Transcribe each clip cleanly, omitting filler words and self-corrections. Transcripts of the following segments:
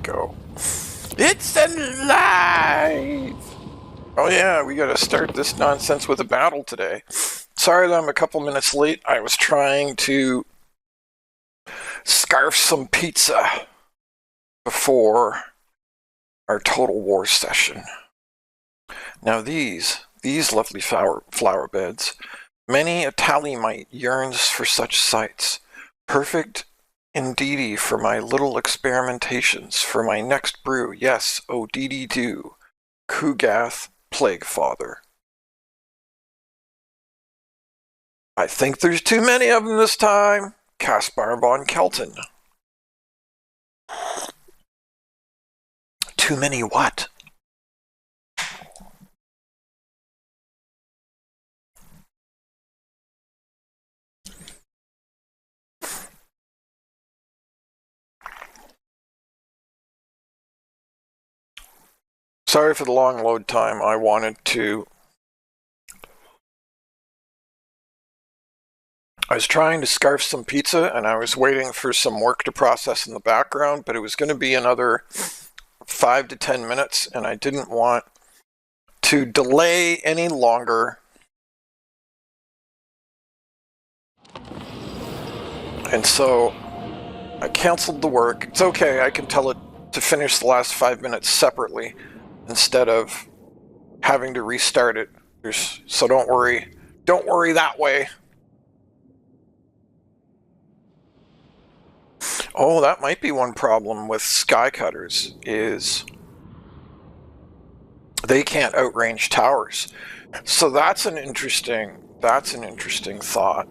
we go. It's alive! Oh yeah, we gotta start this nonsense with a battle today. Sorry that I'm a couple minutes late. I was trying to scarf some pizza before our Total War session. Now these lovely flower beds, many a Talimite yearns for such sights. Perfect indeedy for my little experimentations, for my next brew. Yes, oh dee do, Kugath Plague Father. I think there's too many of them this time. Caspar von Kelton. Too many what? Sorry for the long load time. I was trying to scarf some pizza and I was waiting for some work to process in the background, but it was going to be another 5 to 10 minutes and I didn't want to delay any longer. And so I canceled the work. It's okay, I can tell it to finish the last 5 minutes separately instead of having to restart it. So don't worry that way. Oh, that might be one problem with Skycutters, is they can't outrange towers. So that's an interesting thought.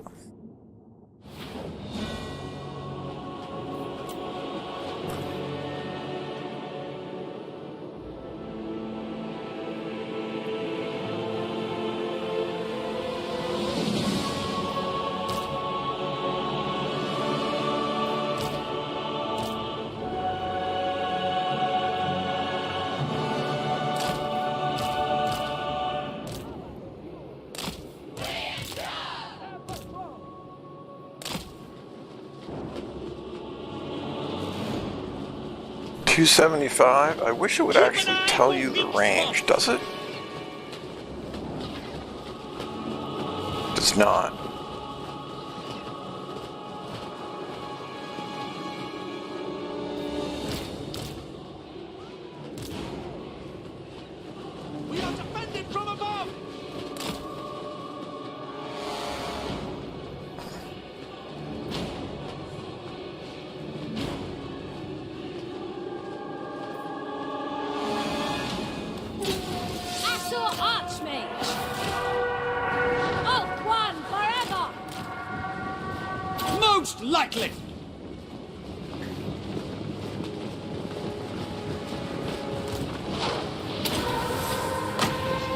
.275. I wish it would actually tell you the range, does it? Does not. We are defended from above. Most likely!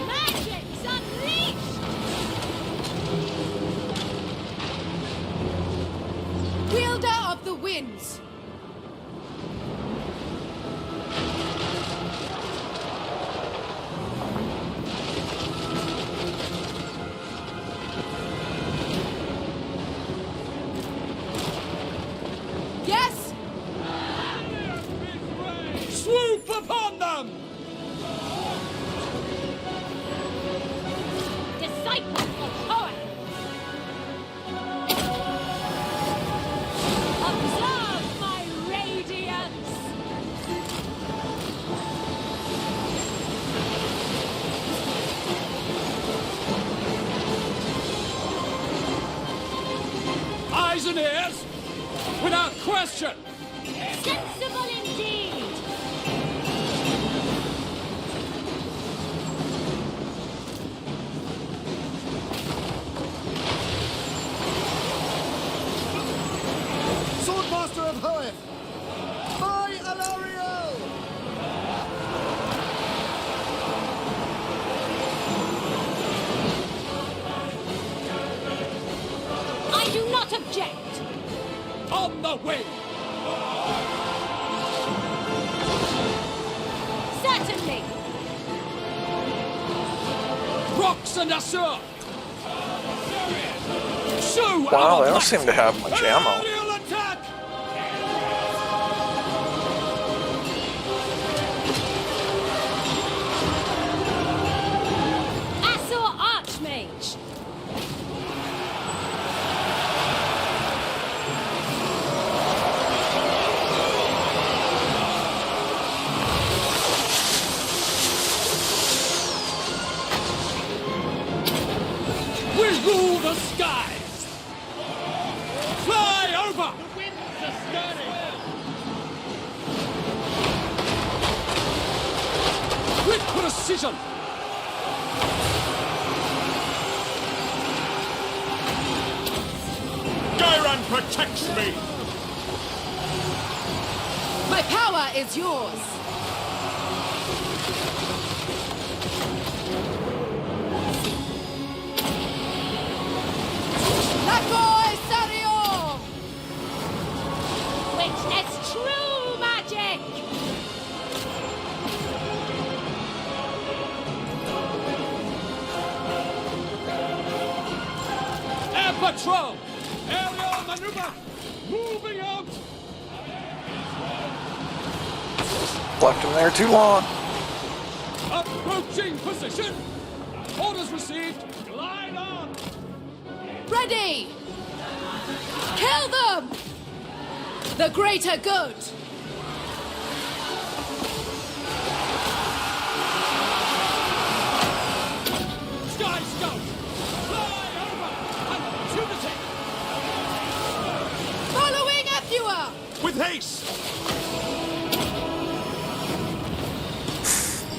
Magic's unleashed! Wielder of the winds! Swoop upon them! Disciple of Horus! Observe my radiance! Eyes and ears! Without question! Sensible indeed! Swordmaster of Hoeth! My Alario! I do not object! On the wing! Certainly! Rocks and Assur! Show Wow, our they don't might! seem to have much ammo. Aerial attack! Rule the skies! Fly over! The winds are stirring! With precision! Tyrion protects me! My power is yours. Witness true magic! Air Patrol! Aerial maneuver! Moving out! Left him there too long. Approaching position! Orders received! Glide on! Ready! Kill them! The greater good! Sky Scout! Fly over! Opportunity! Following Ethua! With haste!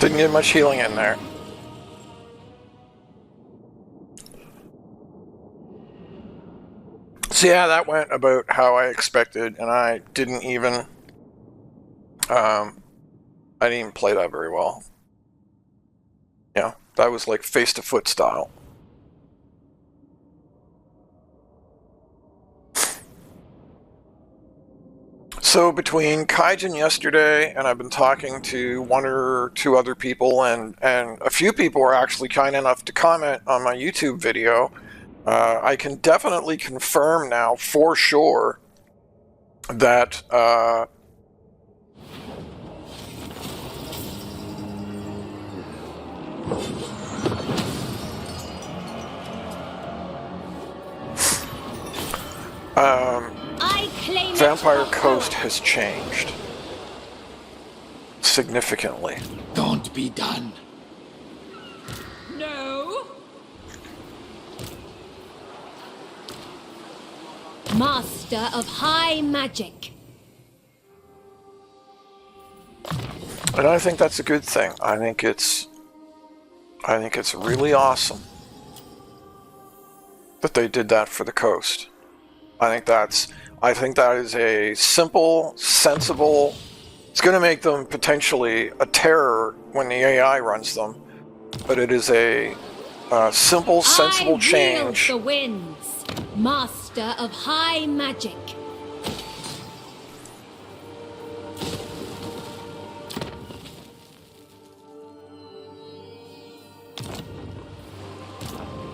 Didn't get much healing in there. So yeah, that went about how I expected, and I didn't even play that very well. Yeah, that was like face to foot style. So between Kaijin yesterday, and I've been talking to one or two other people, and a few people were actually kind enough to comment on my YouTube video, I can definitely confirm now for sure that I claim Vampire it Coast has changed significantly. Don't be done. No. Master of high magic. And I think that's a good thing. I think it's really awesome that they did that for the coast. I think that is a simple, sensible. It's going to make them potentially a terror when the AI runs them, but it is a simple, sensible change. I wield the winds, master of high magic.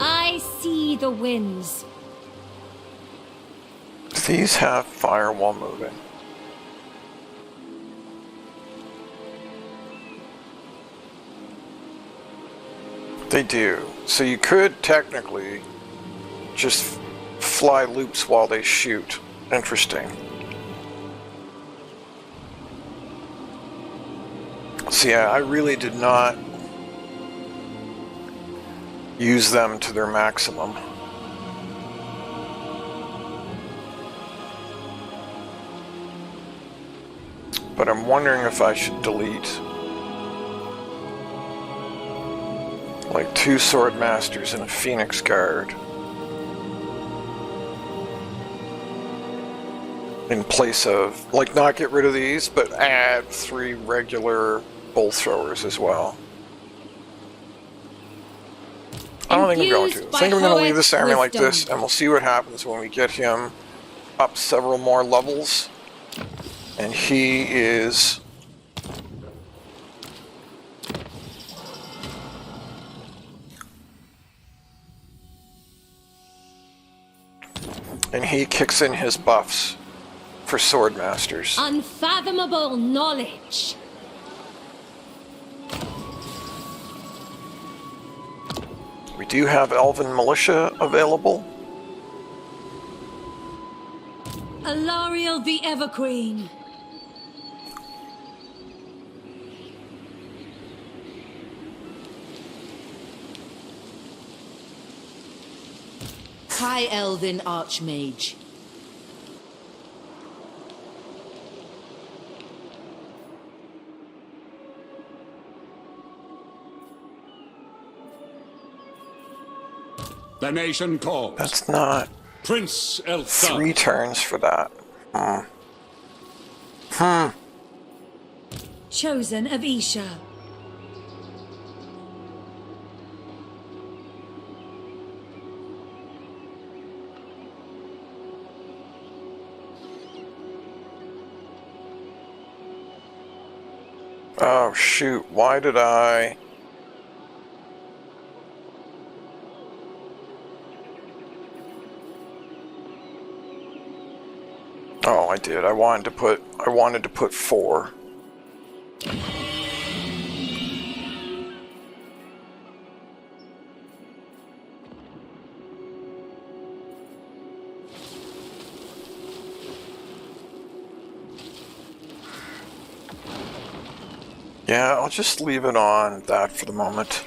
I see the winds. These have firewall moving. They do. So you could technically just fly loops while they shoot. Interesting. So yeah, I really did not use them to their maximum. But I'm wondering if I should delete like 2 Sword Masters and a Phoenix Guard in place of, like, not get rid of these, but add 3 regular bolt throwers as well. I don't think I'm going to. I think I'm going to leave this army like this, and we'll see what happens when we get him up several more levels. And he is... and he kicks in his buffs for Sword Masters. Unfathomable knowledge. We do have Elven Militia available. Alariel the Everqueen. High Elven Archmage. The nation calls. That's not Prince Elthar. 3 turns for that. Chosen of Isha. Oh shoot, why did I... Oh, I did. I wanted to put 4. Yeah, I'll just leave it on that for the moment.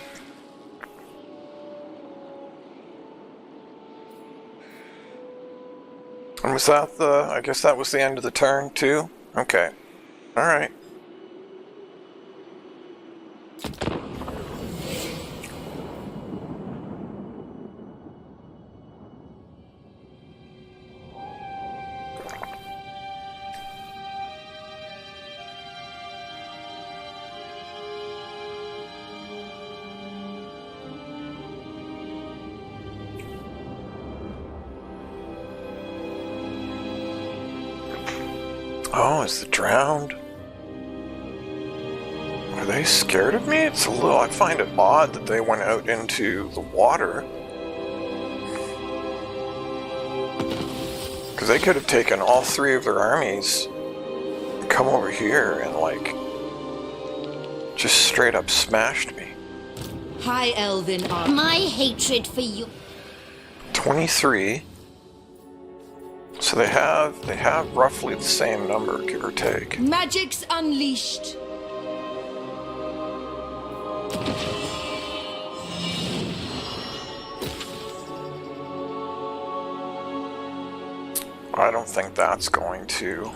And was that I guess that was the end of the turn too? Okay. Alright. Oh, is the drowned? Are they scared of me? It's a little... I find it odd that they went out into the water. Because they could have taken all 3 of their armies and come over here and, like, just straight up smashed me. High Elven Archmage. My hatred for you. 23. So they have roughly the same number, give or take. Magic's unleashed. I don't think that's going to...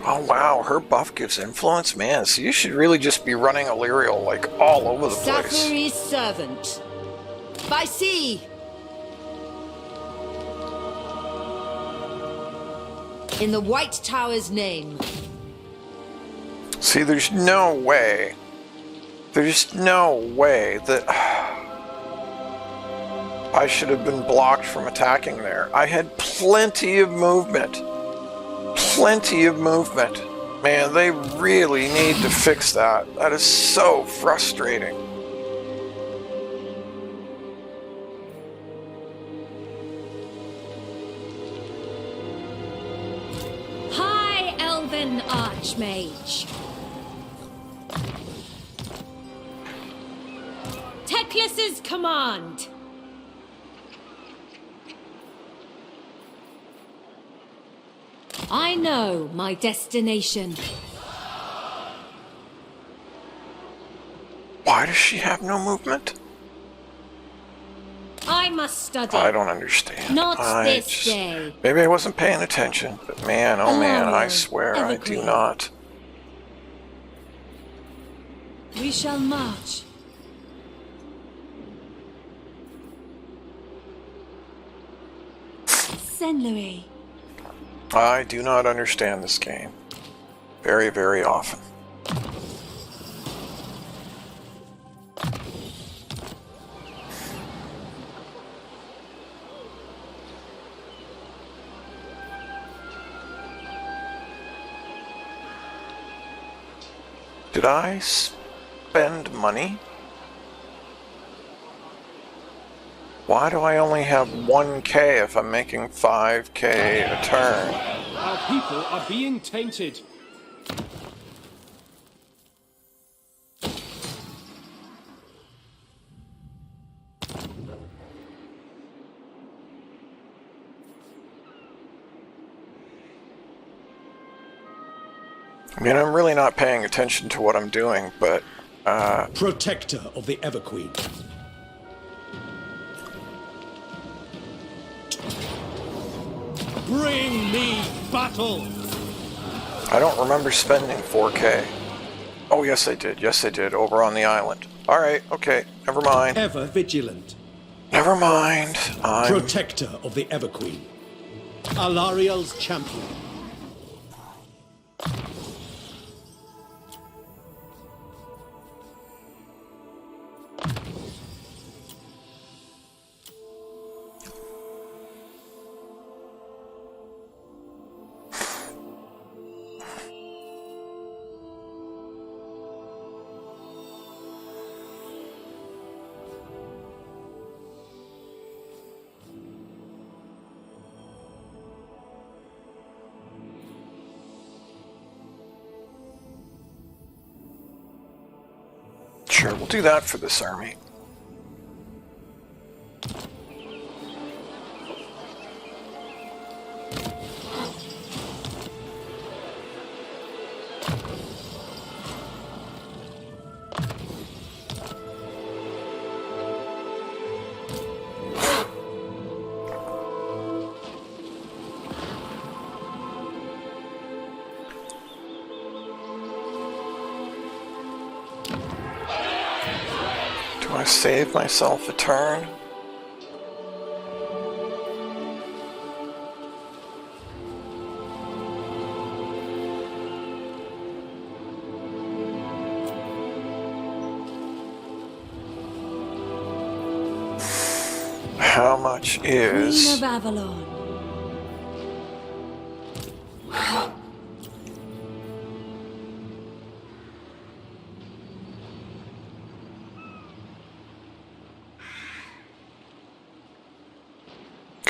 Oh wow, her buff gives influence? Man, so you should really just be running Illyrial like all over the place. Safari's servant. By sea. In the White Tower's name. See, there's no way that I should have been blocked from attacking there. I had plenty of movement. Man, they really need to fix that. That is so frustrating. High Elven Archmage. Teclis's command. I know my destination. Why does she have no movement? I must study. I don't understand. Not this day. Maybe I wasn't paying attention, but man, oh man, I swear I do Evergreen. not. We shall march. Senlery. I do not understand this game. Very, very often. Did I spend money? Why do I only have 1k if I'm making 5k a turn? Our people are being tainted. I mean, I'm really not paying attention to what I'm doing, but, Protector of the Everqueen. Bring me battle! I don't remember spending 4K. Oh, yes I did. Yes I did. Over on the island. Alright, okay. Never mind. Ever vigilant. Never mind. I'm... Protector of the Everqueen. Alariel's champion. Sure, we'll do that for this army. Do I save myself a turn? How much Queen is... of Avalon.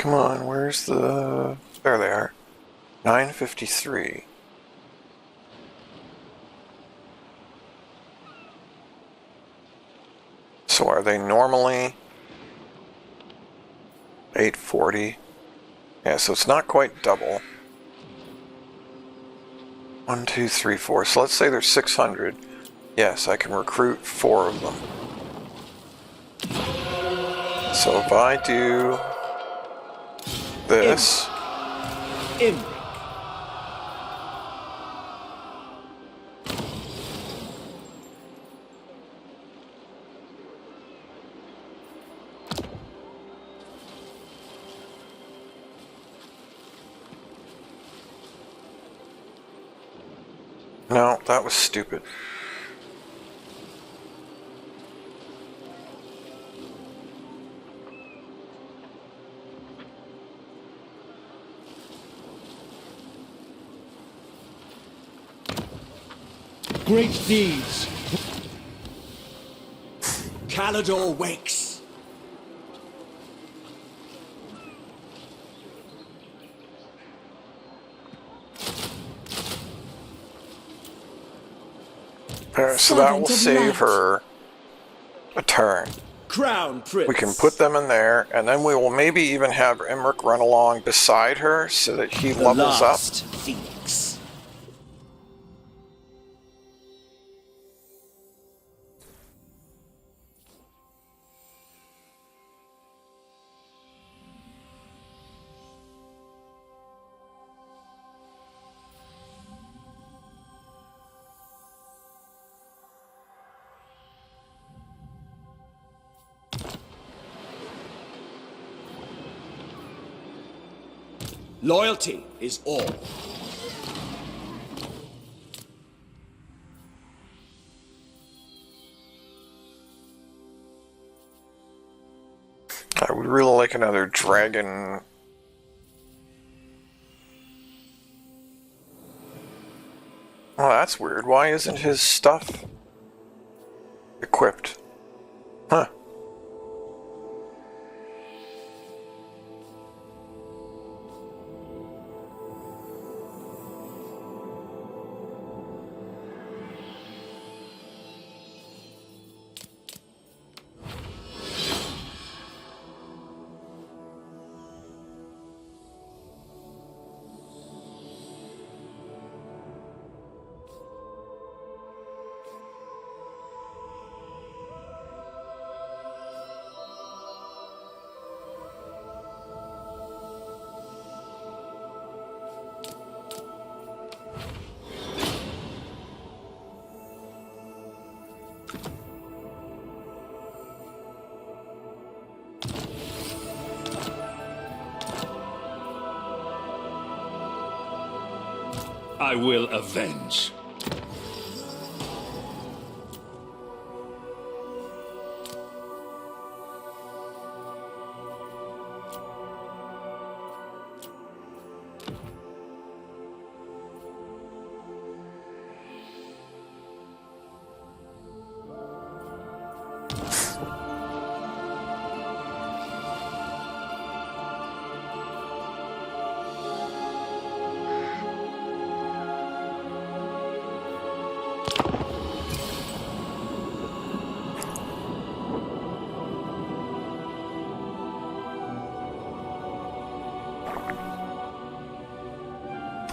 Come on, where's the... There they are. 953. So are they normally 840? Yeah, so it's not quite double. 1, 2, 3, 4. So let's say there's 600. Yes, I can recruit 4 of them. So if I do this, Imric. no, that was stupid. Great deeds. Calidor wakes. So that will Servant of save light. her a turn. Crown Prince. We can put them in there, and then we will maybe even have Imric run along beside her so that he The levels up. last Phoenix. Loyalty is all. I would really like another dragon. Well, that's weird. Why isn't his stuff equipped? Huh. I will avenge.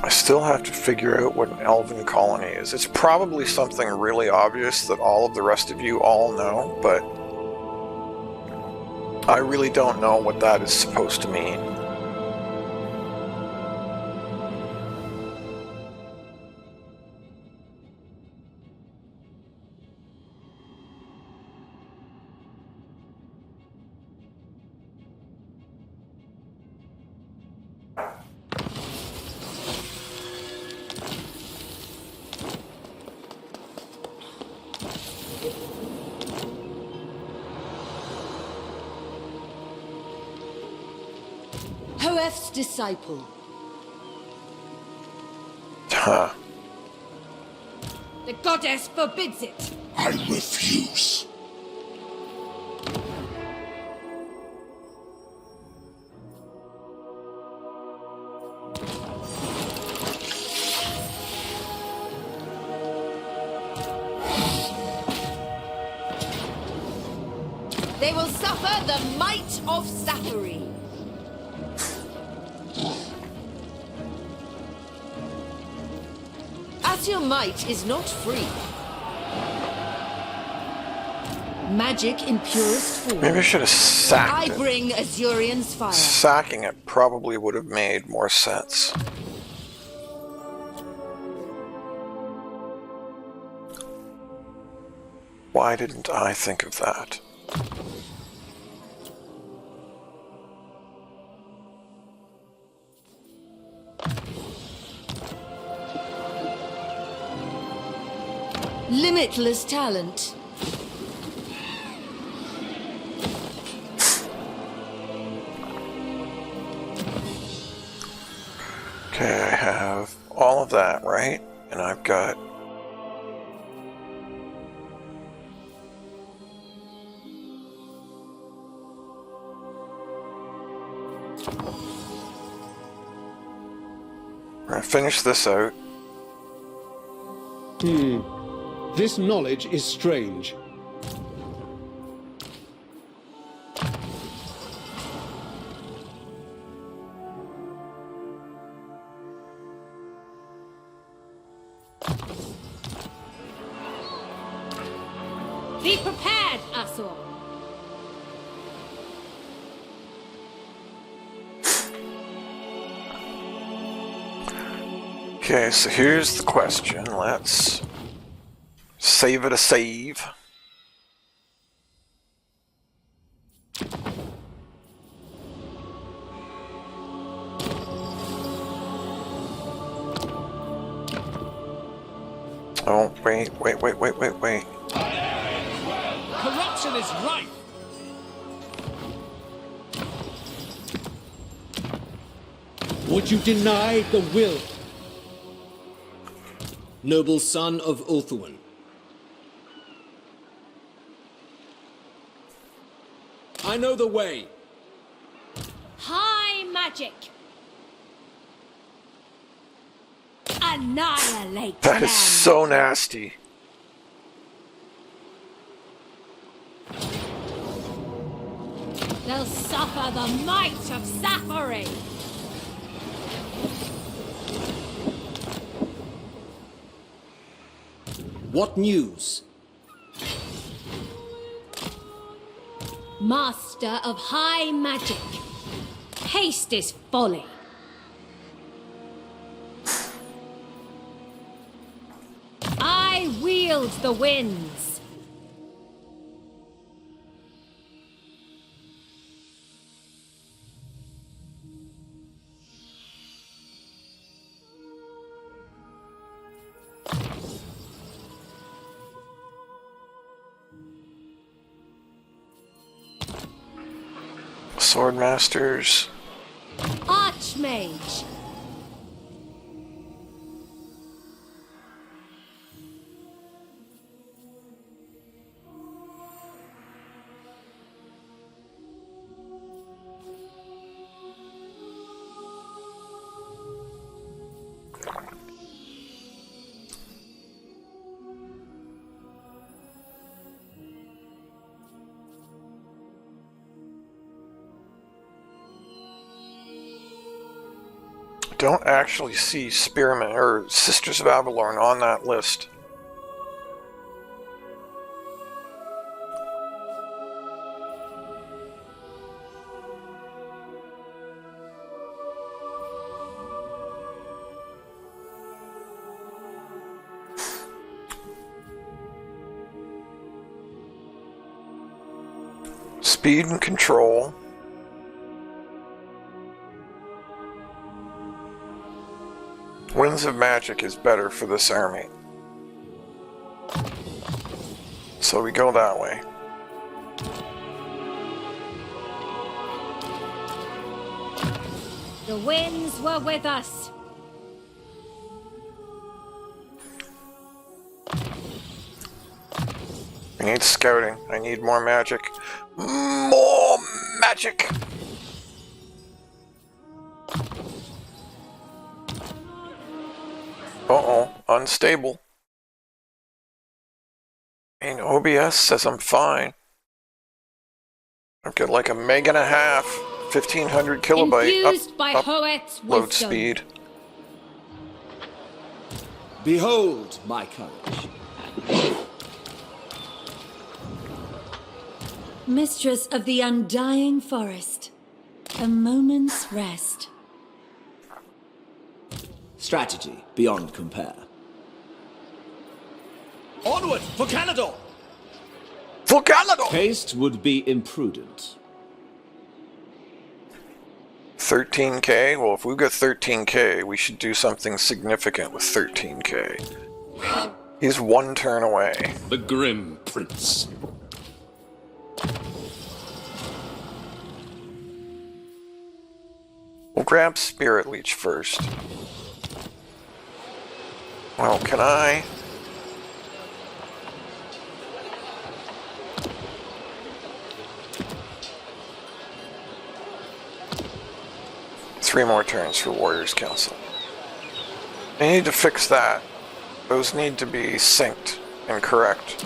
I still have to figure out what an elven colony is. It's probably something really obvious that all of the rest of you all know, but I really don't know what that is supposed to mean. Hoef's disciple. Huh. The goddess forbids it. I refuse. They will suffer the might of Zachary. As your might is not free. Magic in purest form. Maybe I should have sacked I it. bring Azurian's fire. Sacking it probably would have made more sense. Why didn't I think of that? Limitless talent. Okay, I have all of that, right? And I've got... We're gonna finish this out. This knowledge is strange. Be prepared, Asor. Okay, so here's the question. Let's save it a save. Oh, wait. Corruption is rife. Would you deny the will? Noble son of Ulthuan. I know the way. High magic. Annihilate That them. is so nasty. They'll suffer the might of Zachary. What news? Master of high magic. Haste is folly. I wield the winds. Swordmasters. Archmage. Don't actually see Spearmen or Sisters of Avalorn on that list. Speed and control. Winds of Magic is better for this army. So we go that way. The winds were with us. I need scouting. I need more magic. More magic! Uh-oh, unstable. I mean, OBS says I'm fine. I've got like a meg and a half, 1500 kilobyte Infused by Hoet's upload wisdom. speed. Behold my courage. Mistress of the undying forest. A moment's rest. Strategy beyond compare. Onward for Canada! For Canada! Haste would be imprudent. 13k? Well, if we've got 13k, we should do something significant with 13k. He's one turn away. The Grim Prince. We'll grab Spirit Leech first. Well, can I? Three more turns for Warriors Council. I need to fix that. Those need to be synced and correct.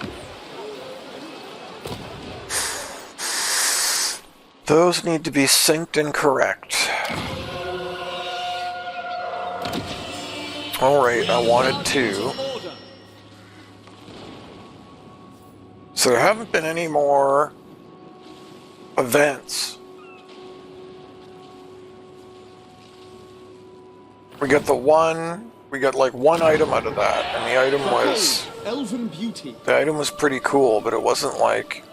Those need to be synced and correct. Alright, I wanted to. So there haven't been any more events. We got like one item out of that, and the item was... Elven beauty. The item was pretty cool, but it wasn't like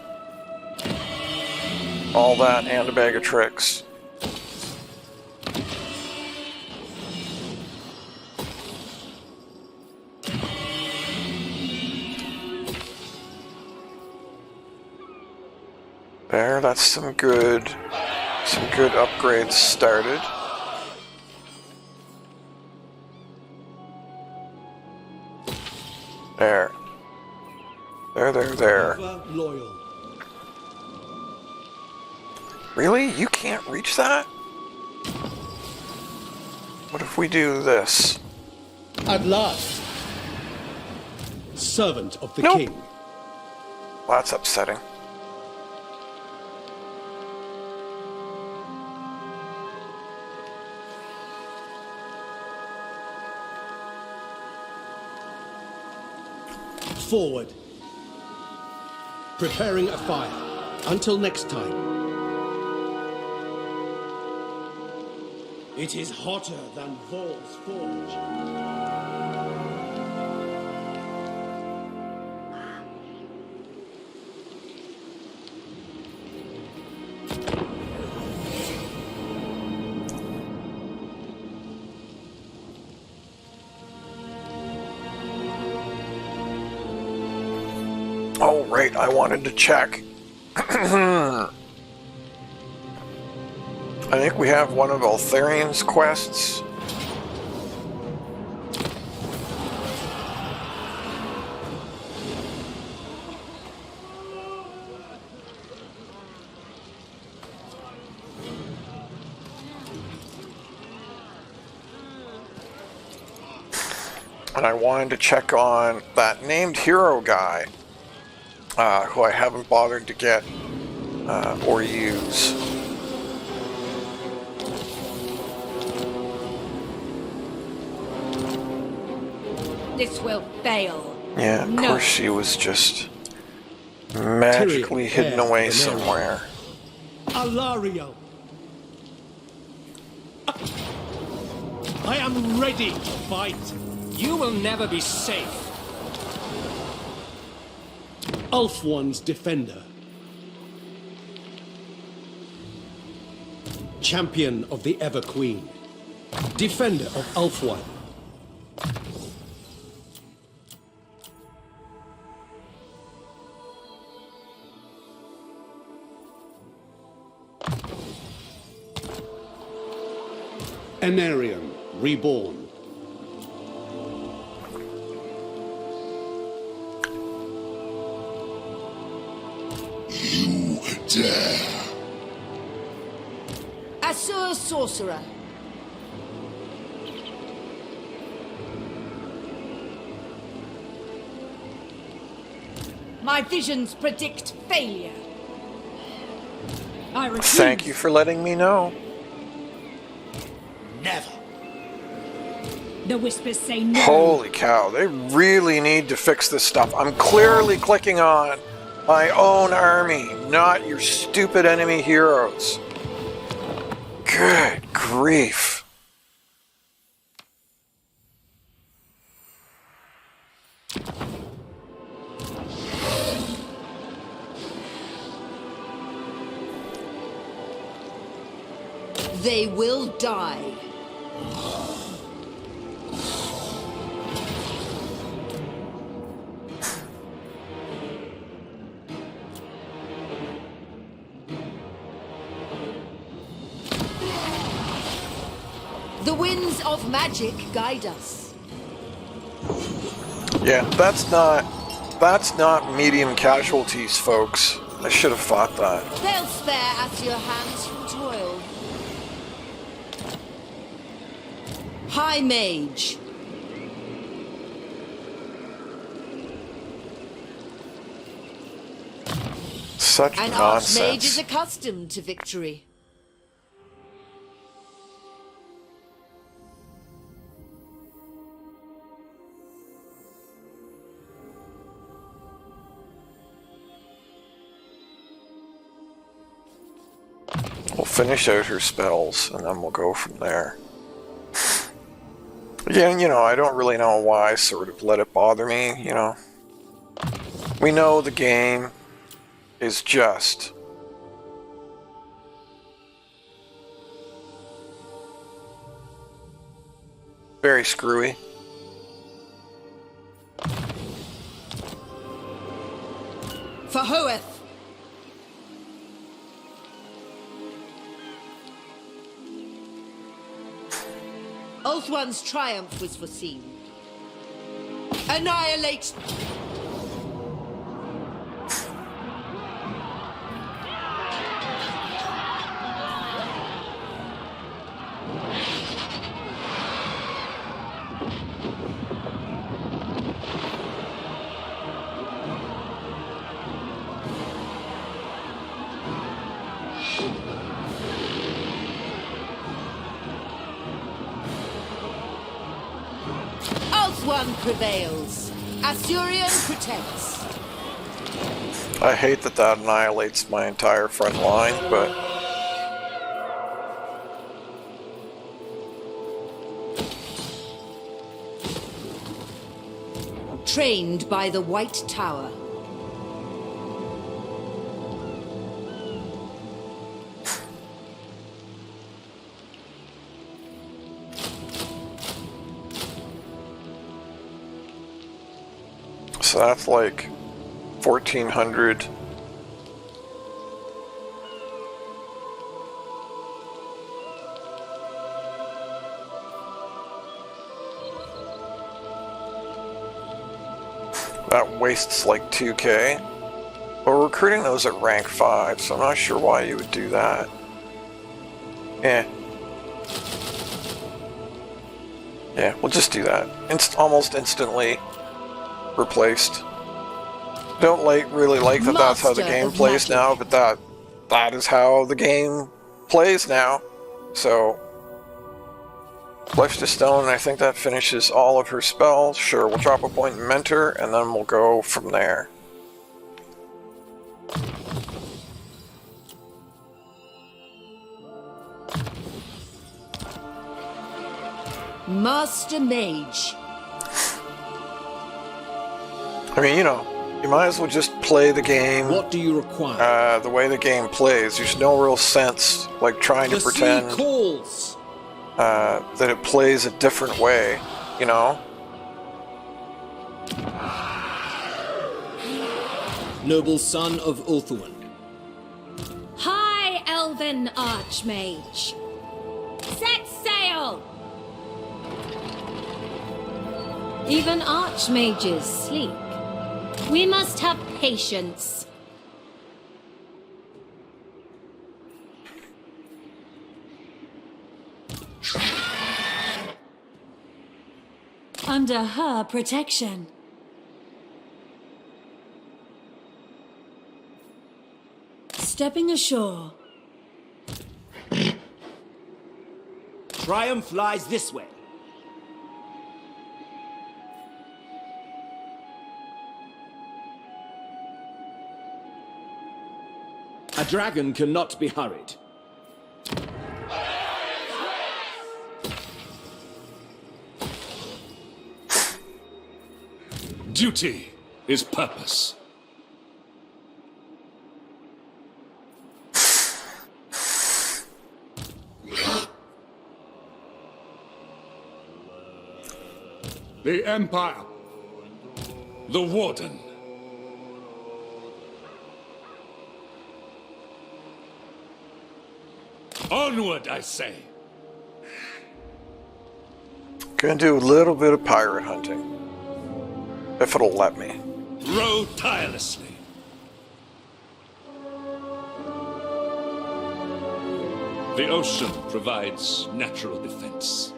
all that and a bag of tricks. There, that's some good upgrades started. There. There. Loyal. Really? You can't reach that? What if we do this? At last. Servant of the Nope. king. Well, that's upsetting. Forward. Preparing a fire. Until next time. It is hotter than Vol's forge. Oh, right, I wanted to check. I think we have one of Altharion's quests. And I wanted to check on that named hero guy, who I haven't bothered to get or use. This will fail. Yeah, of course she was just magically Tyrion, hidden heir away of the somewhere. Alario! I am ready to fight! You will never be safe. Ulthuan's defender. Champion of the Ever Queen. Defender of Ulthuan. Anarion, reborn. You dare. Assur sorcerer. My visions predict failure. I refuse. Thank you for letting me know. Never. The whispers say no. Holy cow, they really need to fix this stuff. I'm clearly clicking on my own army, not your stupid enemy heroes. Good grief. They will die. The winds of magic guide us. Yeah, that's not medium casualties, folks. I should have thought that. They'll spare us your hands from toil. High Mage. Such An nonsense. Archmage is accustomed to victory. We'll finish out her spells, and then we'll go from there. Again, you know, I don't really know why I sort of let it bother me, you know. We know the game is just very screwy. For Hoeth. Ulthuan's triumph was foreseen. Annihilate! Ulthuan prevails. Assurian protects. I hate that that annihilates my entire front line, but Trained by the White Tower. so that's like 1,400. That wastes like 2k. But we're recruiting those at rank 5, so I'm not sure why you would do that. Eh. Yeah, we'll just do that. Almost instantly replaced. Don't really like that that's how the game plays now, but that is how the game plays now. So, Flesh to Stone, I think that finishes all of her spells. Sure, we'll drop a point in Mentor, and then we'll go from there. Master Mage. I mean, you know, you might as well just play the game. What do you require? The way the game plays. There's no real sense, like, trying to pretend sea calls. That it plays a different way, you know? Noble son of Ulthuan. High Elven Archmage. Set sail! Even Archmages sleep. We must have patience. Under her protection. Stepping ashore. Triumph lies this way. A dragon cannot be hurried. Duty is purpose. The Empire. The Warden. Onward, I say. Gonna do a little bit of pirate hunting. If it'll let me. Row tirelessly. The ocean provides natural defense.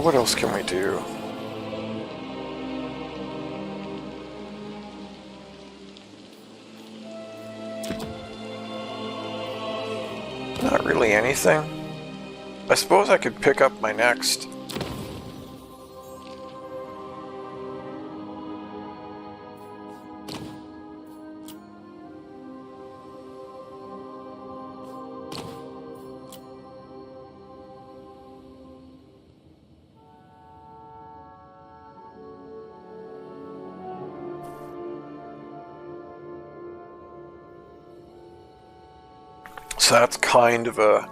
What else can we do? Not really anything. I suppose I could pick up my next. So that's kind of a...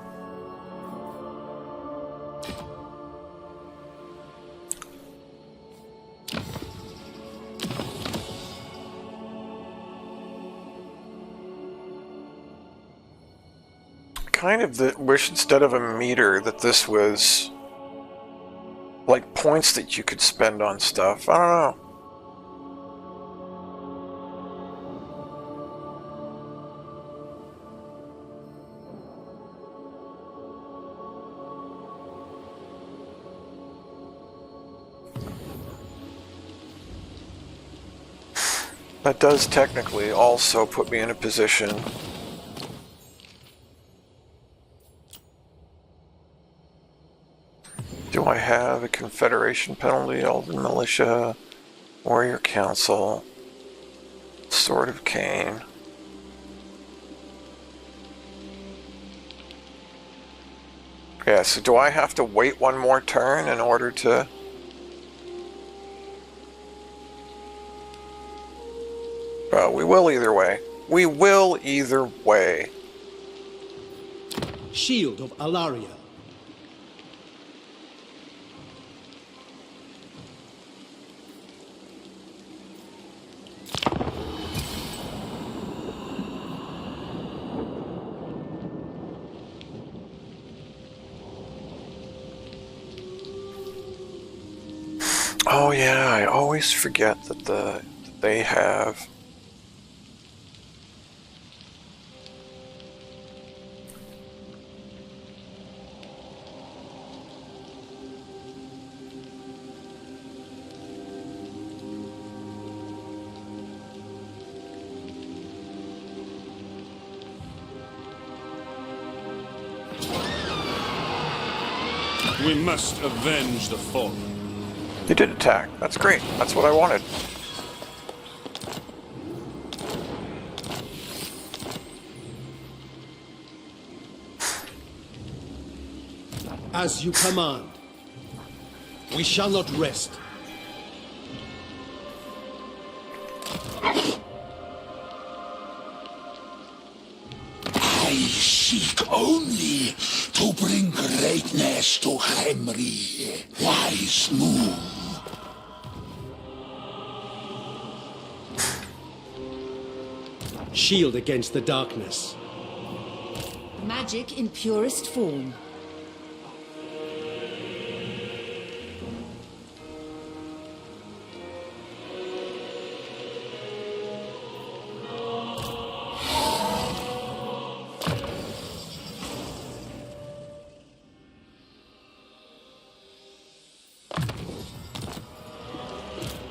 kind of the wish instead of a meter that this was like points that you could spend on stuff. I don't know. That does technically also put me in a position do I have a Confederation penalty, Elven Militia, Warrior Council, Sword of Cain? Yeah, so do I have to wait one more turn in order to... Well, we will either way. We will either way. Shield of Alaria. Oh yeah, I always forget that they have. We must avenge the fallen. They did attack. That's great. That's what I wanted. As you command. We shall not rest. I seek only to bring greatness to Henry. Wise move. Shield against the darkness. Magic in purest form.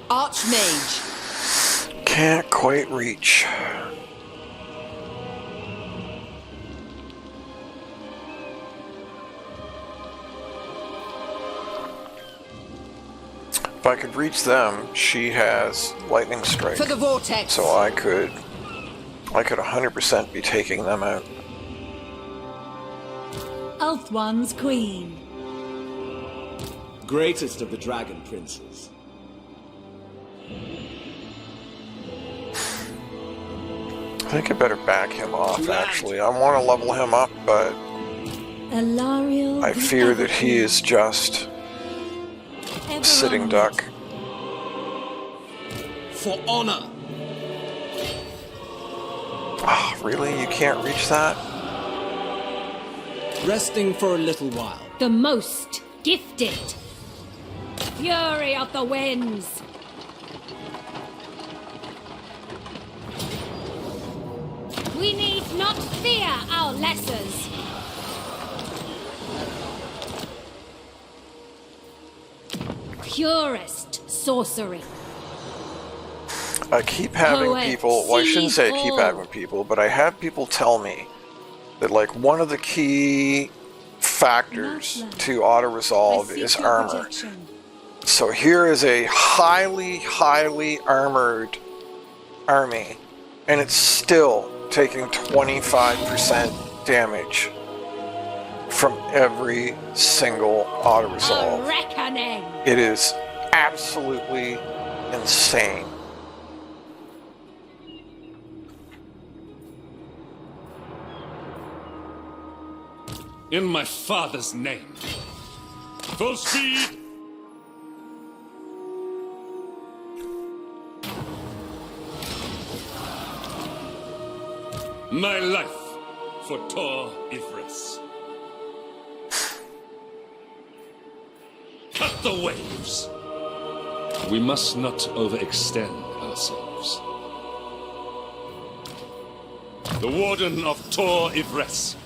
Archmage. Can't quite reach. If I could reach them, she has lightning strike. For the vortex. So I could 100% be taking them out. Ulthuan's queen. Greatest of the dragon princes. I think I better back him off, actually. I want to level him up, but Alariel I the fear that he Everqueen. is just Ever sitting onward. duck. For honor. Ah, really? You can't reach that? Resting for a little while. The most gifted. Fury of the winds. We need not fear our lessers. Purest sorcery. I keep having Poet, people, well, I shouldn't say I keep all. having people, but I have people tell me that, like, one of the key factors to auto-resolve is armor. So here is a highly, highly armored army, and it's still taking 25% damage from every single A auto-resolve. reckoning. It is absolutely insane. In my father's name. Full speed! My life for Tor Ifris. Cut the waves! We must not overextend ourselves. The Warden of Tor Ifris.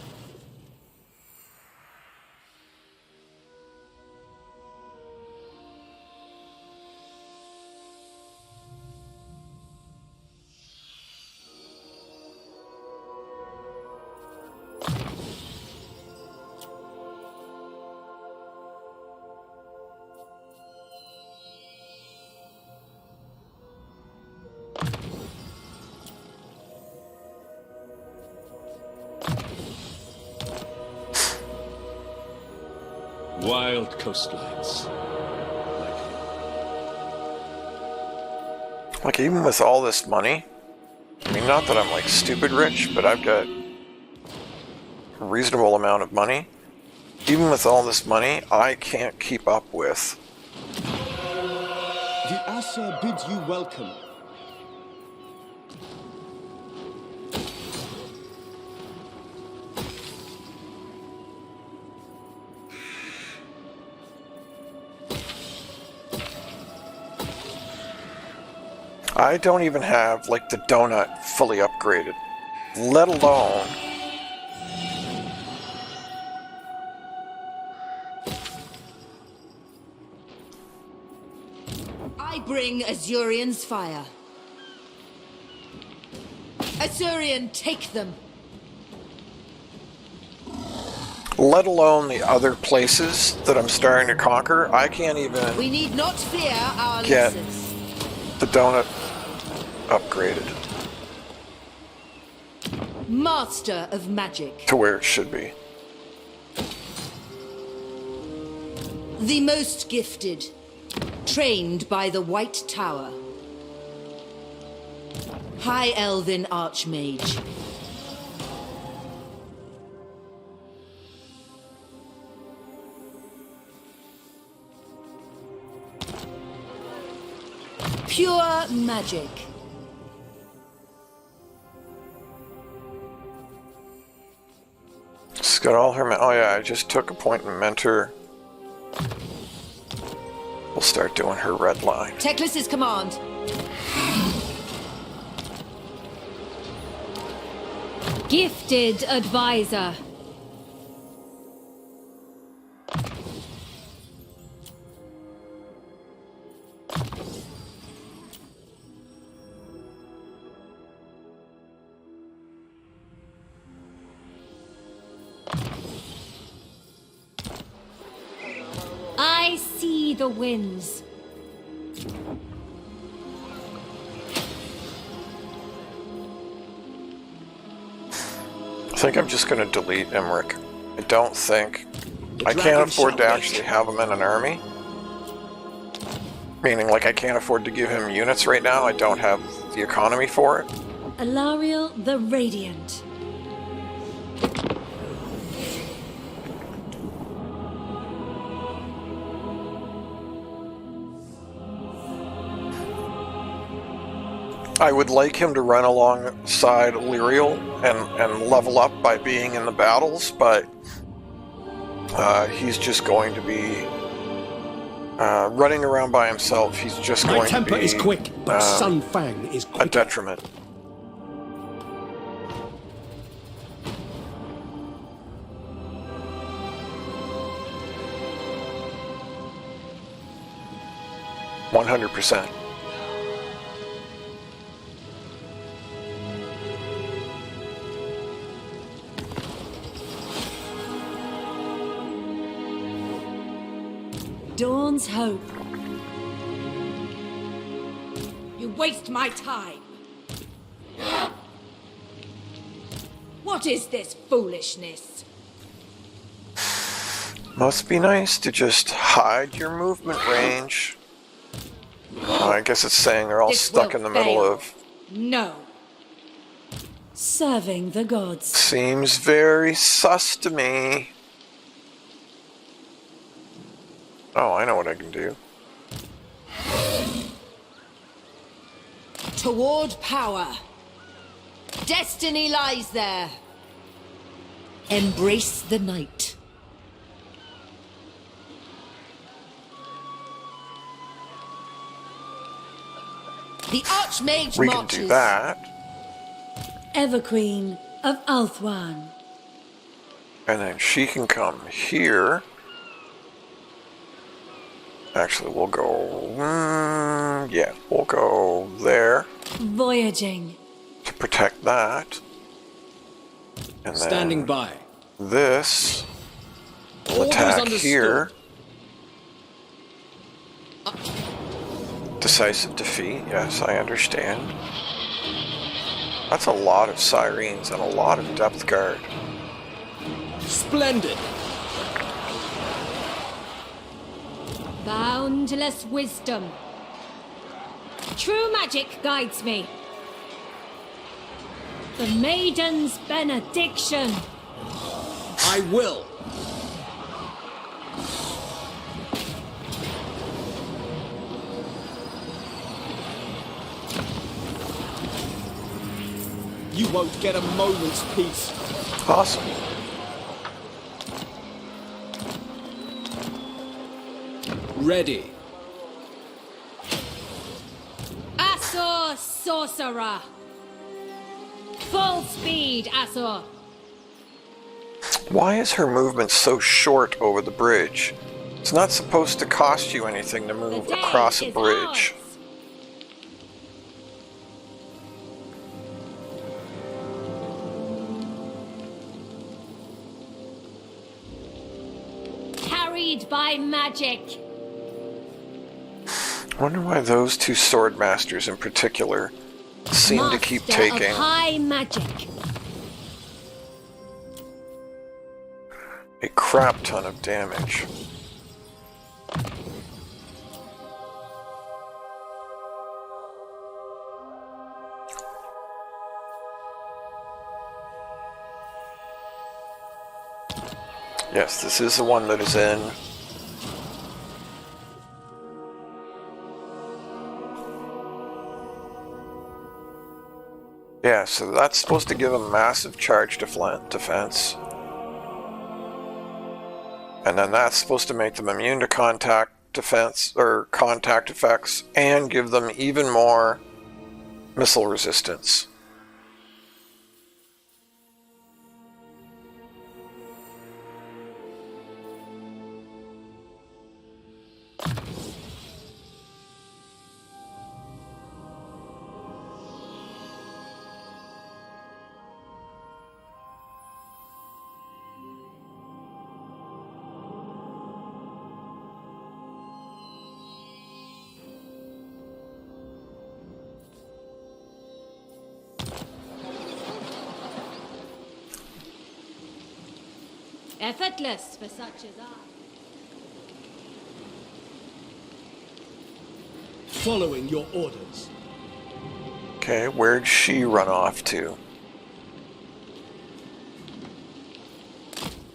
Wild coastlines. Like, even with all this money, I mean, not that I'm, like, stupid rich, but I've got a reasonable amount of money. Even with all this money, I can't keep up with. The Asa bids you welcome. I don't even have, like, the donut fully upgraded. Let alone... I bring Azurian's fire. Azurian, take them. Let alone the other places that I'm starting to conquer. I can't even We need not fear our get losses. the donut upgraded Master of magic. to where it should be. The most gifted. Trained by the White Tower. High Elven Archmage. Pure magic. It's got all her... Oh yeah, I just took a point in mentor. We'll start doing her red line. Teclis's command. Gifted advisor. I see the winds. I think I'm just going to delete Emmerich. I don't think... I can't dragon afford to shall actually have him in an army. Meaning, like, I can't afford to give him units right now. I don't have the economy for it. Alariel the Radiant. I would like him to run alongside Lyriel and level up by being in the battles, but he's just going to be running around by himself. He's just My going to temper be is quick, but Sun Fang is a quick. detriment. %. Dawn's hope. You waste my time. What is this foolishness? Must be nice to just hide your movement range. Oh, I guess it's saying they're all This stuck will in the middle fail. of... No. Serving the gods. Seems very sus to me. Oh, I know what I can do. Toward power. Destiny lies there. Embrace the night. The Archmage We can marches. do that. Everqueen of Althwan. And then she can come here. Actually, we'll go... yeah, we'll go there Voyaging. to protect that. And Standing then by. this will Orders attack understood. here. Decisive defeat, yes, I understand. That's a lot of Sirens and a lot of depth guard. Splendid. Boundless wisdom. True magic guides me. The maiden's benediction. I will. You won't get a moment's peace. Awesome. Ready. Asor sorcerer! Full speed, Asor! Why is her movement so short over the bridge? It's not supposed to cost you anything to move The day across a is bridge. ours. Carried by magic. I wonder why those two sword masters in particular seem to keep Master taking of high magic. a crap ton of damage. Yes, this is the one that is in. Yeah, so that's supposed to give a massive charge defense. And then that's supposed to make them immune to contact defense, or contact effects, and give them even more missile resistance. Effortless for such as I. Following your orders. Okay, where'd she run off to?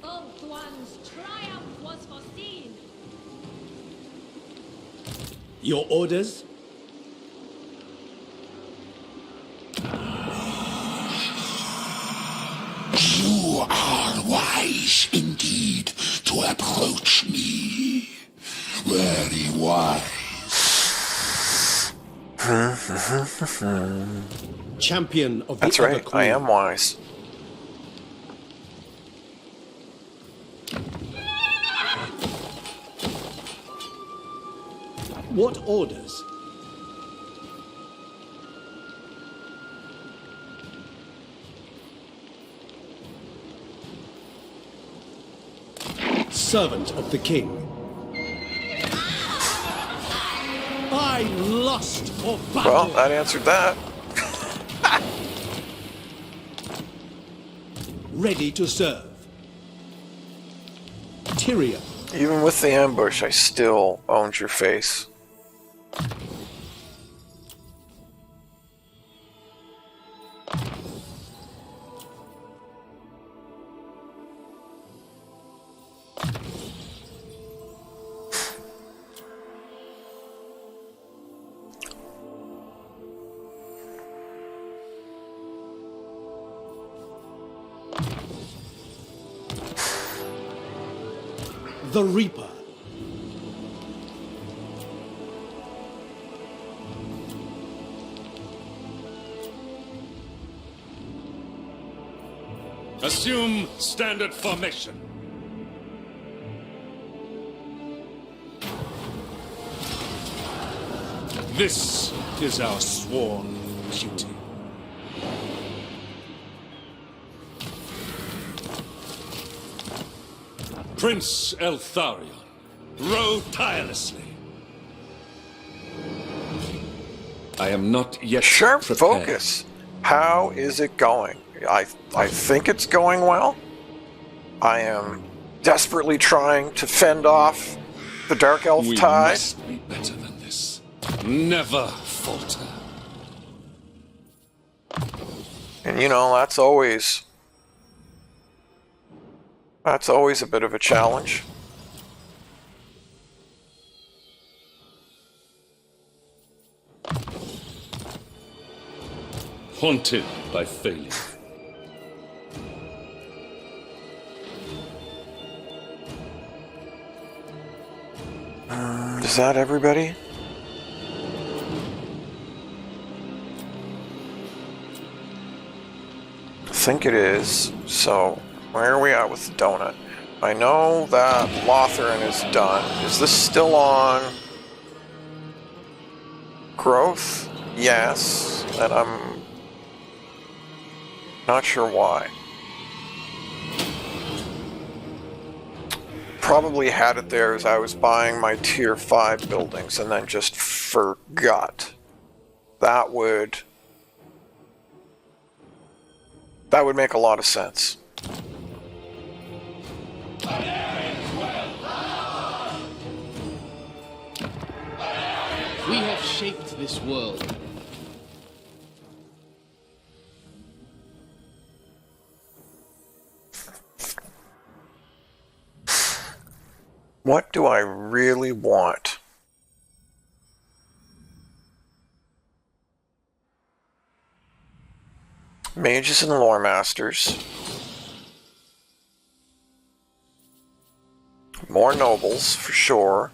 Both one's triumph was foreseen. Your orders? You are wise indeed to approach me. Very wise. Champion of the That's right, Ever-Queen. I am wise. What orders? Servant of the king. I lust for battle. Well, that answered that. Ready to serve. Tyrion. Even with the ambush, I still owned your face. The Reaper. Assume standard formation. This is our sworn duty. Prince Eltharion, row tirelessly. I am not yet Sharp prepared. focus. How is it going? I think it's going well. I am desperately trying to fend off the Dark Elf We Tide. must be better than this. Never falter. And you know, that's always a bit of a challenge. Haunted by failure. Is that everybody? think it is. So, where are we at with the donut? I know that Lotharen is done. Is this still on growth? Yes, and I'm not sure why. Probably had it there as I was buying my tier 5 buildings and then just forgot. That would make a lot of sense. We have shaped this world. What do I really want? Mages and lore masters. More nobles, for sure.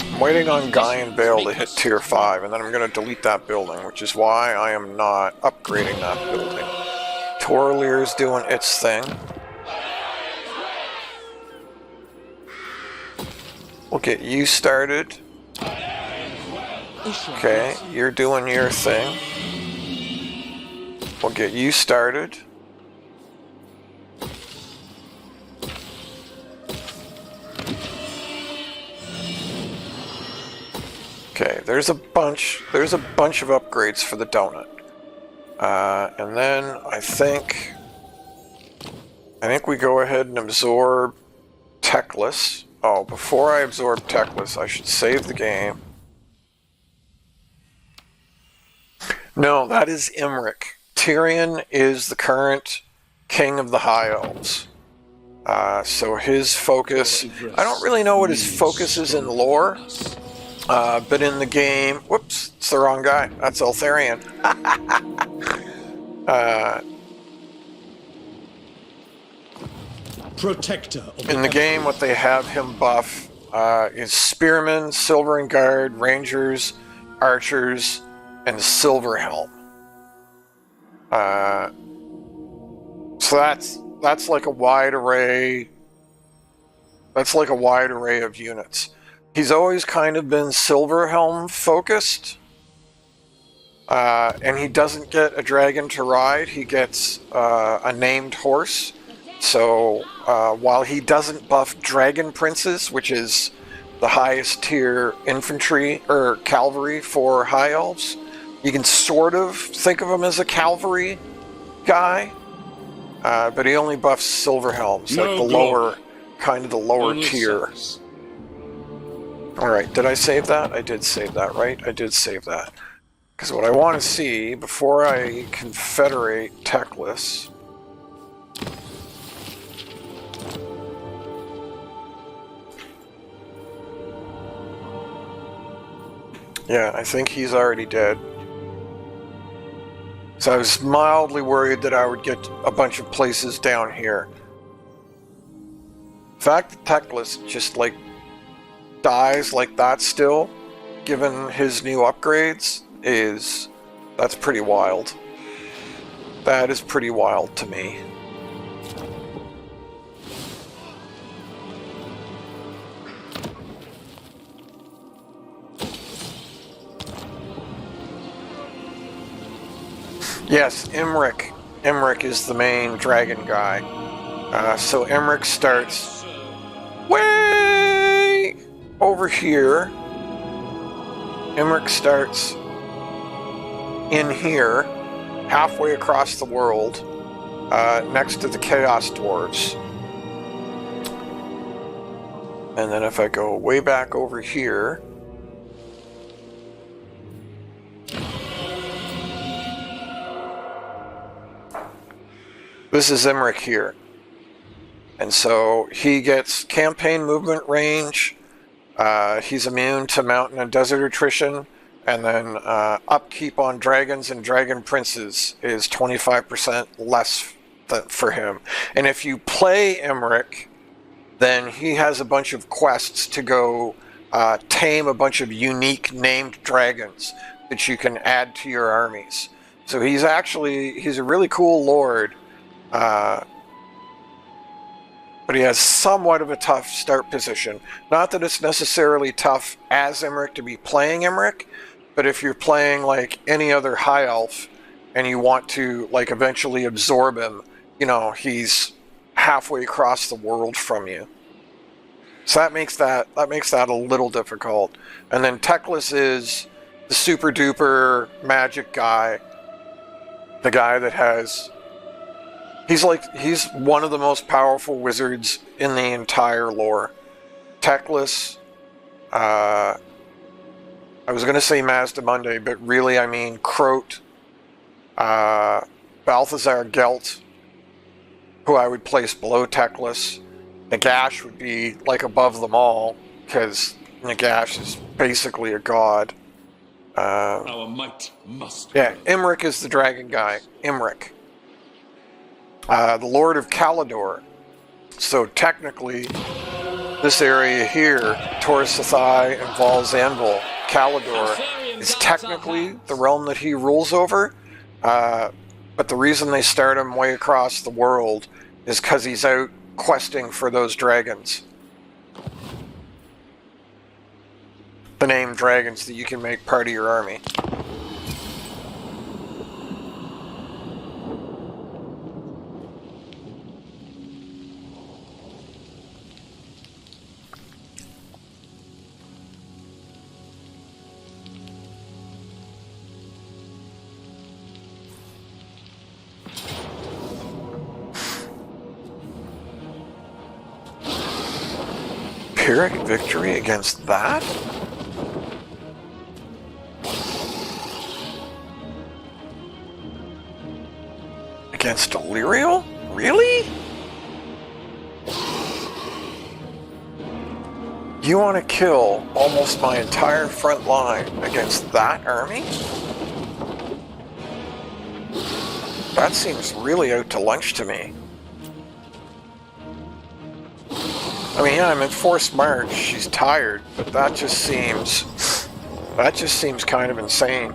I'm waiting on Guy and Bale to hit tier 5, and then I'm going to delete that building, which is why I am not upgrading that building. Torlier's doing its thing. We'll get you started. Okay, you're doing your thing. We'll get you started. Okay, there's a bunch of upgrades for the donut. And then I think we go ahead and absorb Teclis. Oh, before I absorb Teclis, I should save the game. No, that is Imric. Tyrion is the current king of the High Elves. So his focus... I don't really know what his focus is in lore, but in the game... Whoops, it's the wrong guy. That's Eltharion. Protector of In the game, what they have him buff is Spearmen, Silvern Guard, Rangers, Archers, and Silver Helm. So that's like a wide array. That's like a wide array of units. He's always kind of been Silver Helm focused, and he doesn't get a dragon to ride. He gets a named horse. So while he doesn't buff Dragon Princes, which is the highest tier infantry or cavalry for High Elves, you can sort of think of him as a cavalry guy, but he only buffs Silver Helms, like the lower, kind of the lower tier. Alright, did I save that? I did save that, right? I did save that. Because what I want to see, before I confederate Teclis... Yeah, I think he's already dead. So I was mildly worried that I would get a bunch of places down here. The fact that Teclis just, like, dies like that still, given his new upgrades, that's pretty wild. That is pretty wild to me. Yes, Imric. Imric is the main dragon guy. So Imric starts way over here. Imric starts in here, halfway across the world, next to the Chaos Dwarves. And then if I go way back over here, this is Imric here. And so he gets campaign movement range, he's immune to mountain and desert attrition, and then upkeep on dragons and dragon princes is 25% less for him. And if you play Imric, then he has a bunch of quests to go tame a bunch of unique named dragons that you can add to your armies. So he's a really cool lord, but he has somewhat of a tough start position. Not that it's necessarily tough as Imric to be playing Imric, but if you're playing like any other high elf and you want to like eventually absorb him, you know, he's halfway across the world from you. So that makes that a little difficult. And then Teclis is the super duper magic guy. The guy that has... He's one of the most powerful wizards in the entire lore. Teclis, I was going to say Mazdamundi, but really I mean Croat, Balthazar Gelt, who I would place below Teclis. Nagash would be like above them all, because Nagash is basically a god. Our might must. Yeah, Imric is the dragon guy. Imric. The Lord of Calador. So technically, this area here, Taurus Sathai and Val Zanvil, Calador, is technically the realm that he rules over. But the reason they start him way across the world is because he's out questing for those dragons. The named dragons that you can make part of your army. Pyrrhic victory against that? Against Illyrial? Really? You want to kill almost my entire front line against that army? That seems really out to lunch to me. I mean, yeah, I'm in forced march. She's tired, but that just seems kind of insane.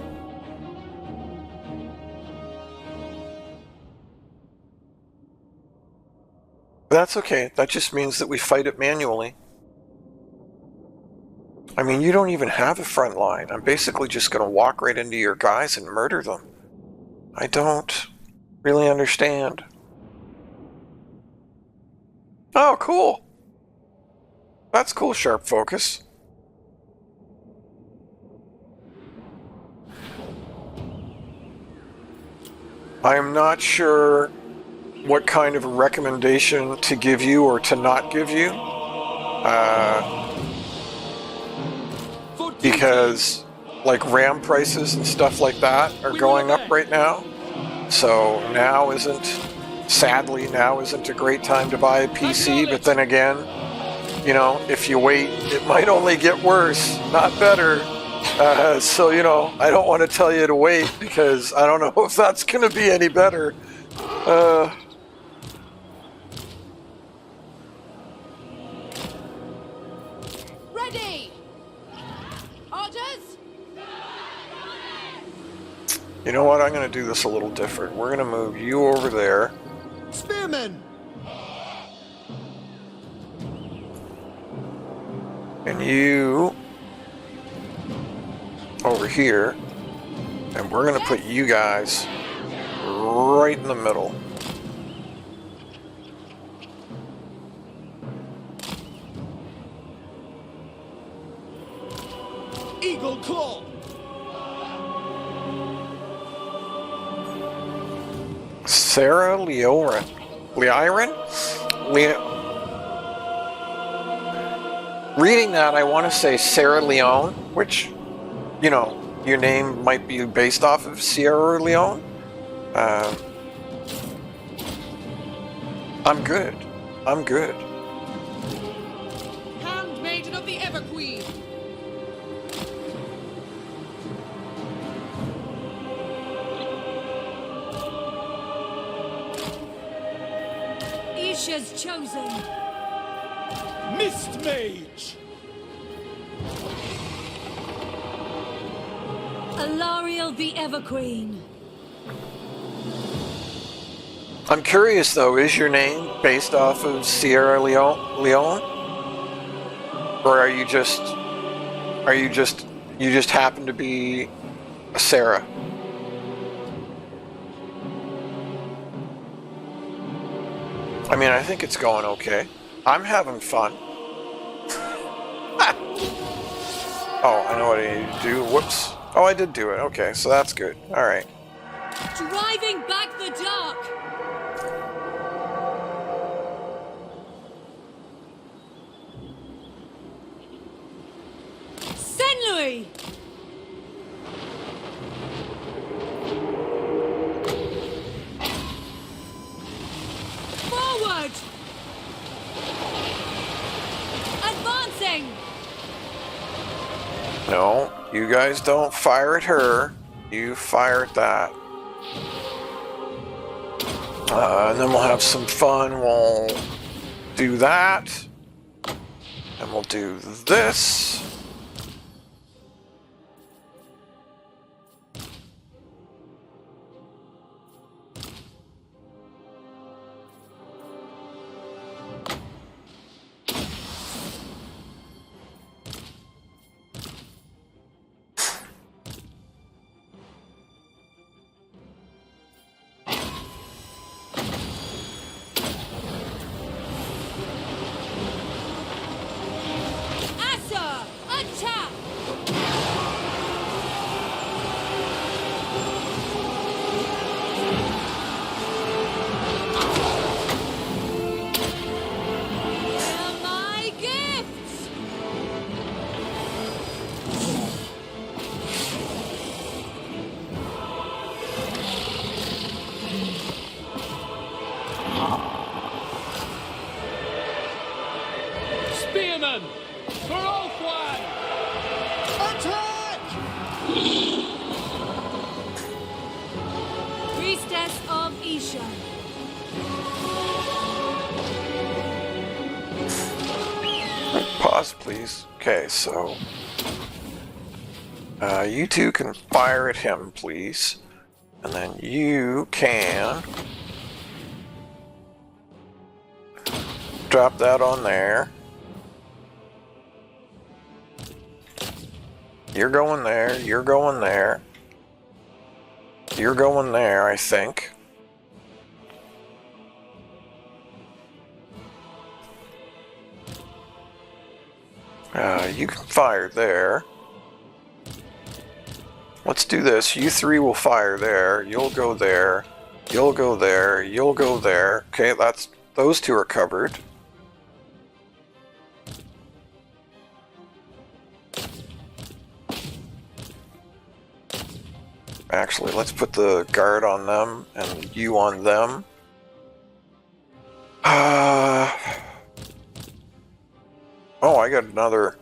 But that's okay. That just means that we fight it manually. I mean, you don't even have a front line. I'm basically just going to walk right into your guys and murder them. I don't really understand. Oh, cool. That's cool, sharp focus. I am not sure what kind of a recommendation to give you or to not give you. Because like RAM prices and stuff like that are going up right now. So sadly now isn't a great time to buy a PC, but then again, you know, if you wait, it might only get worse, not better. So, you know, I don't want to tell you to wait because I don't know if that's going to be any better. Ready! Orders! You know what? I'm going to do this a little different. We're going to move you over there. Spearmen! And you over here, and we're going to put you guys right in the middle. Eagle Claw! Sarah Leorin. Reading that, I want to say Sarah Leone, which, you know, your name might be based off of Sierra Leone. I'm good. I'm good. Handmaiden of the Ever Queen! Isha's chosen. Mist Mage! Alariel the Everqueen. I'm curious though, is your name based off of Sierra Leone? Or you just happen to be a Sarah? I mean, I think it's going okay. I'm having fun. Oh, I know what I need to do. Whoops. Oh, I did do it. Okay, so that's good. Alright. Driving back the dark. Senlui! Forward! Advancing! No, you guys don't fire at her. You fire at that. And then we'll have some fun. We'll do that. And we'll do this. Asa! Attack! Where are my gifts? Spearman! For Ulfwan! Attack! Priestess of Isha. Pause, please. Okay, so you two can fire at him, please, and then you can drop that on there. You're going there. You're going there. You're going there, I think. You can fire there. Let's do this. You three will fire there. You'll go there. You'll go there. You'll go there. Okay, those two are covered. Actually, let's put the guard on them and you on them. Oh, I got another.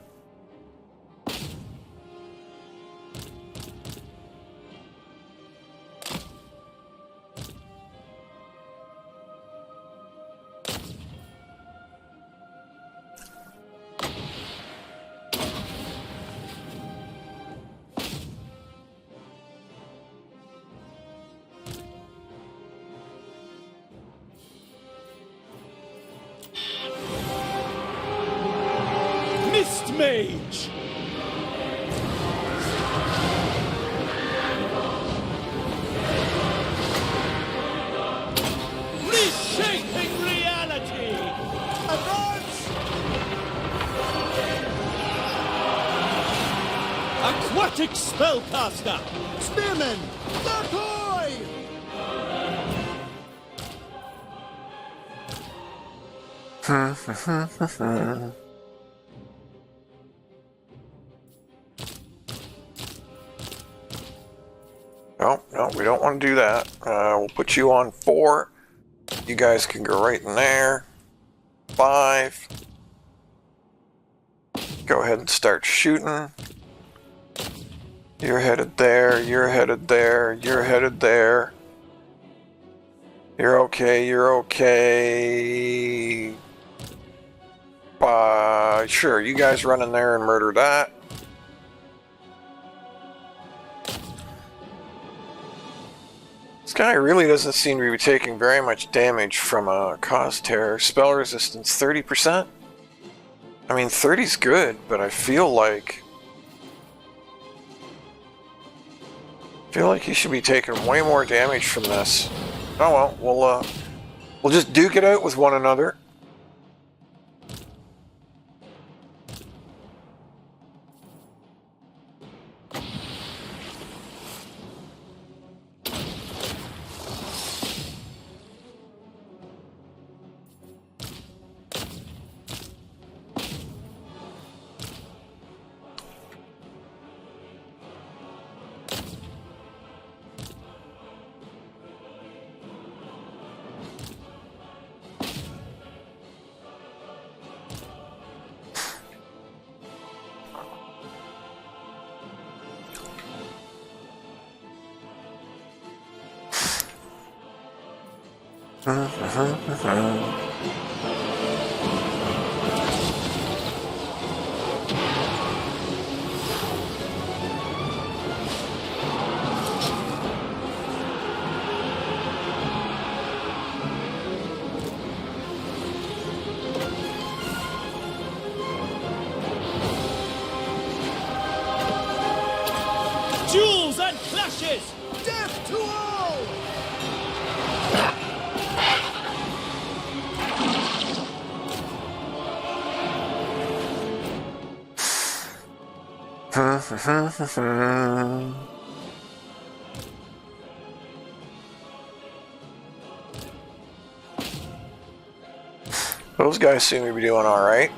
Mist Mage! Reshaping reality! Advance! Aquatic Spellcaster! Spearman! Decoy! No, we don't want to do that. We'll put you on 4. You guys can go right in there. 5. Go ahead and start shooting. You're headed there, you're headed there, you're headed there. You're okay, you're okay. Sure, you guys run in there and murder that. This guy really doesn't seem to be taking very much damage from a cause tear. Spell resistance 30%? I mean, 30's good, but I feel like he should be taking way more damage from this. Oh well, we'll just duke it out with one another. Duels and clashes! Death to all! Those guys seem to be doing all right.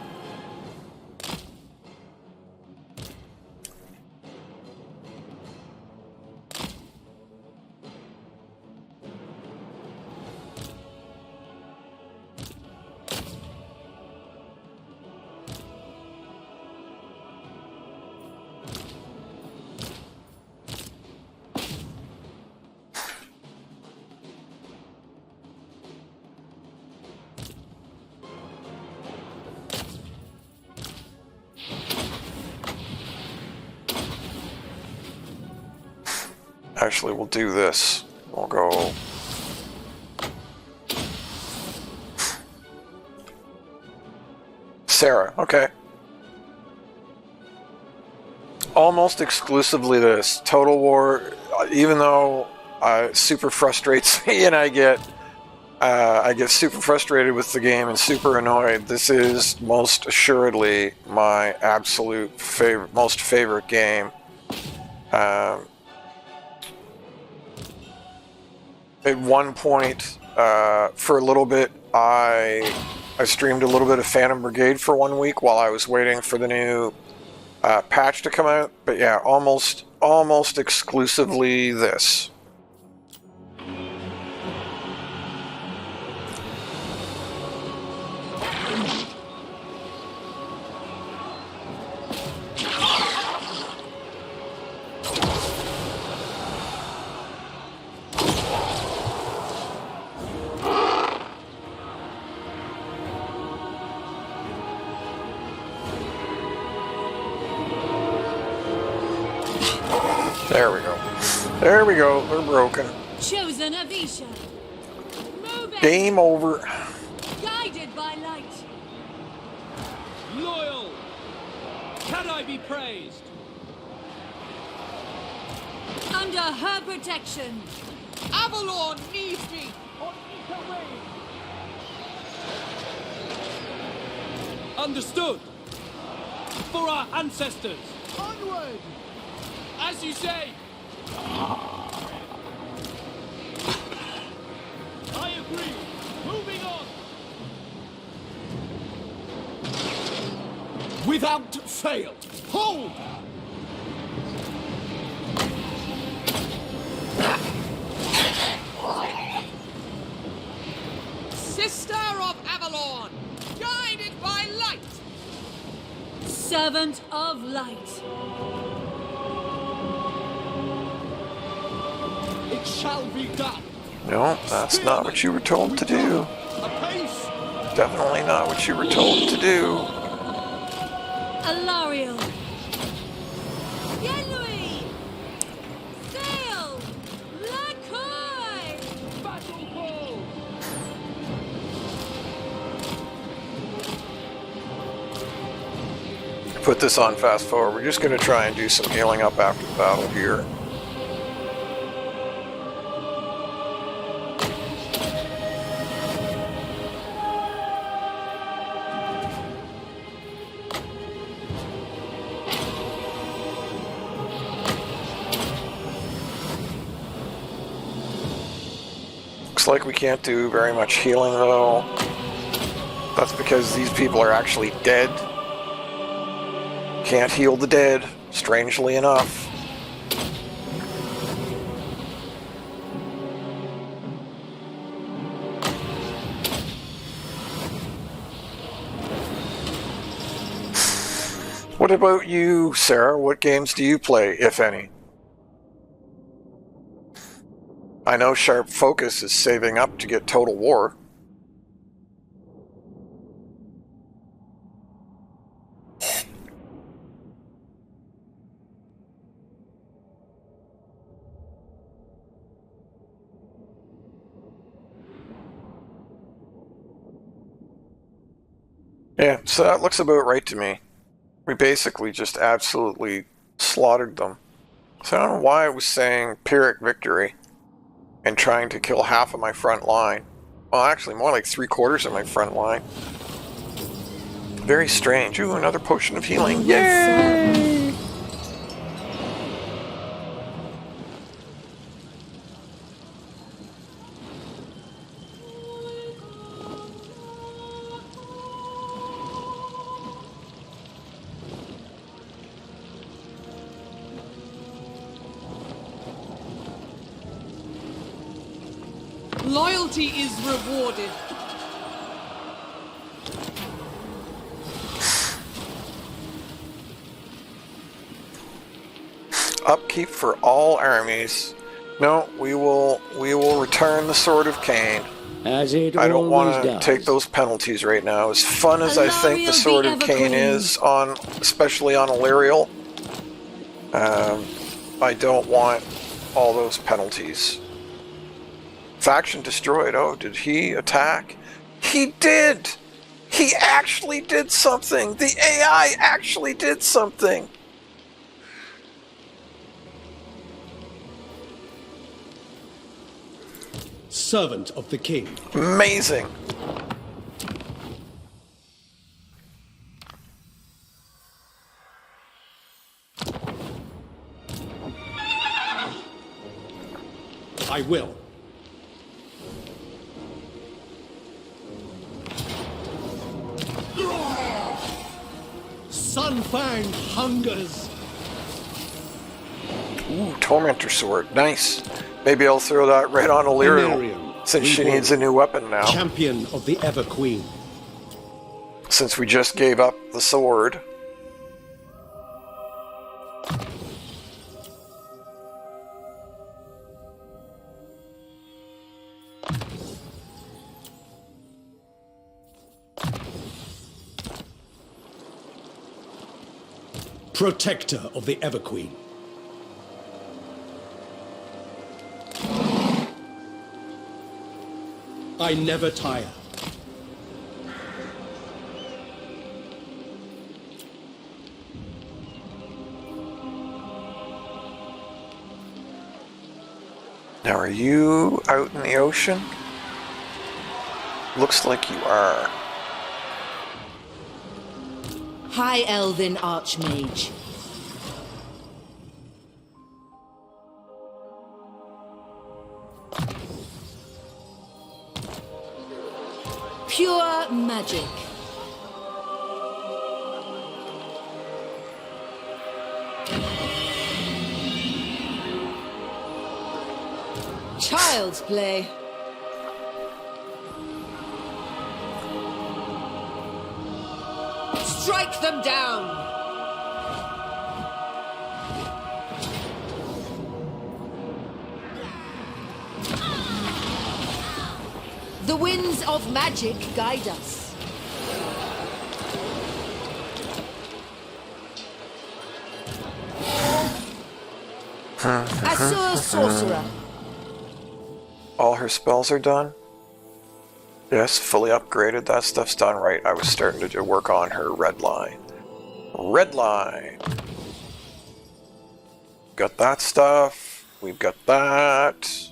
Actually, we'll do this. We'll go... Sarah, okay. Almost exclusively this. Total War, even though it super frustrates me and I get super frustrated with the game and super annoyed, this is most assuredly my absolute most favorite game. At one point, for a little bit, I streamed a little bit of Phantom Brigade for 1 week while I was waiting for the new patch to come out. But yeah, almost exclusively this. There we go. There we go. They're broken. Chosen Avisha. Moving. Game over. Guided by light. Loyal! Can I be praised? Under her protection. Avalon needs me! On equal range! Understood! For our ancestors! Onward! As you say! I agree! Moving on! Without fail. Hold! Sister of Avalon! Guided by light! Servant of light. It shall be done. No, that's not what you were told to do. Apace! Definitely not what you were told to do. Alariel. Yenui. Sail. Lacoy. Battle bow! Put this on fast forward. We're just going to try and do some healing up after the battle here. Looks like we can't do very much healing though. That's because these people are actually dead. Can't heal the dead, strangely enough. What about you, Sarah? What games do you play, if any? I know Sharp Focus is saving up to get Total War. Yeah, so that looks about right to me. We basically just absolutely slaughtered them. So I don't know why I was saying Pyrrhic victory and trying to kill half of my front line. Well, actually, more like 3/4 of my front line. Very strange. Ooh, another potion of healing. Yay! Loyalty is rewarded. Upkeep for all armies. No, we will return the Sword of Cain. As it I don't want always to does. take those penalties right now. As fun as I think the Alariel Sword the of Cain Evergreen. is on, especially on Alariel, I don't want all those penalties. Faction destroyed. Oh, did he attack? He did! He actually did something! The AI actually did something! Servant of the king. Amazing! I will. Sunfang hungers. Ooh, Tormentor Sword. Nice. Maybe I'll throw that right on Illyrium, Illyrium, since she reborn. needs a new weapon now. Champion of the Ever Queen. Since we just gave up the sword. Protector of the Ever Queen. I never tire. Now, are you out in the ocean? Looks like you are. High Elven Archmage. Pure magic. Child's play. Strike them down! The winds of magic guide us. Assur Sorcerer. All her spells are done? Yes, fully upgraded. That stuff's done right. I was starting to do work on her red line. Red line! Got that stuff. We've got that.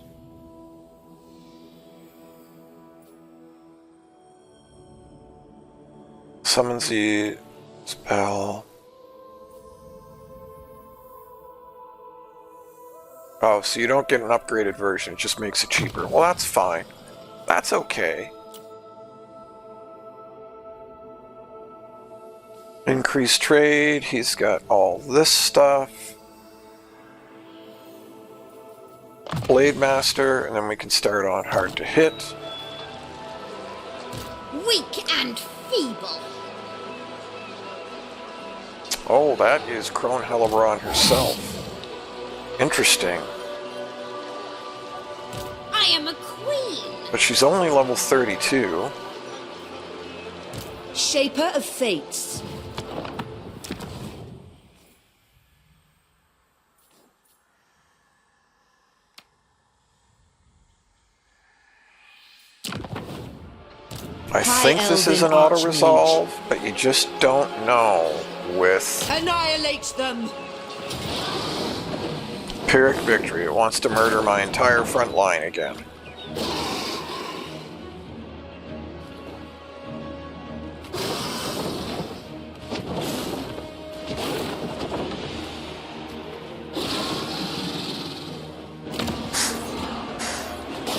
Summons the spell. Oh, so you don't get an upgraded version, it just makes it cheaper. Well, that's fine. That's okay. Increased trade, he's got all this stuff. Blade Master, and then we can start on hard to hit. Weak and feeble. Oh, that is Crone Hellebrand herself. Interesting. I am a queen. But she's only level 32. Shaper of Fates. I think this is an auto-resolve, but you just don't know with Annihilate them. Pyrrhic Victory. It wants to murder my entire front line again.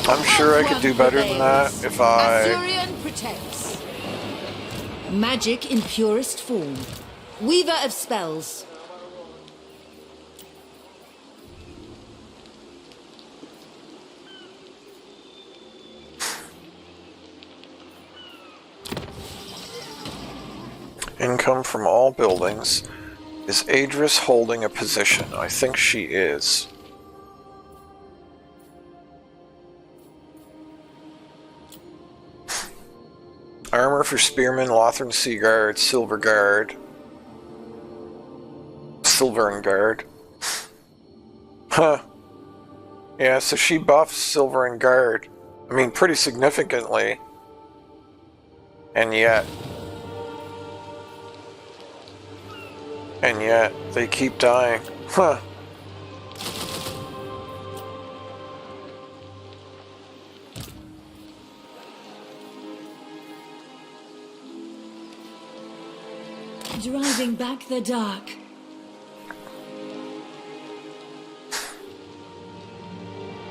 I'm sure I could do better than that if I... Azurian protects. Magic in purest form. Weaver of spells. Income from all buildings. Is Adris holding a position? I think she is. Armor for Spearman, Lothran Sea Guard, Silver Guard. Silvern Guard. Huh. Yeah, so she buffs Silvern Guard. I mean, pretty significantly. And yet, they keep dying. Huh. Driving back the dark.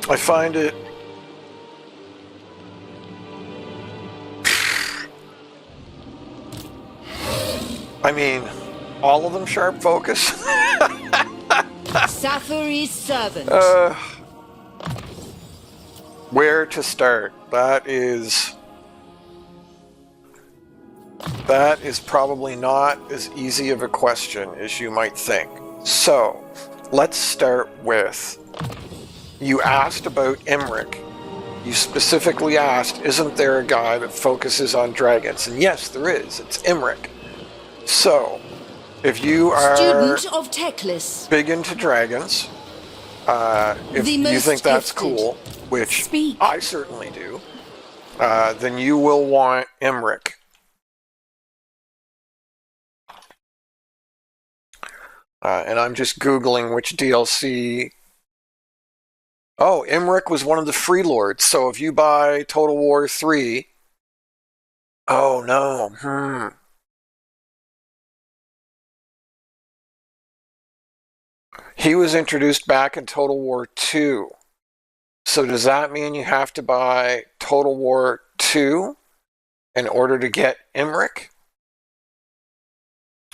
I find it... I mean, all of them sharp focus? Sathari's servant. Where to start? That is probably not as easy of a question as you might think. So, let's start with, you asked about Imric. You specifically asked, isn't there a guy that focuses on dragons? And yes, there is. It's Imric. So, if you are Student of Teclis. big into dragons, if you think that's cool, which I certainly do, then you will want Imric. And I'm just Googling which DLC. Oh, Imric was one of the free lords, so if you buy Total War 3... Oh, no. He was introduced back in Total War 2. So does that mean you have to buy Total War 2 in order to get Imric?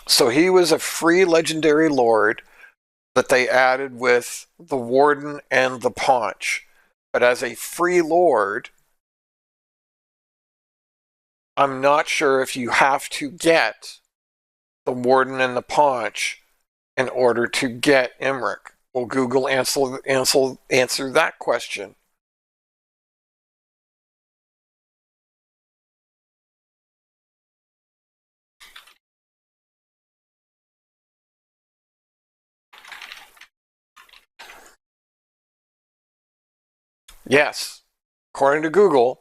So he was a free legendary lord that they added with the Warden and the Paunch. But as a free lord, I'm not sure if you have to get the Warden and the Paunch in order to get Imric. Will Google answer that question? Yes. According to Google,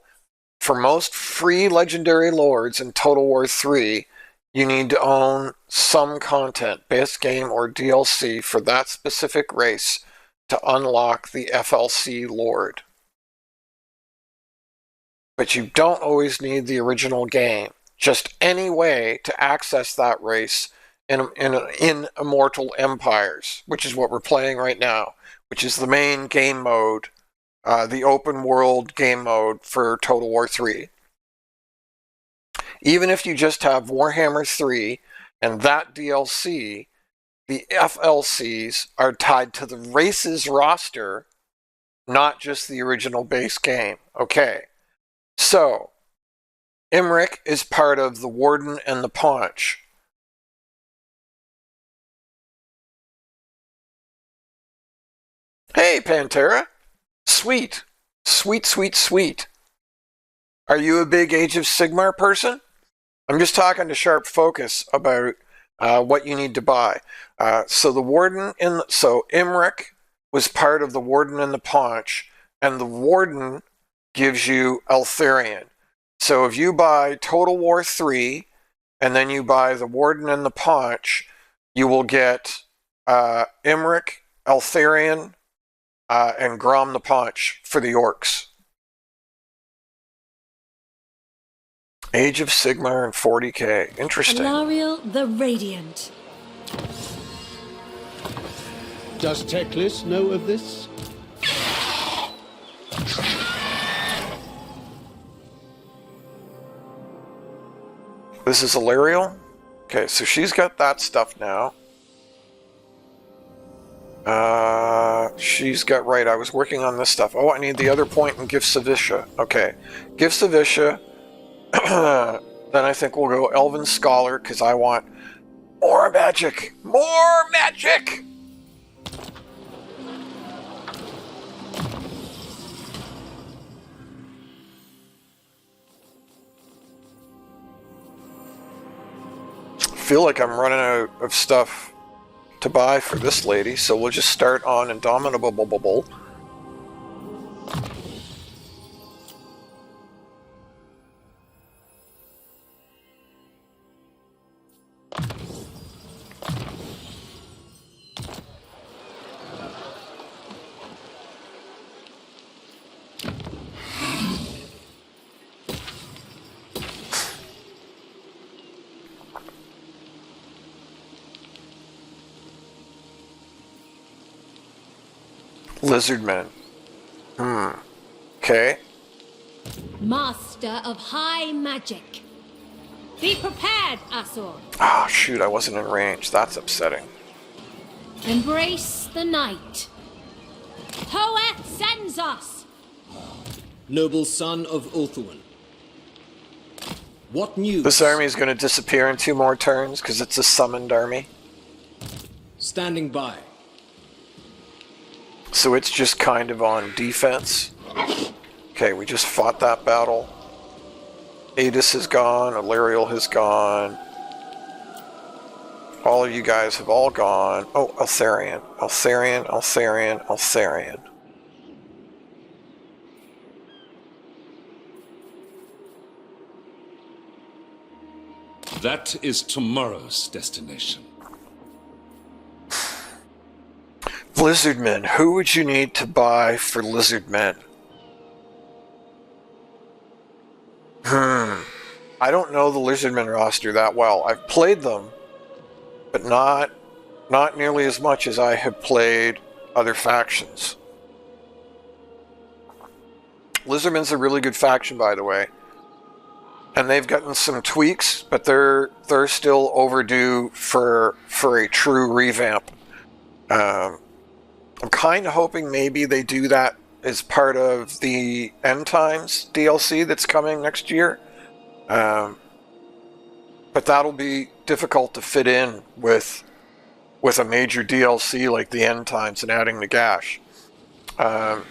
for most free legendary lords in Total War 3, you need to own some content, base game or DLC, for that specific race to unlock the FLC Lord. But you don't always need the original game. Just any way to access that race in Immortal Empires, which is what we're playing right now, which is the main game mode, the open world game mode for Total War 3. Even if you just have Warhammer 3 and that DLC, the FLCs are tied to the race's roster, not just the original base game. Okay, so Imric is part of the Warden and the Paunch. Hey, Pantera. Sweet. Sweet, sweet, sweet. Are you a big Age of Sigmar person? I'm just talking to Sharp Focus about what you need to buy. So Imric was part of the Warden and the Paunch, and the Warden gives you Eltharion. So if you buy Total War 3, and then you buy the Warden and the Paunch, you will get Imric, Eltharion, and Grom the Paunch for the Orcs. Age of Sigmar and 40k. Interesting. Alariel the Radiant. Does Teclis know of this? This is Alariel? Okay, so she's got that stuff now. She's got, right, I was working on this stuff. Oh, I need the other point in Gifts of Isha. Okay, Gifts of Isha. Then I think we'll go Elven Scholar, because I want more magic! More magic! I feel like I'm running out of stuff to buy for this lady, so we'll just start on Indomitable. Lizardmen. Okay. Master of high magic. Be prepared, Asor. Oh, shoot, I wasn't in range. That's upsetting. Embrace the night. Toeth sends us. Noble son of Ulthuan. What news? This army is going to disappear in 2 more turns because it's a summoned army. Standing by. So it's just kind of on defense. Okay, we just fought that battle. Adis is gone, Alariel has gone. All of you guys have all gone. Oh, Eltharion. Eltharion. That is tomorrow's destination. Lizardmen. Who would you need to buy for Lizardmen? I don't know the Lizardmen roster that well. I've played them, but not nearly as much as I have played other factions. Lizardmen's a really good faction, by the way. And they've gotten some tweaks, but they're still overdue for a true revamp. I'm kind of hoping maybe they do that as part of the End Times DLC that's coming next year. But that'll be difficult to fit in with a major DLC like the End Times and adding the Gash.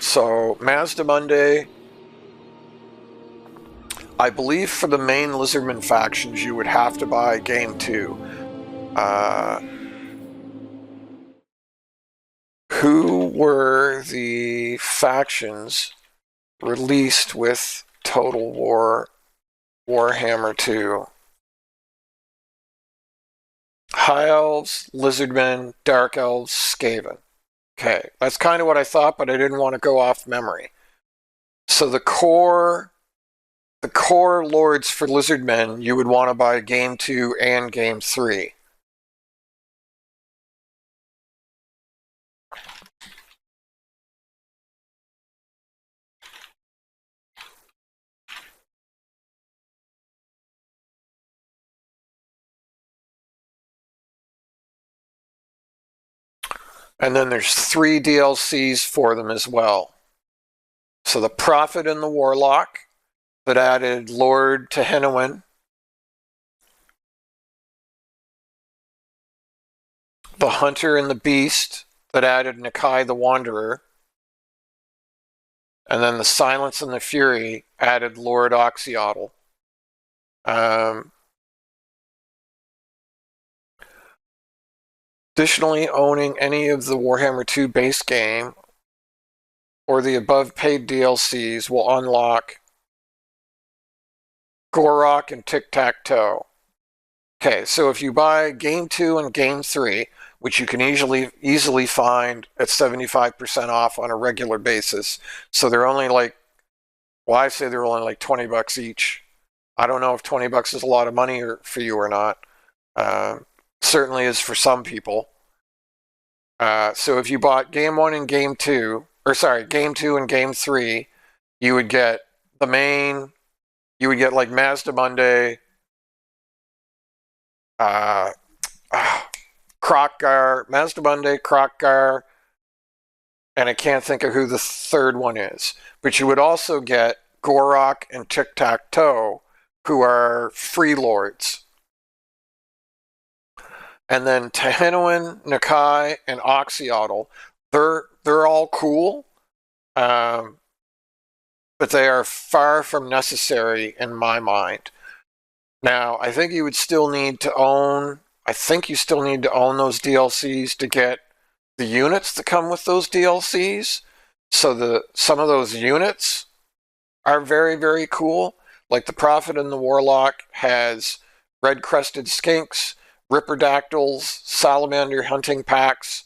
So Mazda Monday, I believe for the main Lizardman factions you would have to buy Game 2. Who were the factions released with Total War Warhammer 2. High Elves, Lizardmen, Dark Elves, Skaven. Okay, that's kind of what I thought, but I didn't want to go off memory. So the core lords for Lizardmen, you would want to buy Game 2 and Game 3. And then there's 3 DLCs for them as well. So the Prophet and the Warlock that added Lord Tehenowen. The Hunter and the Beast that added Nakai the Wanderer. And then the Silence and the Fury added Lord Oxyotl. Additionally, owning any of the Warhammer 2 base game or the above paid DLCs will unlock Gorok and Tic-Tac-Toe. Okay, so if you buy Game 2 and Game 3, which you can easily find at 75% off on a regular basis, so they're only like, well, I say they're only like $20 each. I don't know if $20 is a lot of money for you or not. Certainly is for some people. So if you bought Game 1 and Game 2, or sorry, Game 2 and Game 3, you would get the main, you would get like Mazdamundi, Mazdamundi, Krokgar, and I can't think of who the third one is. But you would also get Gorok and Tic-Tac-Toe, who are free lords. And then Tehenowen, Nakai, and Oxyotl, they're all cool, but they are far from necessary in my mind. Now, I think you would still need to own, those DLCs to get the units that come with those DLCs. So some of those units are very, very cool. Like the Prophet and the Warlock has red-crested skinks, Ripperdactyls, salamander hunting packs,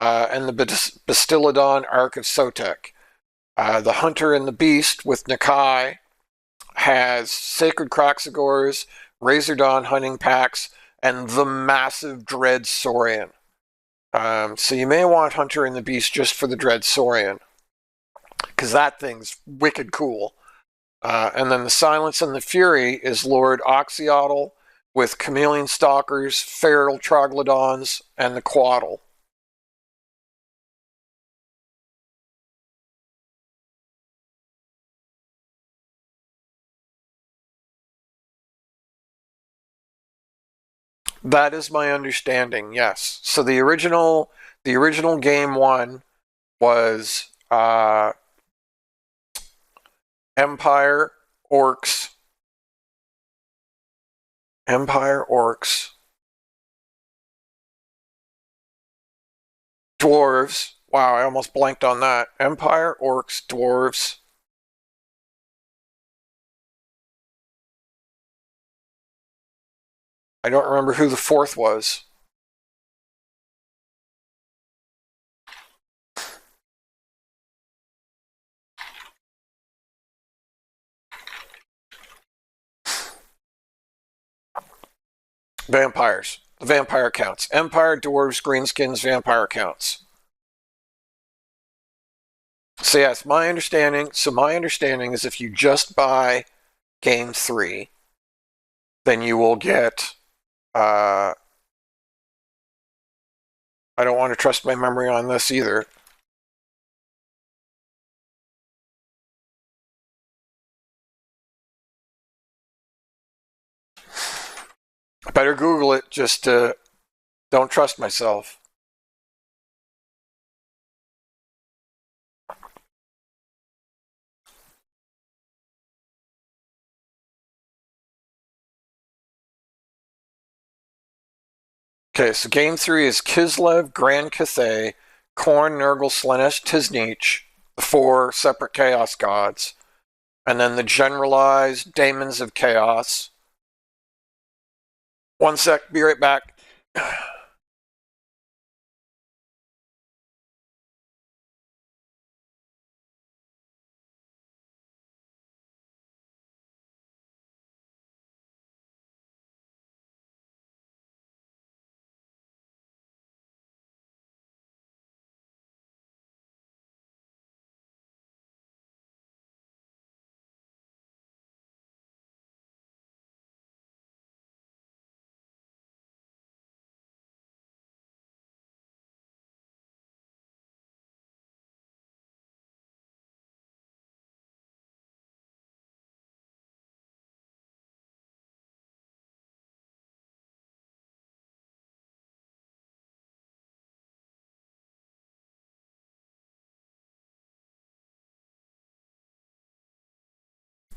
and the Bastillodon Ark of Sotek. The Hunter and the Beast with Nakai has Sacred Croxagores, Razordon hunting packs, and the massive Dread Saurian. So you may want Hunter and the Beast just for the Dread Saurian, because that thing's wicked cool. And then the Silence and the Fury is Lord Oxyotl with Chameleon Stalkers, Feral Troglodons, and the Quaddle. That is my understanding, yes. So the original Game 1 was Empire, Orcs, Dwarves. Wow, I almost blanked on that. Empire, Orcs, Dwarves. I don't remember who the fourth was. Vampires. The vampire counts. Empire, Dwarves, Greenskins, vampire counts. So yes, my understanding is if you just buy Game 3, then you will get, I don't want to trust my memory on this either. I better Google it, just don't trust myself. Okay, so Game 3 is Kislev, Grand Cathay, Khorne, Nurgle, Slaanesh, Tiznich, the 4 separate chaos gods, and then the generalized daemons of chaos. One sec, be right back.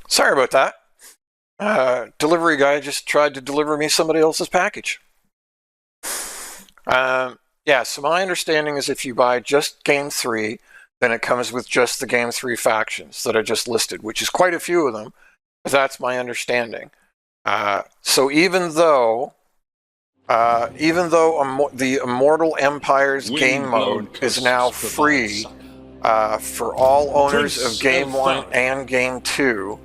Sorry about that. Delivery guy just tried to deliver me somebody else's package. Yeah, so my understanding is if you buy just Game 3, then it comes with just the Game 3 factions that I just listed, which is quite a few of them, but that's my understanding. So even though the Immortal Empires game mode is now free for all owners of Game 1 and Game 2,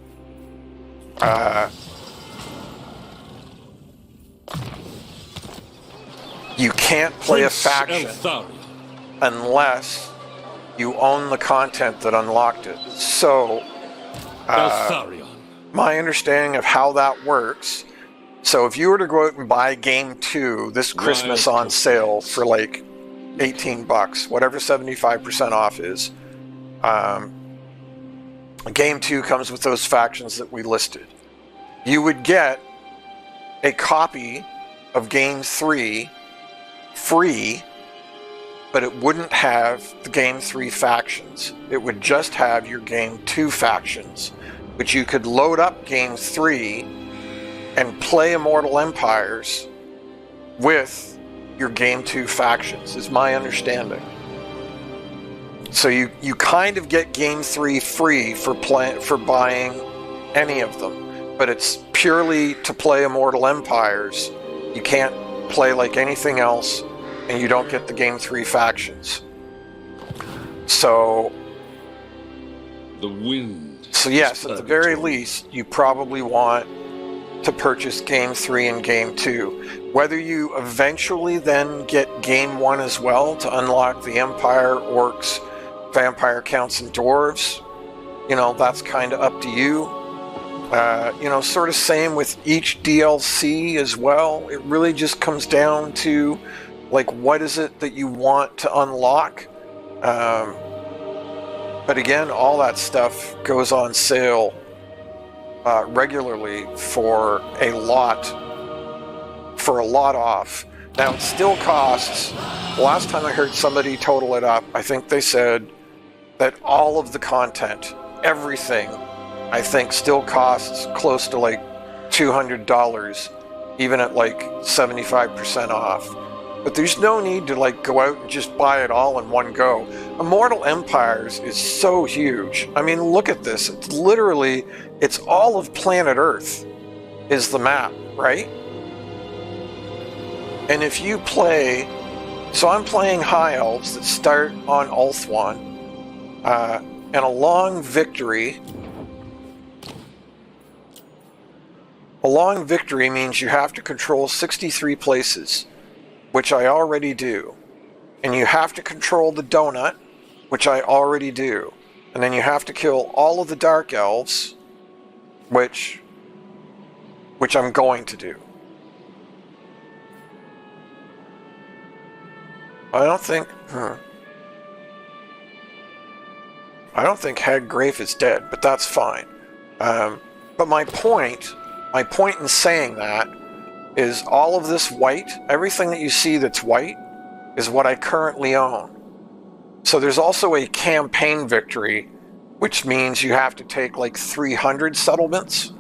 you can't play a faction unless you own the content that unlocked it. So, my understanding of how that works, so if you were to go out and buy Game 2 this Christmas on sale for like $18, whatever 75% off is, Game 2 comes with those factions that we listed. You would get a copy of Game 3 free, but it wouldn't have the Game 3 factions. It would just have your Game 2 factions, which you could load up Game 3 and play Immortal Empires with your Game 2 factions, is my understanding. So you kind of get Game 3 free for buying any of them, but it's purely to play Immortal Empires. You can't play like anything else, and you don't get the Game 3 factions. So yes, at the very least, you probably want to purchase Game 3 and Game 2. Whether you eventually then get Game 1 as well to unlock the Empire, Orcs, Vampire Counts, and Dwarves, that's kind of up to you. Sort of same with each DLC as well. It really just comes down to, like, what is it that you want to unlock? But again, all that stuff goes on sale regularly for a lot off. Now, it still costs, last time I heard somebody total it up, I think they said that all of the content, everything, I think still costs close to like $200, even at like 75% off. But there's no need to like go out and just buy it all in one go. Immortal Empires is so huge. I mean, look at this. It's literally, it's all of planet Earth is the map, right? And if you play, so I'm playing High Elves that start on Ulthuan, and a long victory means you have to control 63 places, which I already do. And you have to control the donut, which I already do. And then you have to kill all of the Dark Elves, which I'm going to do. I don't think Haggrafe is dead, but that's fine. But my point in saying that is all of this white, everything that you see that's white, is what I currently own. So there's also a campaign victory, which means you have to take like 300 settlements.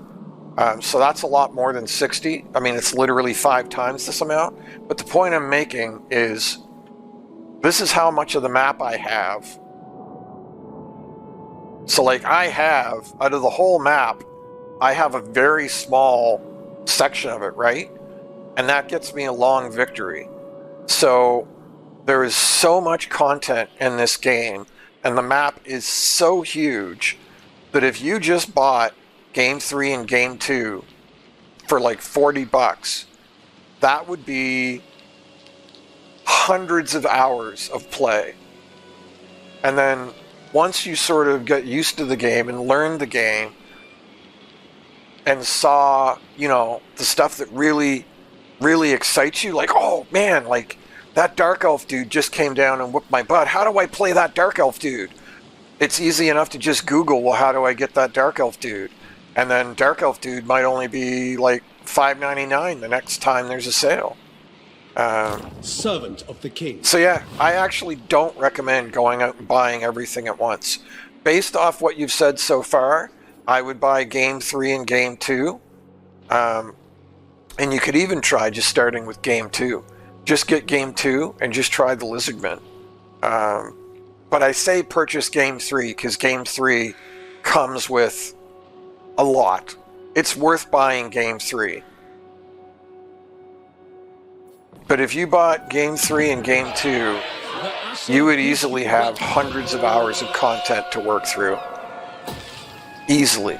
So that's a lot more than 60. I mean, it's literally 5 times this amount. But the point I'm making is, this is how much of the map I have. So like I have, out of the whole map, I have a very small section of it, right? And that gets me a long victory. So there is so much content in this game, and the map is so huge that if you just bought Game 3 and Game 2 for like $40, that would be hundreds of hours of play. And then once you sort of get used to the game and learned the game and saw, you know, the stuff that really, really excites you, like, oh man, like that Dark Elf dude just came down and whooped my butt. How do I play that Dark Elf dude? It's easy enough to just Google, well, how do I get that Dark Elf dude? And then Dark Elf dude might only be like $5.99 the next time there's a sale. Servant of the king. So yeah, I actually don't recommend going out and buying everything at once. Based off what you've said so far, I would buy Game 3 and Game 2. And you could even try just starting with Game 2. Just get Game 2 and just try the Lizardmen. But I say purchase Game 3 because Game 3 comes with a lot. It's worth buying Game 3. But if you bought Game 3 and Game 2, you would easily have hundreds of hours of content to work through. Easily.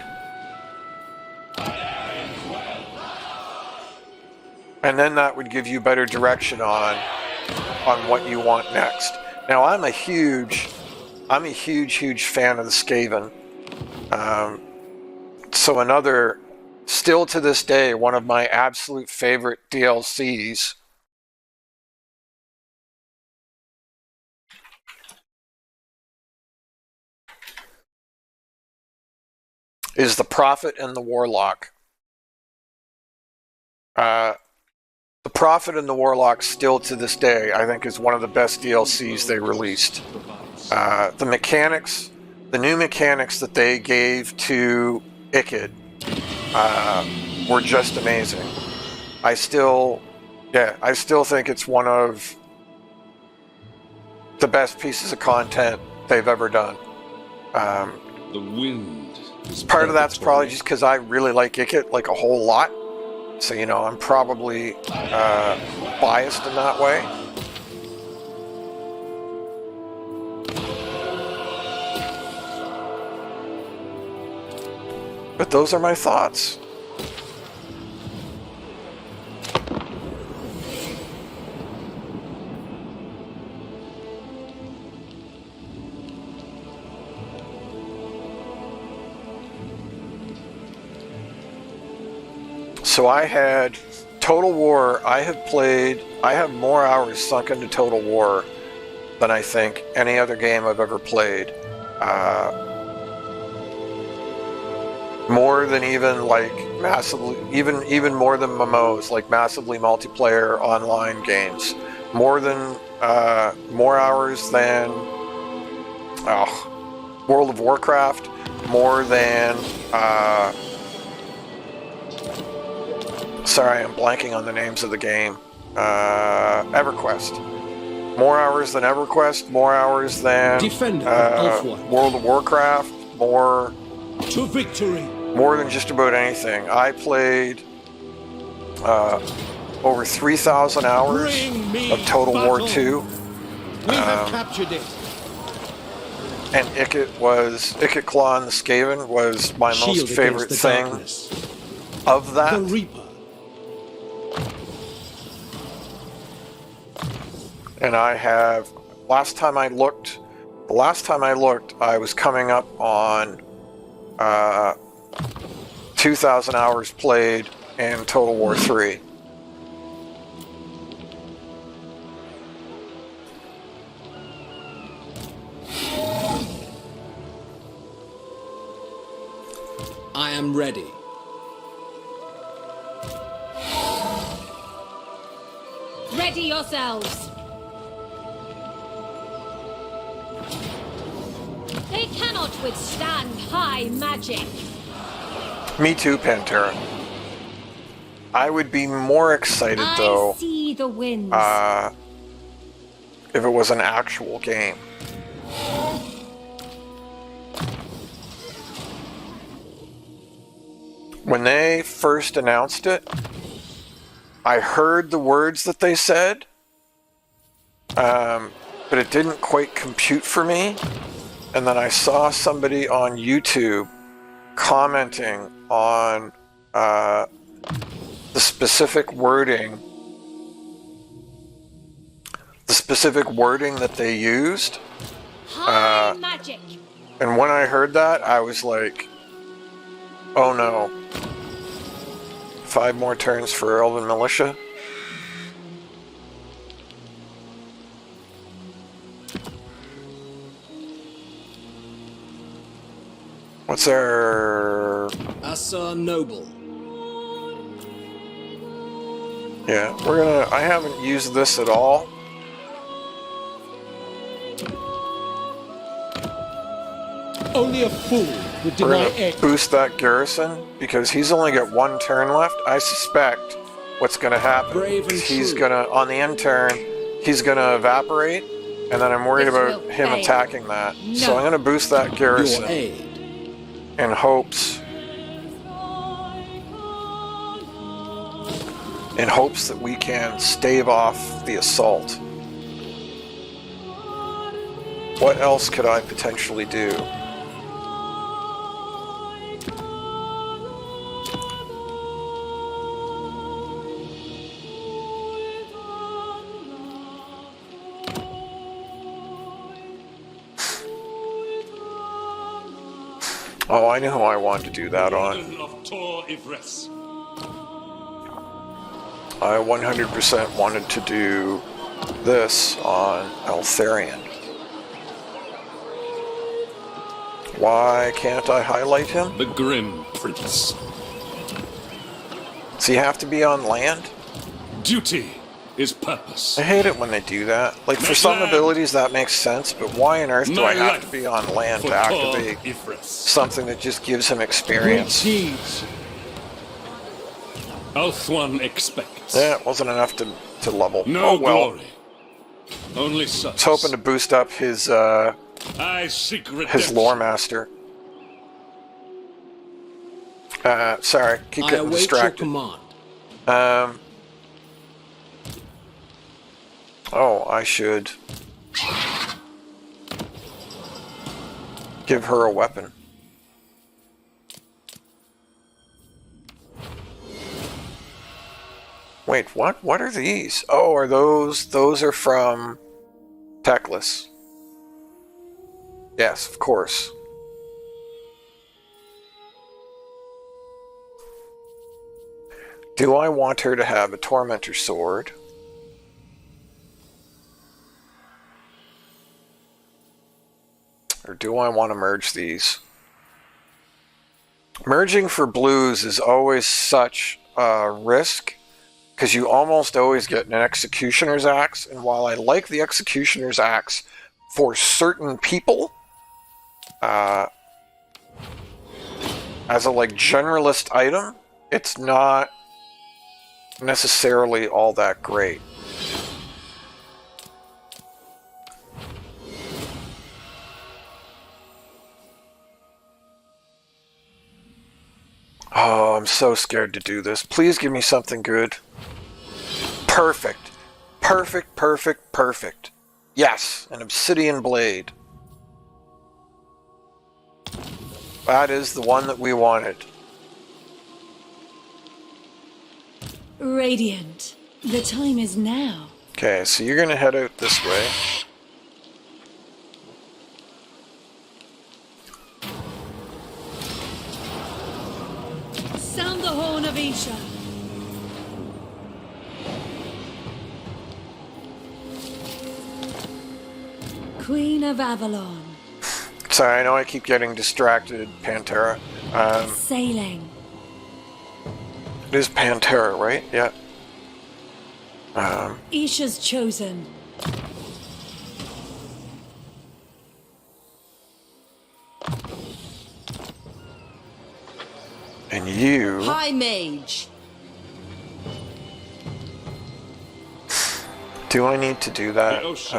And then that would give you better direction on what you want next. Now I'm a huge fan of the Skaven. So another, still to this day, one of my absolute favorite DLCs is the Prophet and the Warlock. The Prophet and the Warlock, still to this day, I think is one of the best DLCs they released. The mechanics, the new mechanics that they gave to Ikid were just amazing. I still think it's one of the best pieces of content they've ever done. The wind. Part of that's probably just because I really like Ikit, like a whole lot. So, you know, I'm probably biased in that way. But those are my thoughts. So I had Total War. I have more hours sunk into Total War than I think any other game I've ever played. More than even like massively, even more than MMOs, like massively multiplayer online games. More hours than World of Warcraft. More than sorry, I'm blanking on the names of the game. EverQuest. More hours than EverQuest. More hours than Defender of Ulthuan. World of Warcraft. More. To victory. More than just about anything. I played over 3,000 hours of Total War 2. We have captured it. And Ikit Claw and the Skaven was my most favorite thing of that. The Reaper. And I have, the last time I looked, I was coming up on 2,000 hours played in Total War 3. I am ready. Ready yourselves. They cannot withstand high magic. Me too, Pantera. I would be more excited, though, I see the winds. if it was an actual game. When they first announced it, I heard the words that they said, but it didn't quite compute for me. And then I saw somebody on YouTube commenting on the specific wording that they used. High magic. And when I heard that, I was like, oh no. 5 more turns for Elven Militia. What's our... Asa Noble. Yeah, we're gonna... I haven't used this at all. Only a fool would We're deny gonna egg. boost that garrison because he's only got 1 turn left. I suspect what's gonna happen Brave and is he's true. gonna, on the end turn, he's gonna evaporate, and then I'm worried This about will him fail. attacking that. So No. I'm gonna boost that Your garrison aid. in hopes that we can stave off the assault. What else could I potentially do? Oh, I knew who I wanted to do that on. Garden of Tor Ivres. I 100% wanted to do this on Eltharion. Why can't I highlight him? The Grim Prince. Does he have to be on land? Duty is purpose. I hate it when they do that. Like, for some abilities that makes sense, but why on earth do I have to be on land For to activate Tor Ivres. something that just gives him Great experience? deeds. Althwan expects. Yeah, it wasn't enough to level. No Oh well. glory. Only I such. was hoping to boost up his I seek redemption. lore master. Sorry, keep I getting await your distracted. command. Oh, I should give her a weapon. Wait, what? What are these? Oh, are those are from Teclis. Yes, of course. Do I want her to have a Tormentor sword? Or do I want to merge these? Merging for blues is always such a risk, because you almost always get an Executioner's Axe, and while I like the Executioner's Axe for certain people, as a like generalist item, it's not necessarily all that great. Oh, I'm so scared to do this. Please give me something good. Perfect. Perfect, perfect, perfect. Yes, an obsidian blade. That is the one that we wanted. Radiant. The time is now. Okay, so you're gonna head out this way. Sound the horn of Isha. Queen of Avalon. Sorry, I know I keep getting distracted, Pantera. Sailing. It is Pantera, right? Yeah. Isha's chosen. And you... High Mage. Do I need to do that? The ocean.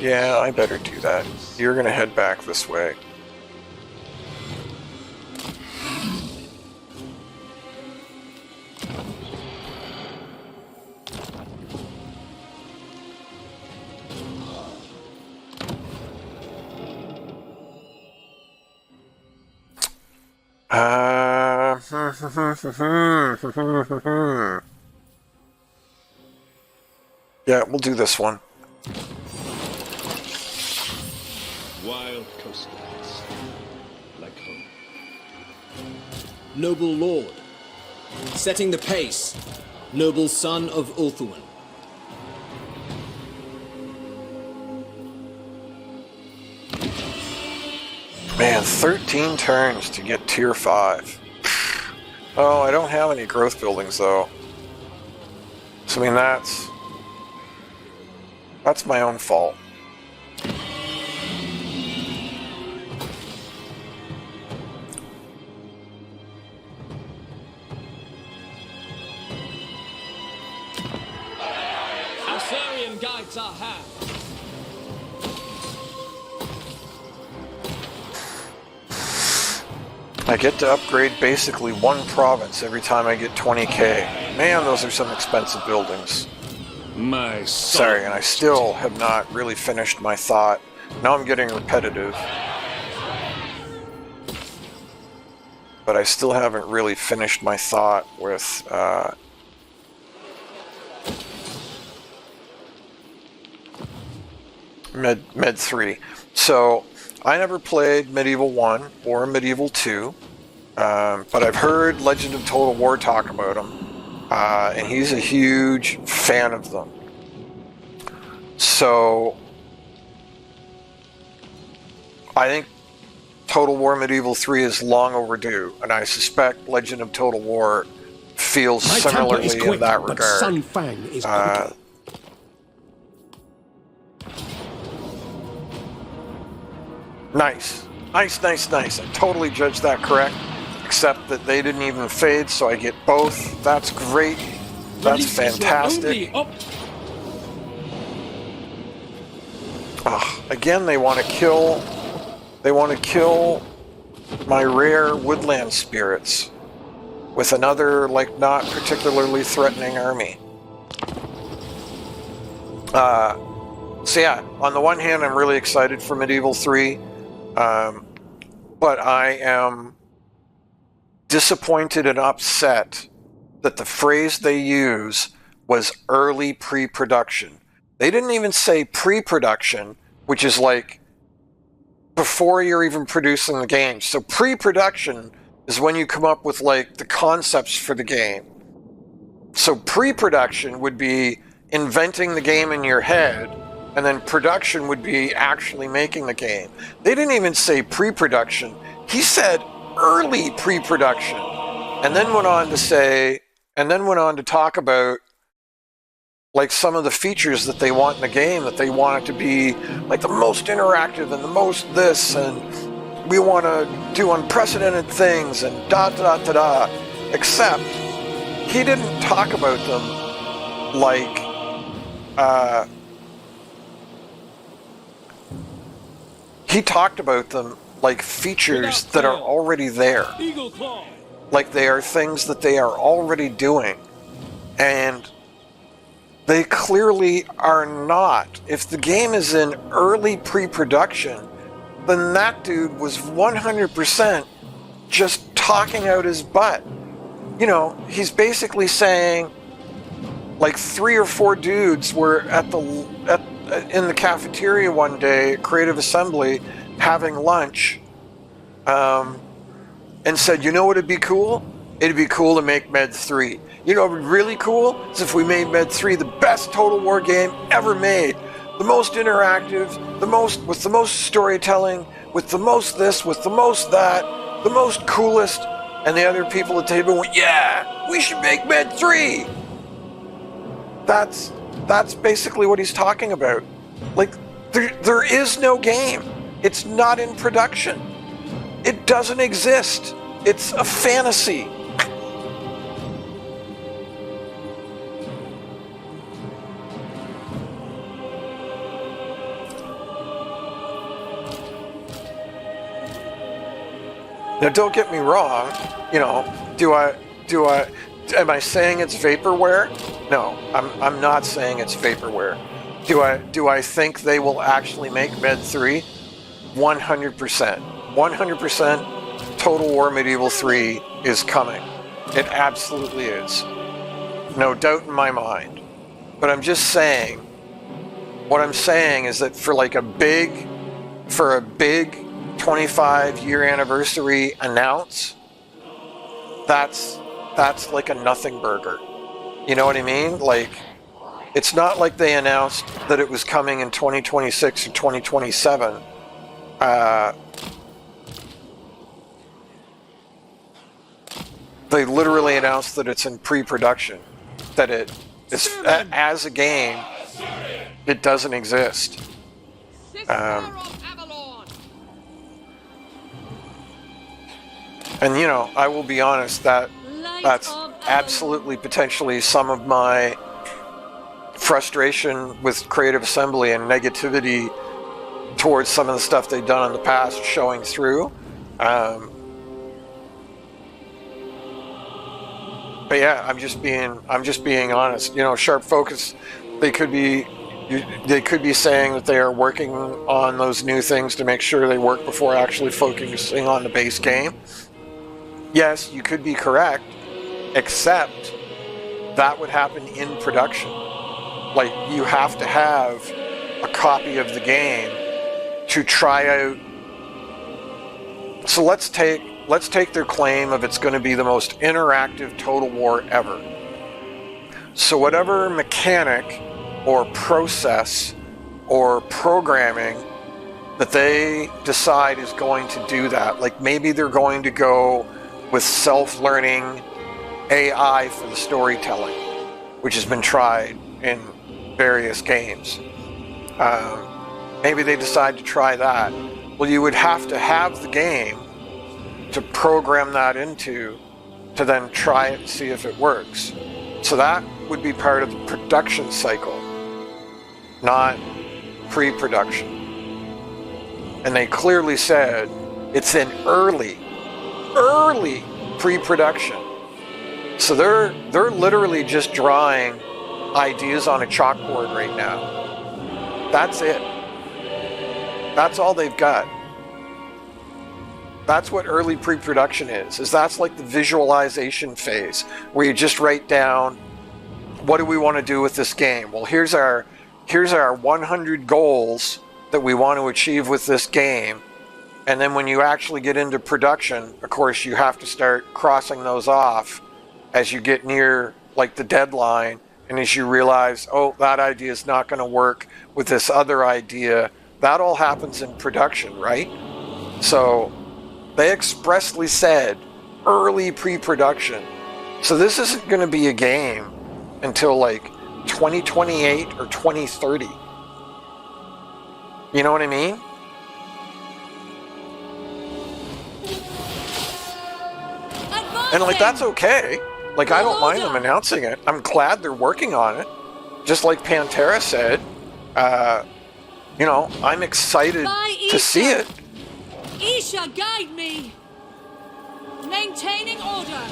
Yeah, I better do that. You're gonna head back this way. Yeah, we'll do this one. Wild coastlands, like home. Noble Lord. Setting the pace. Noble son of Ulthuan. Man, 13 turns to get tier 5. Oh, I don't have any growth buildings though. So I mean that's my own fault. Assyrian guides our hand. I get to upgrade basically one province every time I get 20k. Man, those are some expensive buildings. My Sorry, and I still have not really finished my thought. Now I'm getting repetitive. But I still haven't really finished my thought with Med 3. So, I never played Medieval 1 or Medieval 2, but I've heard Legend of Total War talk about them, and he's a huge fan of them. So, I think Total War Medieval 3 is long overdue, and I suspect Legend of Total War feels My temper similarly is quick, in that but regard. Sun Fang is brutal. Nice. Nice. I totally judged that correct. Except that they didn't even fade, so I get both. That's great. That's fantastic. Again, they want to kill... They want to kill my rare woodland spirits with another, like, not particularly threatening army. So yeah, on the one hand, I'm really excited for Medieval 3. But I am disappointed and upset that the phrase they use was early pre-production. They didn't even say pre-production, which is like before you're even producing the game. So pre-production is when you come up with like the concepts for the game. So pre-production would be inventing the game in your head, and then production would be actually making the game. They didn't even say pre-production. He said early pre-production. And then went on to talk about like some of the features that they want in the game, that they want it to be like the most interactive and the most this, and we want to do unprecedented things and da. Except he didn't talk about them like he talked about them like features that are already there. Eagle Claw. Like they are things that they are already doing. And they clearly are not. If the game is in early pre-production, then that dude was 100% just talking out his butt. You know, he's basically saying like 3 or 4 dudes were in the cafeteria one day at Creative Assembly having lunch, and said, you know what would be cool? It'd be cool to make Med 3. You know what would be really cool? Is if we made Med 3 the best Total War game ever made. The most interactive, with the most storytelling, with the most this, with the most that, the most coolest. And the other people at the table went, yeah, we should make Med 3. That's basically what he's talking about. Like, there is no game. It's not in production. It doesn't exist. It's a fantasy. Now, don't get me wrong. You know, am I saying it's vaporware? No, I'm not saying it's vaporware. Do I think they will actually make Med 3? 100%. 100% Total War Medieval 3 is coming. It absolutely is. No doubt in my mind. But I'm just saying, what I'm saying is that for a big 25-year anniversary announce, that's like a nothing burger. You know what I mean? Like, it's not like they announced that it was coming in 2026 or 2027. They literally announced that it's in pre-production, that it is, as a game, it doesn't exist. And you know, I will be honest, that's absolutely potentially some of my frustration with Creative Assembly and negativity towards some of the stuff they've done in the past showing through. But yeah, I'm just being honest. You know, Sharp Focus, they could be saying that they are working on those new things to make sure they work before actually focusing on the base game. Yes, you could be correct, except that would happen in production. Like, you have to have a copy of the game to try out. So let's take their claim of it's going to be the most interactive Total War ever. So whatever mechanic or process or programming that they decide is going to do that, like maybe they're going to go with self-learning AI for the storytelling, which has been tried in various games. Maybe they decide to try that. Well, you would have to have the game to program that into, to then try it and see if it works. So that would be part of the production cycle, not pre-production. And they clearly said it's in early pre-production. So they're literally just drawing ideas on a chalkboard right now. That's it. That's all they've got. That's what early pre-production is that's like the visualization phase, where you just write down, what do we want to do with this game? Well, here's our 100 goals that we want to achieve with this game. And then when you actually get into production, of course, you have to start crossing those off as you get near like the deadline, and as you realize, oh, that idea is not going to work with this other idea. That all happens in production, right? So they expressly said early pre-production. So this isn't going to be a game until like 2028 or 2030. You know what I mean? And like, that's okay. Like, I don't mind them announcing it. I'm glad they're working on it. Just like Pantera said, you know, I'm excited to see it. Isha, guide me! Maintaining order!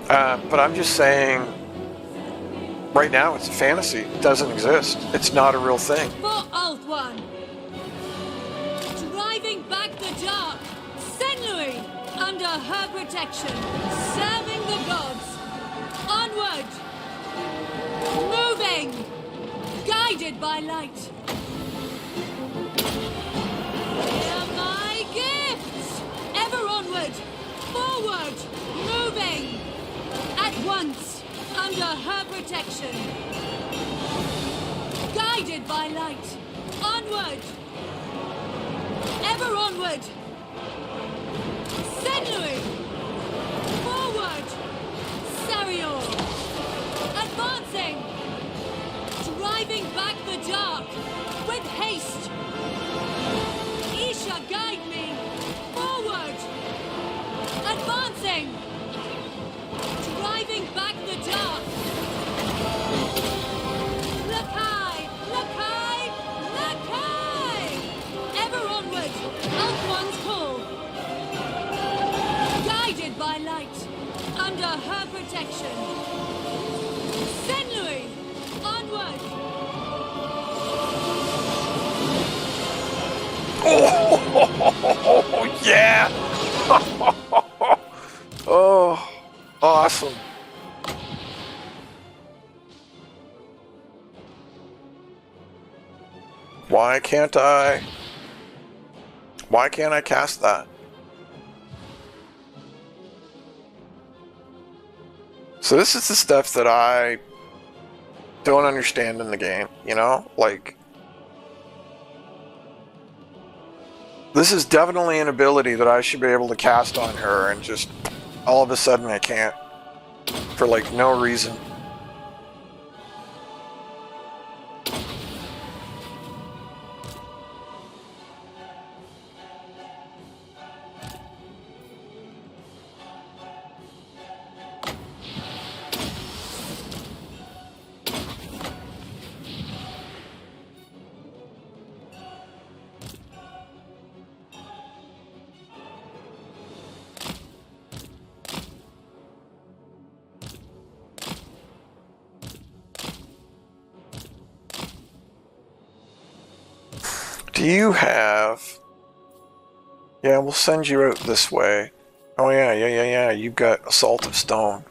But I'm just saying, right now it's a fantasy. It doesn't exist. It's not a real thing. For Alt One! Driving back the dark! Senlui! Under her protection! Serving the gods! Onward! Moving! Guided by light! Hear my gifts! Ever onward! Forward! Moving! At once! Under her protection! Guided by light! Onward! Ever onward! Senlui! Forward! Sarior! Advancing! Driving back the dark! With haste! Isha, guide me! Forward! Advancing! Driving back the dark! Look high! Look high! Look high! Ever onward! Alt One's call! Guided by light! Under her protection! Senlui! Onward! Oh, yeah! Oh, awesome. Why can't I cast that? So this is the stuff that I don't understand in the game, you know? Like, this is definitely an ability that I should be able to cast on her, and just all of a sudden I can't. For, like, no reason. Do you have... Yeah, we'll send you out this way. Oh yeah, you've got Assault of Stone.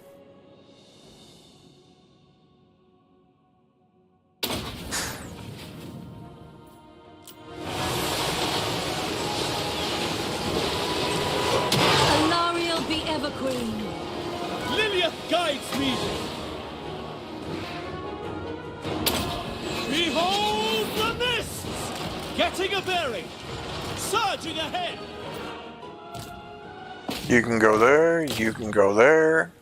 Alariel be ever queen. Lilia guides me. Behold the mists! Getting a bearing! Surging ahead! You can go there, you can go there.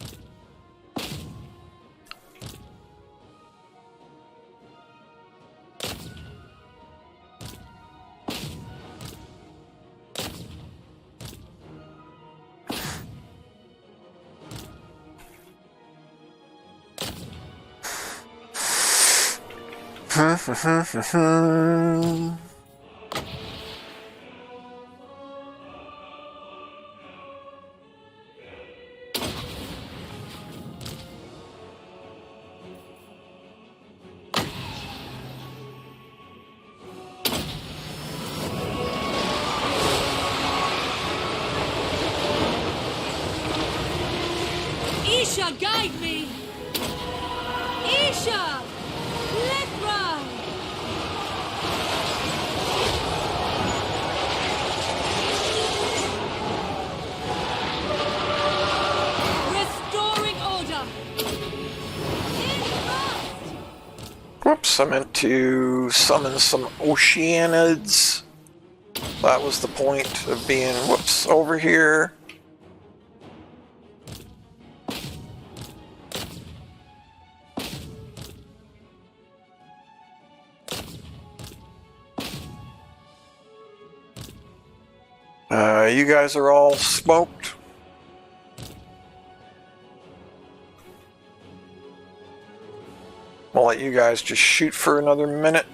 Isha, guide me! Isha! Lethra! Restoring order! In fast! Whoops, I meant to summon some Oceanids. That was the point of being, whoops, over here. You guys are all smoked. I'll let you guys just shoot for another minute.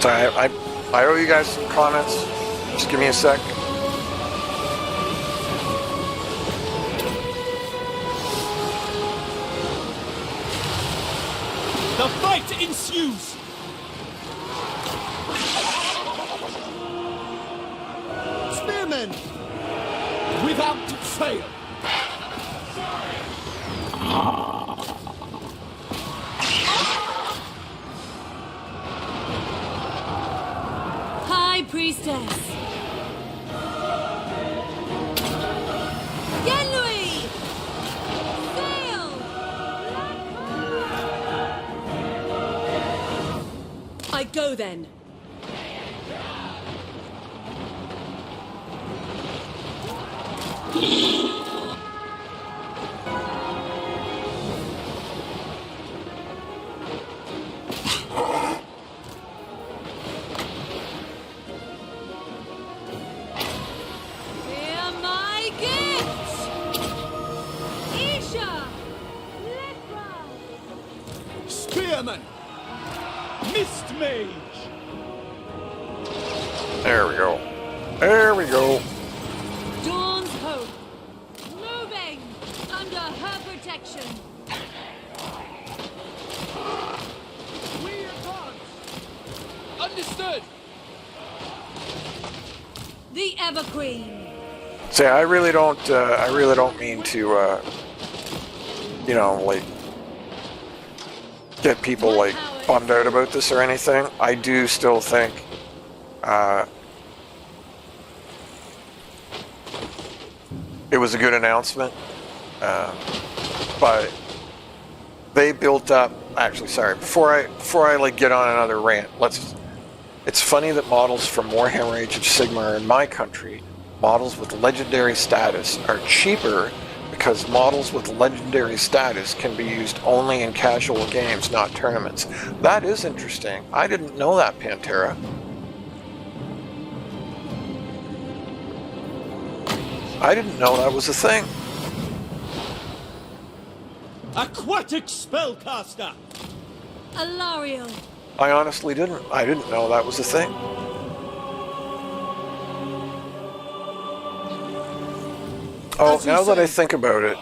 Sorry, I owe you guys some comments. Just give me a sec. The fight ensues! Spearmen! Without fail! High Priestess! Genlui! Sail! I go then. Hear my gift! Isha! Lethra! Spearmen! Mist Mage! There we go. There we go. Dawn's hope! Moving! Under her protection! We advance! Understood. The Ever Queen. See, I really don't mean to, you know, like, get people, like, bummed out about this or anything. I do still think, it was a good announcement, but they built up. Actually, sorry. Before I like get on another rant, It's funny that models from Warhammer Age of Sigmar are in my country, models with legendary status, are cheaper because models with legendary status can be used only in casual games, not tournaments. That is interesting. I didn't know that, Pantera. I didn't know that was a thing. Aquatic spellcaster. Alariel. I honestly didn't. I didn't know that was a thing. Oh, now that I think about it,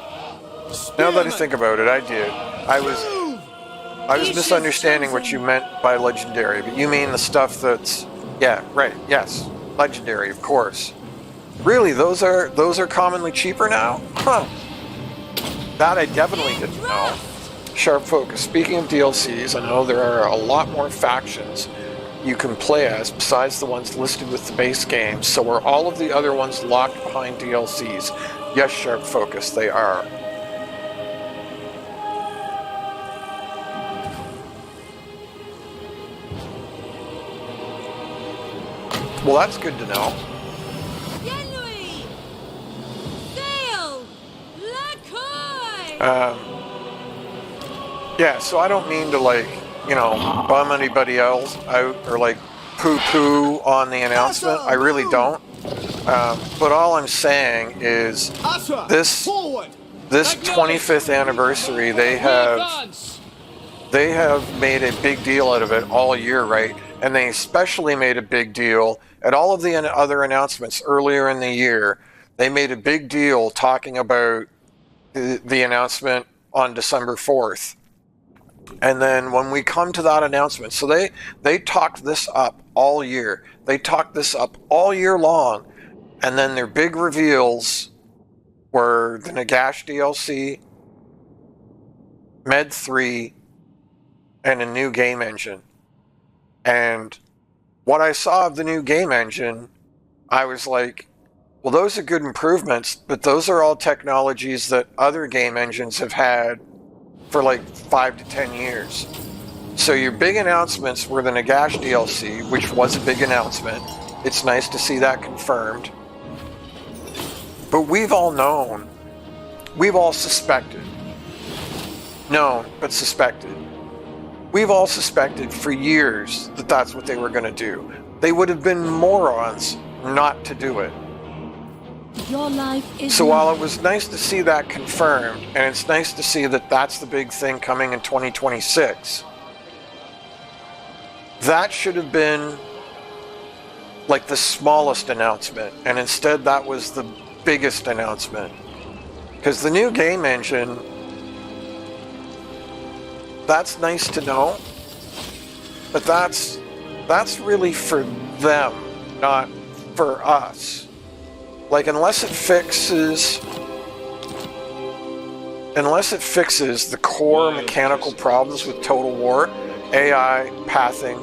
I did. I was misunderstanding what you meant by legendary, but you mean the stuff that's, yeah, right, yes, legendary, of course. Really, those are commonly cheaper now? Huh. That I definitely didn't know. Sharp focus. Speaking of DLCs, I know there are a lot more factions you can play as besides the ones listed with the base game, so are all of the other ones locked behind DLCs? Yes, Sharp focus, they are. Well, that's good to know. Yenui! Sail! Lakoy! Yeah, so I don't mean to, like, you know, bum anybody else out or, like, poo-poo on the announcement. I really don't. But all I'm saying is this 25th anniversary, they have made a big deal out of it all year, right? And they especially made a big deal at all of the other announcements earlier in the year. They made a big deal talking about the announcement on December 4th. And then when we come to that announcement, so they talked this up all year. They talked this up all year long. And then their big reveals were the Nagash DLC, Med 3, and a new game engine. And what I saw of the new game engine, I was like, well, those are good improvements, but those are all technologies that other game engines have had for like 5 to 10 years. So your big announcements were the Nagash DLC, which was a big announcement. It's nice to see that confirmed. But we've all known, we've all suspected, known but suspected. We've all suspected for years that that's what they were going to do. They would have been morons not to do it. Your life is so while it was nice to see that confirmed, and it's nice to see that that's the big thing coming in 2026, that should have been like the smallest announcement, and instead that was the biggest announcement. Because the new game engine, that's nice to know, but that's really for them, not for us. Like, unless it fixes the core mechanical problems with Total War, AI, pathing,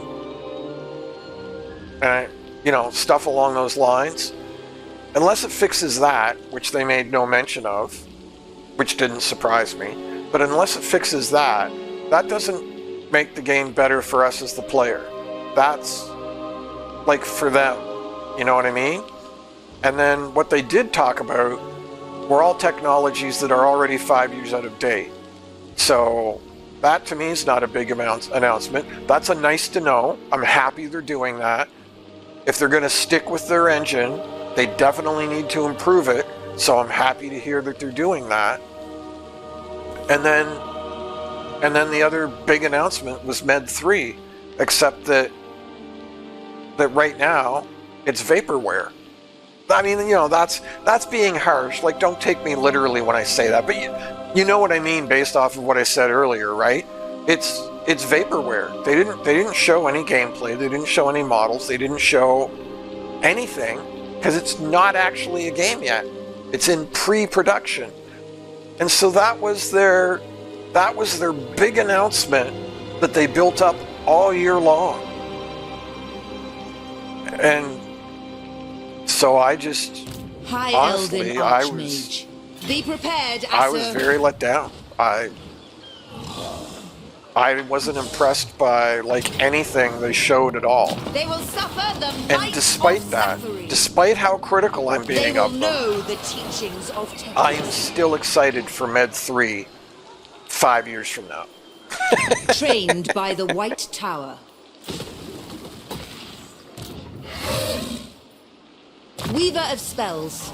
and, you know, stuff along those lines, unless it fixes that, which they made no mention of, which didn't surprise me, but unless it fixes that, that doesn't make the game better for us as the player. That's, like, for them. You know what I mean? And then what they did talk about were all technologies that are already 5 years out of date. So that to me is not a big announcement. That's a nice to know. I'm happy they're doing that. If they're going to stick with their engine, they definitely need to improve it. So I'm happy to hear that they're doing that. And then the other big announcement was Med 3, except that right now it's vaporware. I mean, you know, that's being harsh. Like, don't take me literally when I say that, but you know what I mean based off of what I said earlier, right? it's vaporware. They didn't show any gameplay. They didn't show any models. They didn't show anything because it's not actually a game yet. It's in pre-production, and so that was their big announcement that they built up all year long. And so I just High honestly, Elven Archmage. Be prepared, I was very let down. I wasn't impressed by like anything they showed at all. They will suffer the And might despite of that, suffering. despite how critical I'm They being will of them, know the teachings of Terror. I am still excited for Med 3 5 years from now. Trained by the White Tower. Weaver of Spells.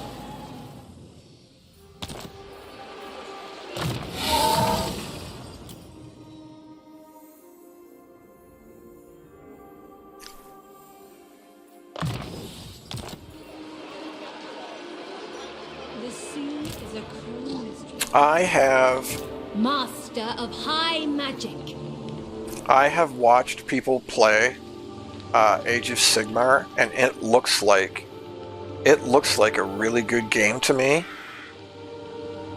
The sea is a cruel mystery. I have Master of high magic. watched people play Age of Sigmar, and it looks like a really good game to me.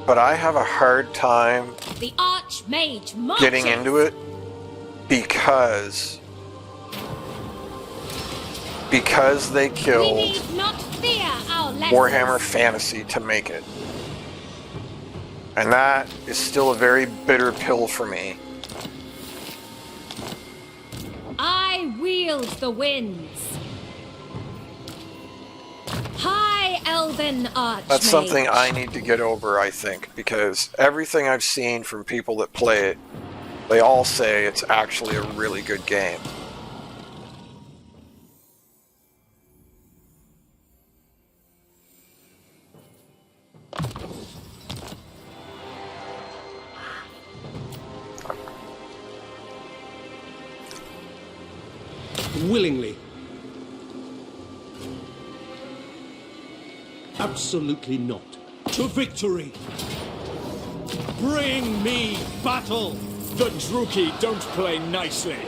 But I have a hard time The Archmage marches. getting into it because they We killed need not fear our lessons. Warhammer Fantasy to make it. And that is still a very bitter pill for me. I wield the winds. High Elven Archmage. That's something I need to get over, I think, because everything I've seen from people that play it, they all say it's actually a really good game. Willingly. Absolutely not. To victory! Bring me battle! The Druki don't play nicely.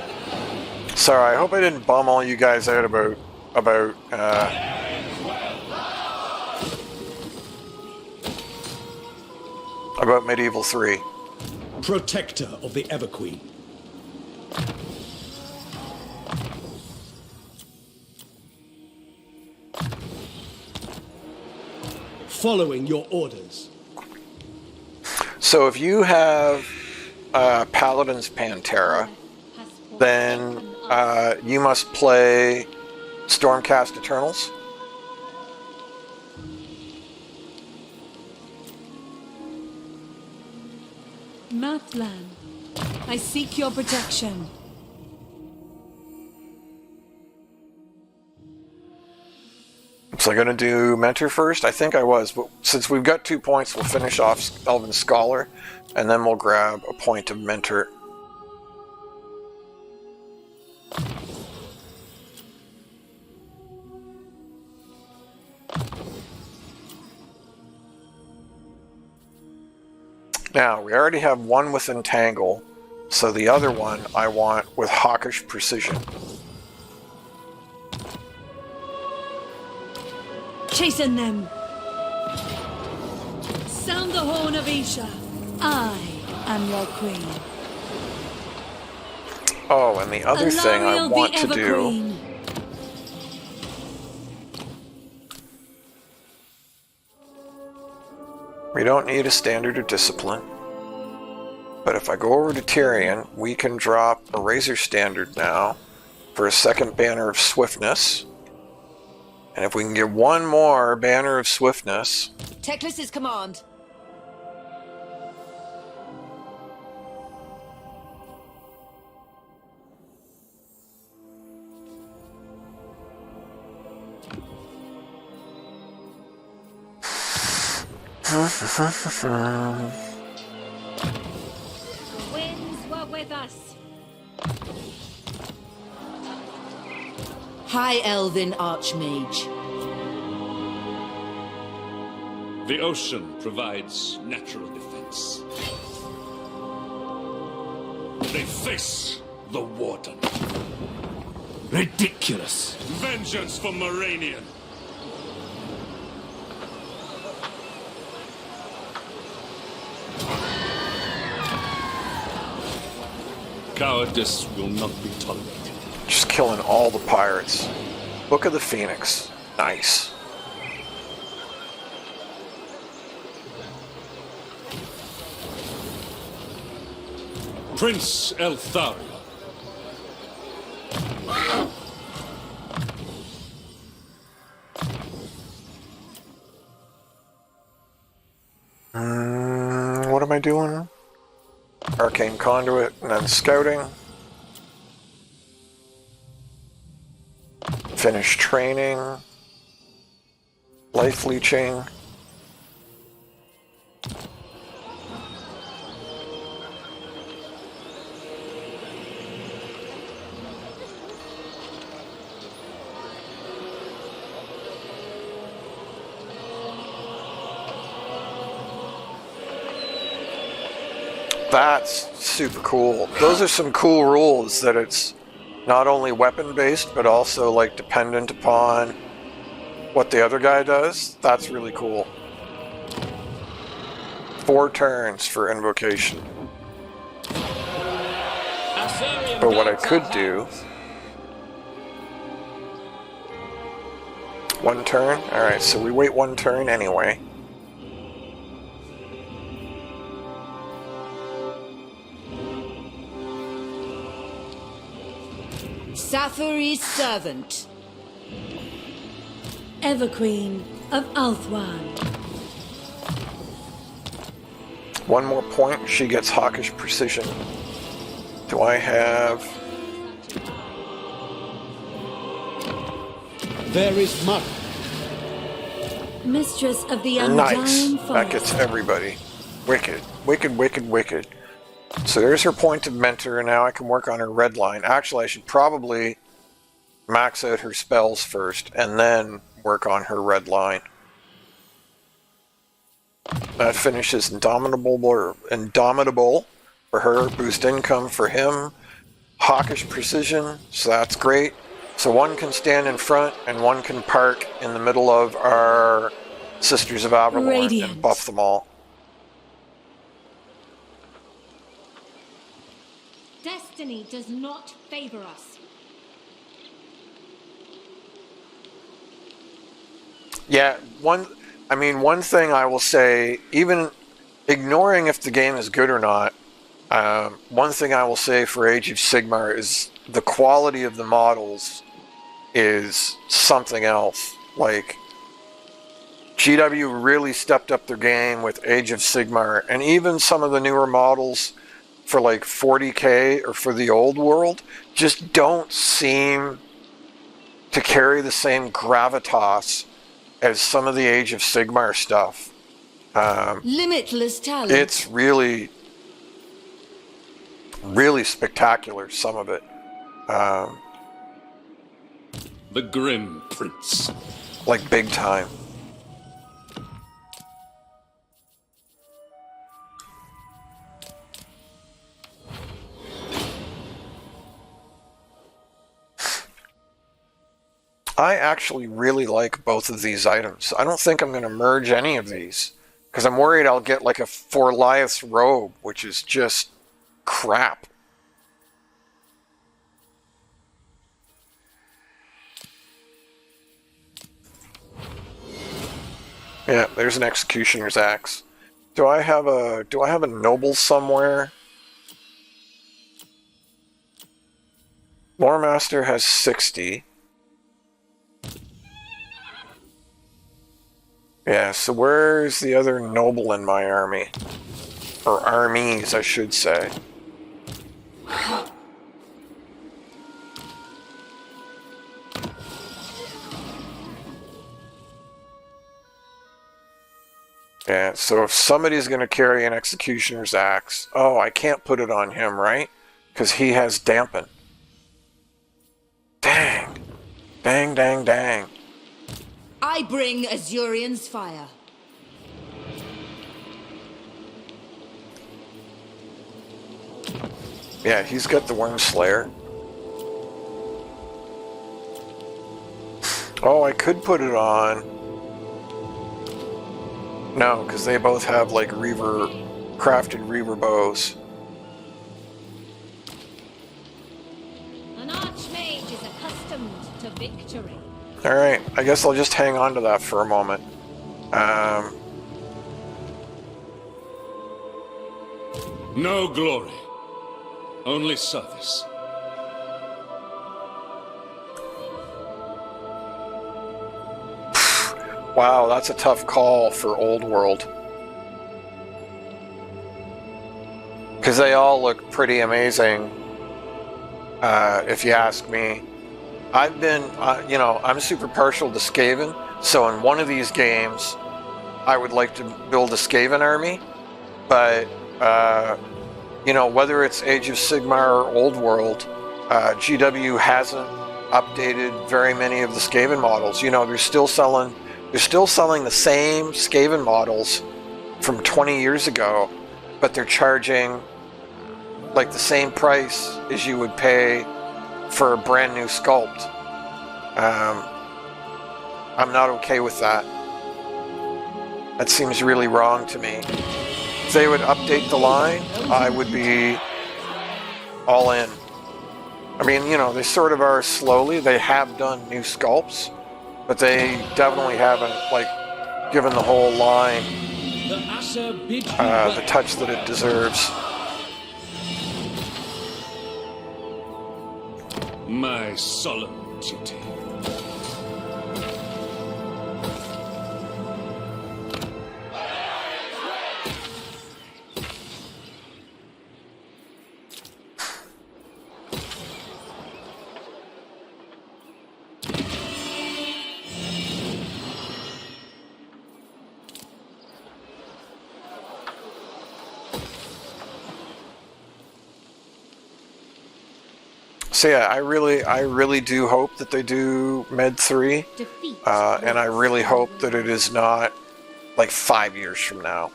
Sorry, I hope I didn't bum all you guys out about Medieval 3. Protector of the Everqueen. Following your orders. So if you have Paladin's Pantera, then you must play Stormcast Eternals. Matlan, I seek your protection. Was I going to do Mentor first? I think I was, but since we've got 2 points, we'll finish off Elven Scholar, and then we'll grab a point of Mentor. Now, we already have one with Entangle, so the other one I want with Hawkish Precision. Chasten them. Sound the horn of Isha. I am your queen. Oh, and the other thing I Alariel want the to do... Everqueen. We don't need a Standard of Discipline. But if I go over to Tyrion, we can drop a Razor Standard now for a second Banner of Swiftness. And if we can get one more Banner of Swiftness... Teclis' command. The winds were with us. High Elven Archmage. The ocean provides natural defense. They face the Warden. Ridiculous. Vengeance for Moranion. Cowardice will not be tolerated. Just killing all the pirates. Book of the Phoenix. Nice. Prince Eltharion. What am I doing? Arcane Conduit, and then Scouting. Finish training. Life Leeching. That's super cool. Those are some cool rules, that it's not only weapon based but also like dependent upon what the other guy does. That's really cool. 4 turns for invocation. But what I could do, 1 turn. Alright, so we wait 1 turn anyway. Safary's servant. Everqueen of Ulthuan. 1 more point, she gets hawkish precision. Do I have... There is Mara. Mistress of the Nice. Undying That Forest. gets everybody. Wicked. Wicked, wicked, wicked. So there's her point of mentor, and now I can work on her red line. Actually, I should probably max out her spells first, and then work on her red line. That finishes Indomitable for her, boost income for him, hawkish precision, so that's great. So 1 can stand in front, and 1 can park in the middle of our Sisters of Avalon Radiant. and buff them all. Destiny does not favor us. Yeah, one thing I will say, even ignoring if the game is good or not, one thing I will say for Age of Sigmar is the quality of the models is something else. Like, GW really stepped up their game with Age of Sigmar, and even some of the newer models for like 40k or for the old world just don't seem to carry the same gravitas as some of the Age of Sigmar stuff. Limitless talent. It's really, really spectacular, some of it. The Grim Prince. Like big time. I actually really like both of these items. I don't think I'm going to merge any of these, because I'm worried I'll get like a Forliath's robe, which is just crap. Yeah, there's an Executioner's Axe. Do I have a noble somewhere? Loremaster has 60. Yeah, so where's the other noble in my army? Or armies, I should say. Yeah, so if somebody's going to carry an Executioner's Axe... Oh, I can't put it on him, right? Because he has Dampen. Dang. Dang, dang, dang. I bring Azurian's fire. Yeah, he's got the Worm Slayer. Oh, I could put it on. No, because they both have like crafted Reaver bows. An archmage is accustomed to victory. Alright, I guess I'll just hang on to that for a moment. No glory, only service. Wow, that's a tough call for Old World. Because they all look pretty amazing, if you ask me. I've been, I'm super partial to Skaven, so in one of these games, I would like to build a Skaven army, but, whether it's Age of Sigmar or Old World, GW hasn't updated very many of the Skaven models. They're still selling the same Skaven models from 20 years ago, but they're charging like the same price as you would pay for a brand new sculpt. I'm not okay with that. That seems really wrong to me. If they would update the line, I would be all in. I mean, they sort of are slowly. They have done new sculpts, but they definitely haven't, given the whole line the touch that it deserves. My solemn duty. So yeah, I really do hope that they do Med 3, and I really hope that it is not 5 years from now.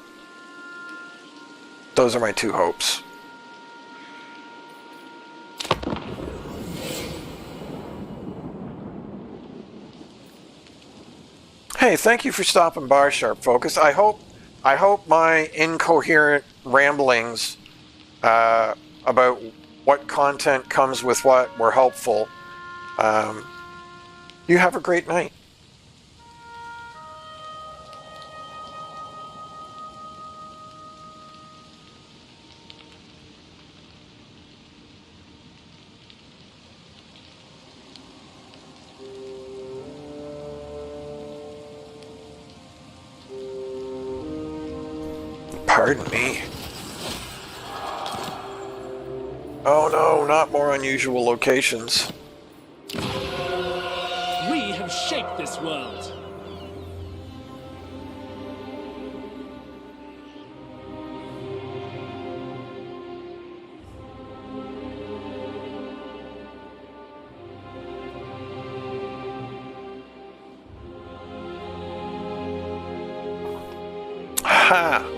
Those are my two hopes. Hey, thank you for stopping by, Sharp Focus. I hope my incoherent ramblings about what content comes with what were helpful. You have a great night. Pardon me. Oh no, not more unusual locations. We have shaped this world. Ha!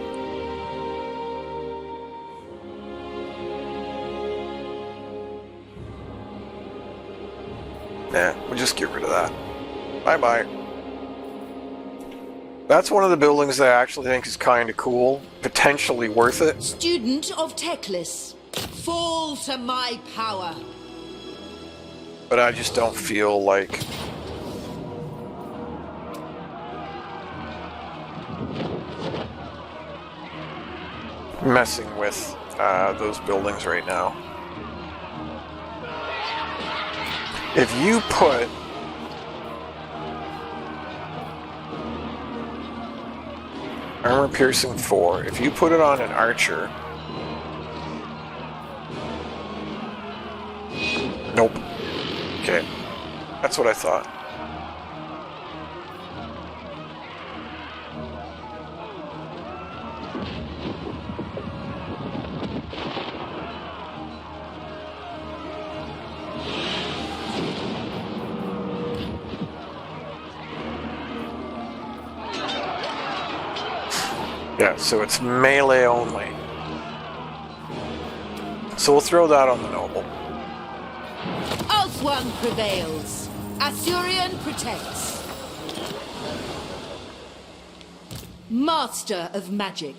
Nah, we'll just get rid of that. Bye-bye. That's one of the buildings that I actually think is kind of cool. Potentially worth it. Student of Teclis, fall to my power. But I just don't feel like... messing with those buildings right now. If you put armor piercing 4, if you put it on an archer, nope. Okay, that's what I thought. Yeah, so it's melee only. So we'll throw that on the noble. Ulthuan prevails. Assyrian protects. Master of magic.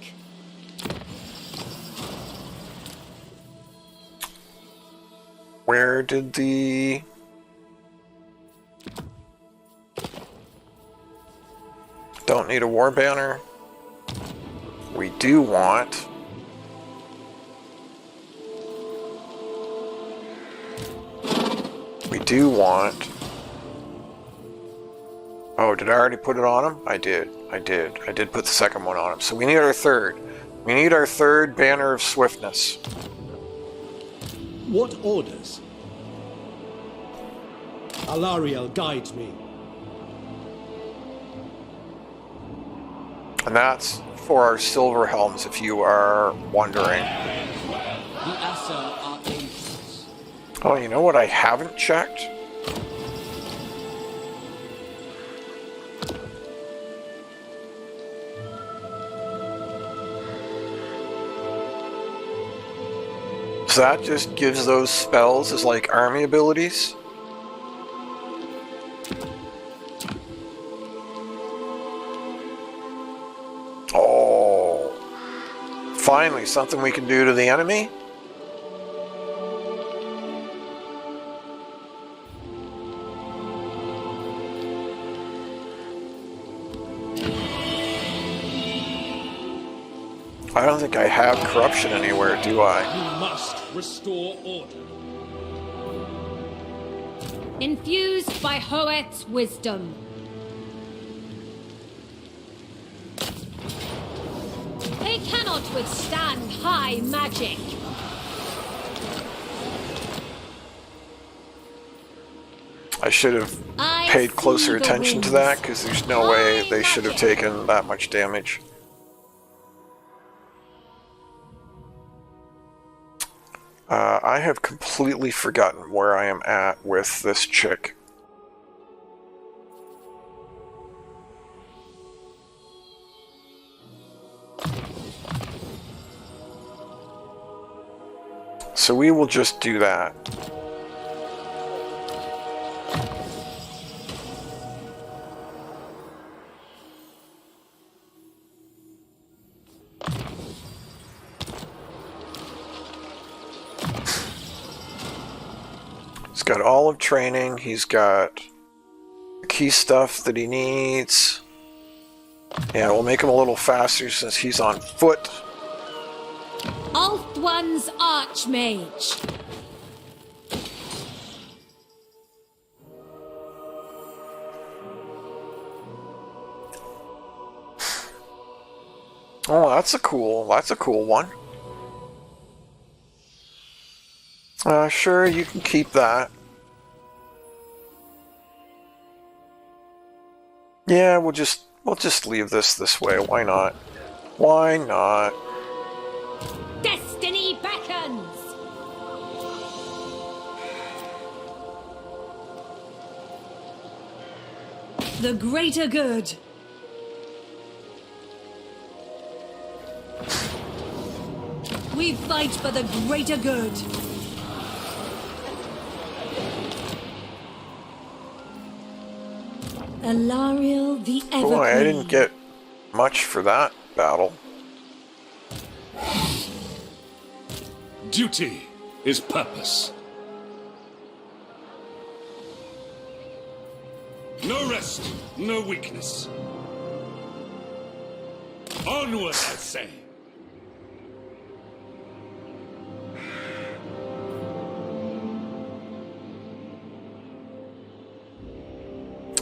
Where did the... Don't need a war banner. We do want... We do want... Oh, did I already put it on him? I did put the second one on him. So we need our third. We need our third banner of swiftness. What orders? Alariel guides me. And that's for our silver helms, if you are wondering. The Asa are angels. Oh, you know what I haven't checked? So that just gives those spells as like army abilities. Oh, finally something we can do to the enemy. I don't think I have corruption anywhere, do I? You must restore order. Infused by Hoet's wisdom. They cannot withstand high magic. I should have I paid see closer the attention to winds. that, because there's no way they should have taken that much damage. I have completely forgotten where I am at with this chick. So we will just do that. He's got all of training, he's got the key stuff that he needs. Yeah, we'll make him a little faster since he's on foot. Ulthuan's Archmage. Oh, that's a cool one. Sure, you can keep that. Yeah, we'll just leave this way. Why not? Why not? Destiny beckons. The greater good. We fight for the greater good. Alariel the Everqueen. Boy, I didn't get much for that battle. Duty is purpose. No rest, no weakness. Onward, I say.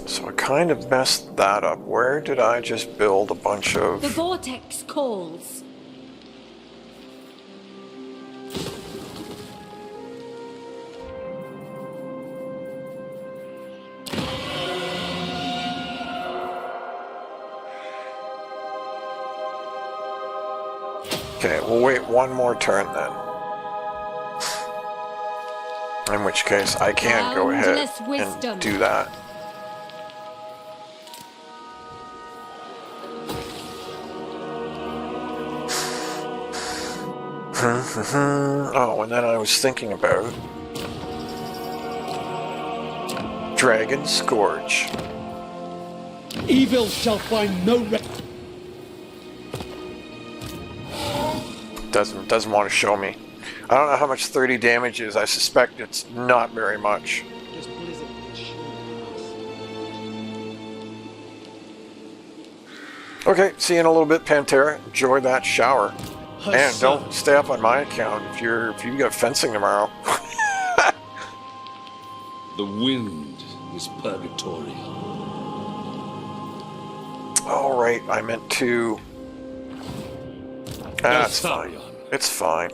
So I kind of messed that up. Where did I just build a bunch of... The vortex calls. Okay, we'll wait one more turn then. In which case, I can go ahead Boundless wisdom. and do that. Oh, and then I was thinking about Dragon Scourge. Evil shall find no rest. Doesn't want to show me. I don't know how much 30 damage is. I suspect it's not very much. Okay, see you in a little bit, Pantera. Enjoy that shower. And don't stay up on my account if you got fencing tomorrow. The wind is purgatory. All right, I meant to. That's fine. It's fine.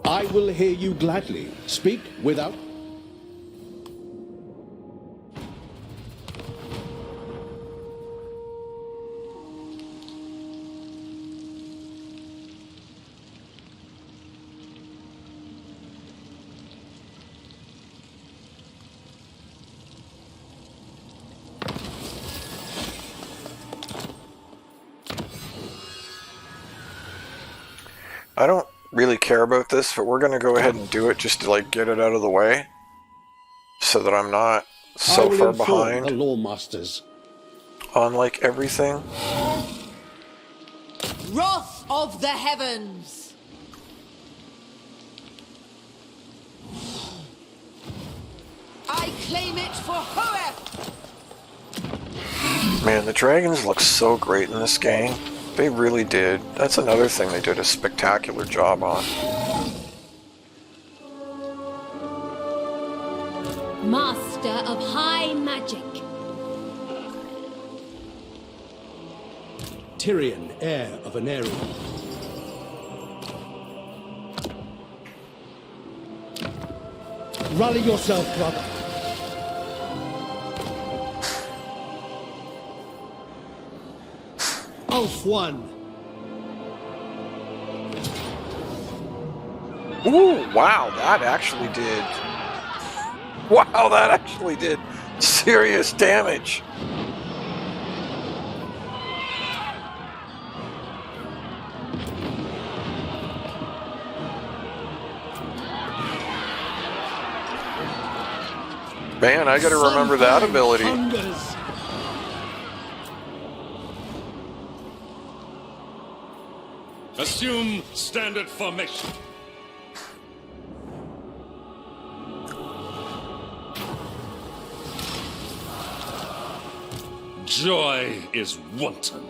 I will hear you gladly. Speak without. I don't really care about this, but we're going to go ahead and do it just to like get it out of the way so that I'm not so far behind the law masters on like everything. Wrath of the heavens! I claim it for Hoeth! Man, the dragons look so great in this game. They really did. That's another thing they did a spectacular job on. Master of high magic. Tyrion, heir of an area. Rally yourself, brother. Ulf-1. Ooh, wow, that actually did. Wow, that actually did serious damage. Man, I gotta remember that ability. Hungers. Assume standard formation. Joy is wanton.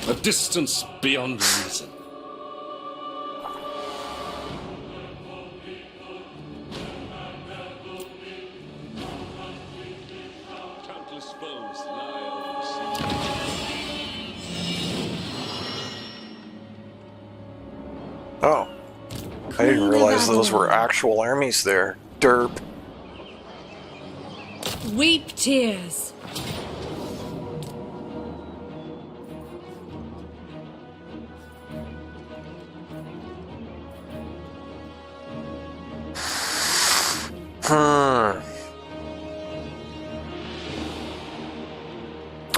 A distance beyond reason. Countless foes lie over the sea. Oh. I didn't realize those were actual armies there. Derp. Weep tears.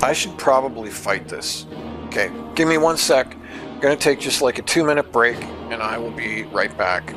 I should probably fight this. Okay, give me 1 sec. I'm gonna take just like a 2-minute break and I will be right back.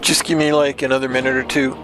Just give me like another minute or two.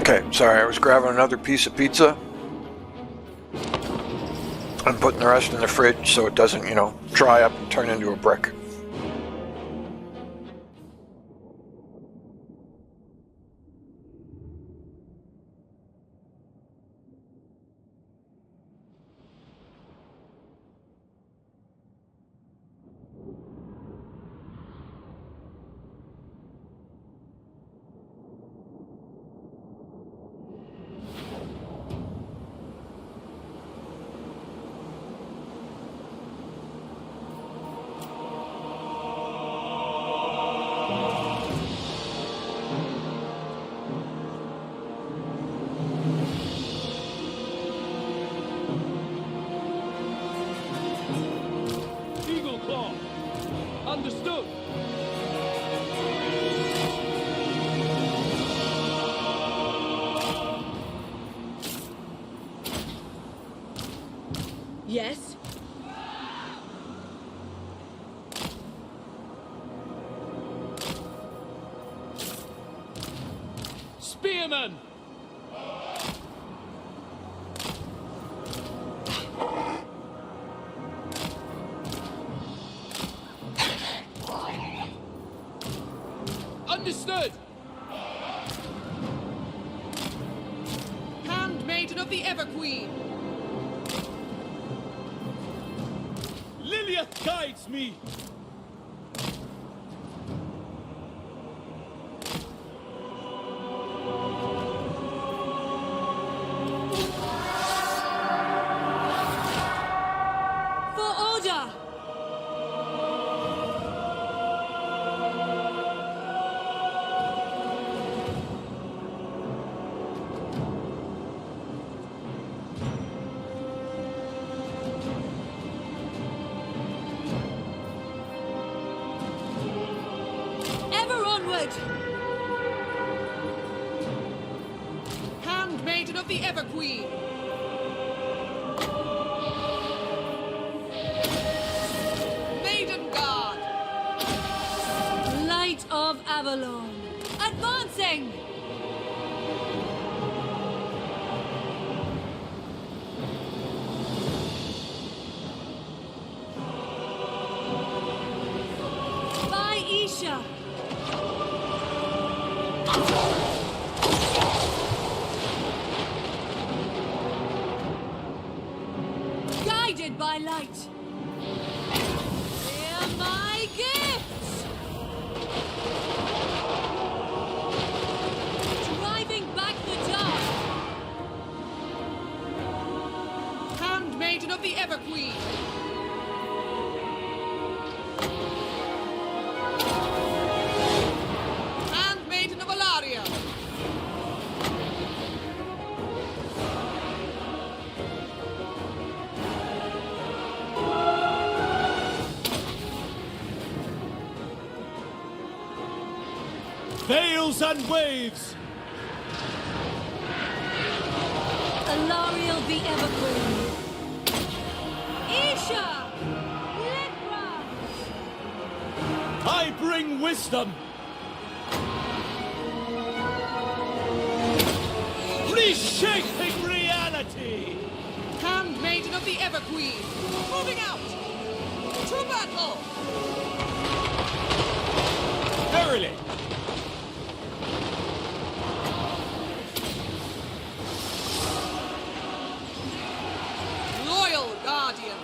Okay, sorry, I was grabbing another piece of pizza. I'm putting the rest in the fridge so it doesn't, dry up and turn into a brick. Eagle Claw. Understood. Yes? Spearman. Understood. Handmaiden of the Everqueen. Liliath guides me. For order! Forward! Handmaiden of the Everqueen. Maiden Guard. Light of Avalon. Advancing! By Isha. Guided by light. Hear my gifts! Driving back the dark. Handmaiden of the Everqueen. Handmaiden of Alaria. Veils and waves! Alariel the Everqueen. Isha! Lepra! I bring wisdom! Reshaping reality! Handmaiden of the Everqueen. Moving out. To battle. Verily! Loyal Guardian.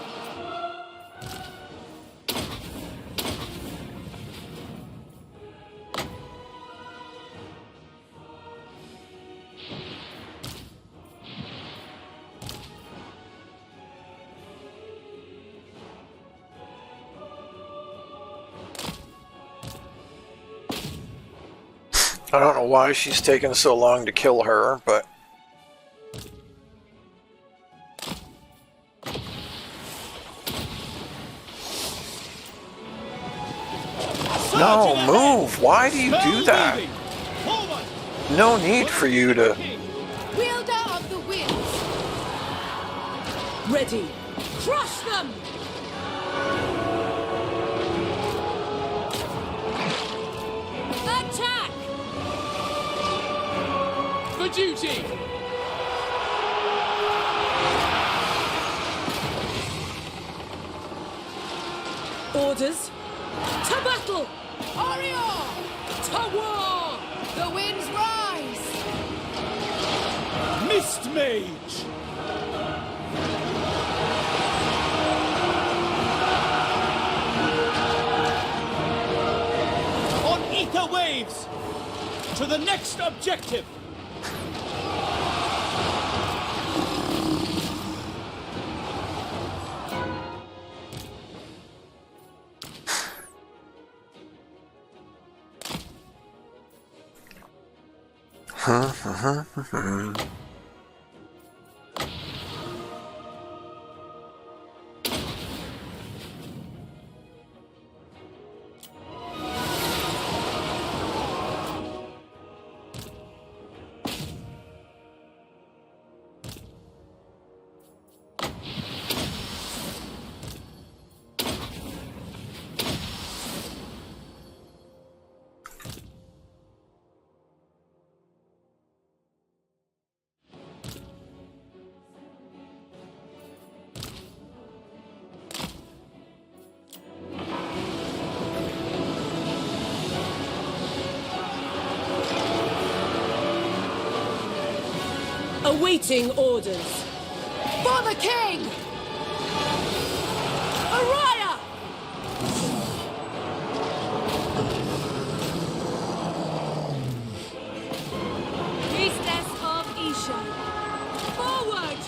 I don't know why she's taken so long to kill her, but... No, move! Why do you do that? Forward! No need for you to... Wielder of the winds. Ready. Crush them! Attack! For duty! Orders. To battle! Orion. To war! The winds rise. Mist Mage! On ether waves! To the next objective! Awaiting orders. For the king. Araya! Priestess of Isha. Forward!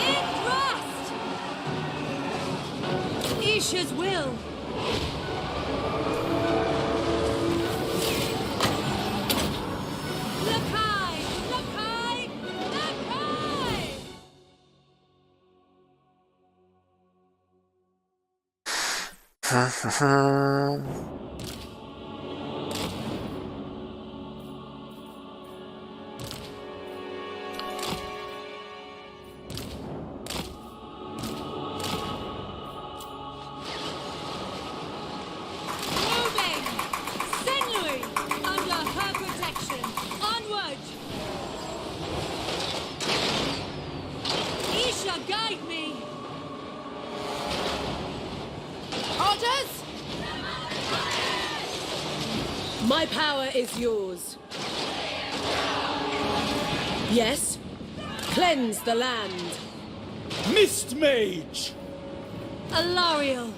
In thrust! Isha's will. Lakai! Lakai! Lakai! My power is yours. Yes? Cleanse the land. Mist Mage! Alariel.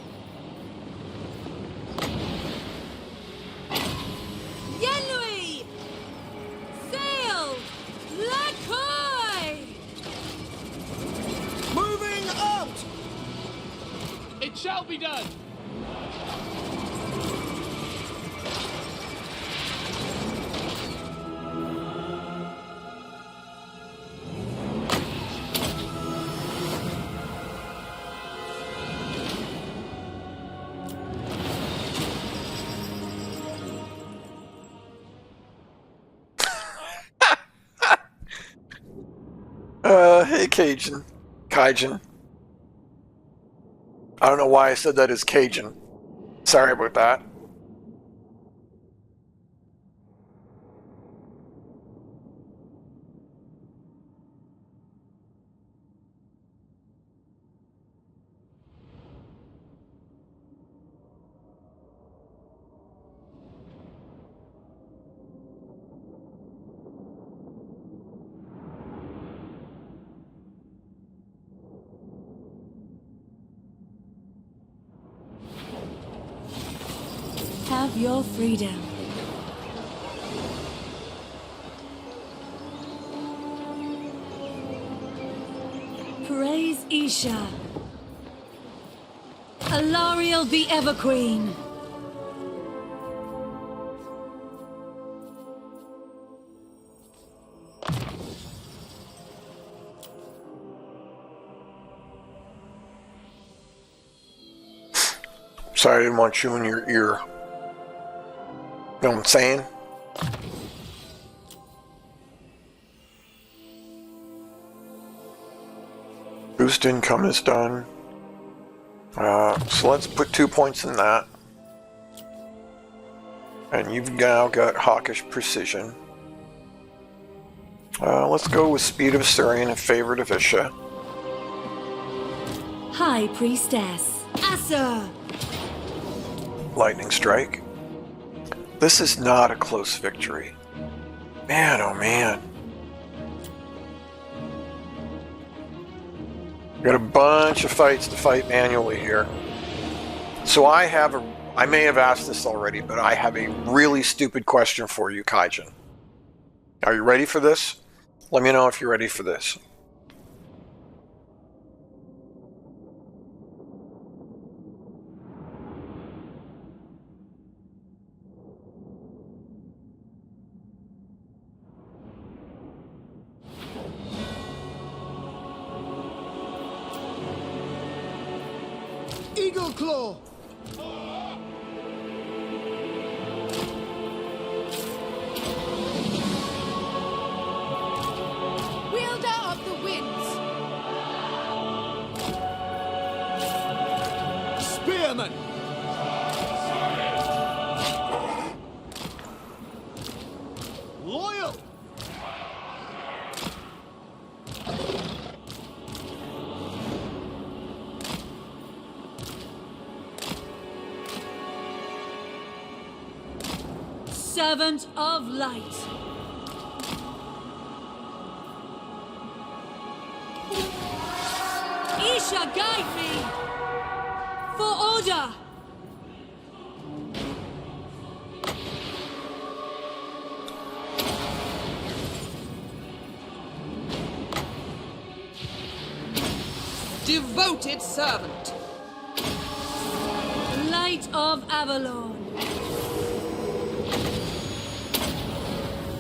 Yenui! Sail! Lakoi! Moving out! It shall be done. Hey Cajun. Cajun. I don't know why I said that as Cajun. Sorry about that. Have your freedom. Praise Isha. Alariel the Everqueen. Sorry, I didn't want you in your ear. You know what I'm saying? Boost income is done. So let's put 2 points in that. And you've now got Hawkish Precision. Let's go with Speed of Assyrian in favor of Isha. High Priestess. Asa. Lightning Strike. This is not a close victory. Man, oh man. Got a bunch of fights to fight manually here. So I may have asked this already, but I have a really stupid question for you, Kaijin. Are you ready for this? Let me know if you're ready for this. Eagle Claw! Wielder of the winds. Spearman! Loyal! Servant of Light. Isha, guide me! For order! Devoted servant. Light of Avalon.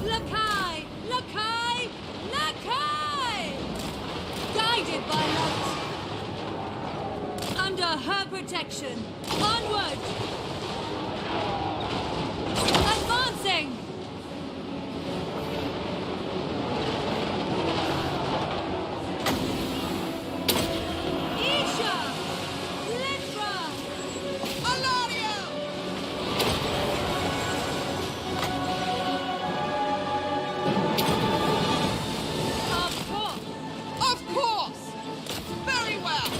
Lakai! Lakai! Lakai! Guided by light. Under her protection. Onward! Advancing! Isha! Litra! Alario! Of course! Of course! Very well!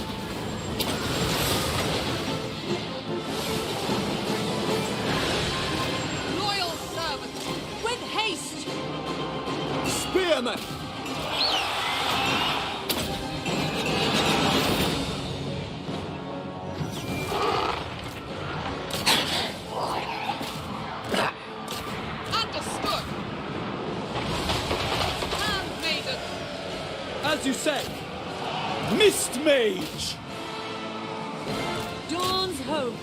Spearman! Understood. Handmaiden. As you say, Mist Mage. Dawn's Hope.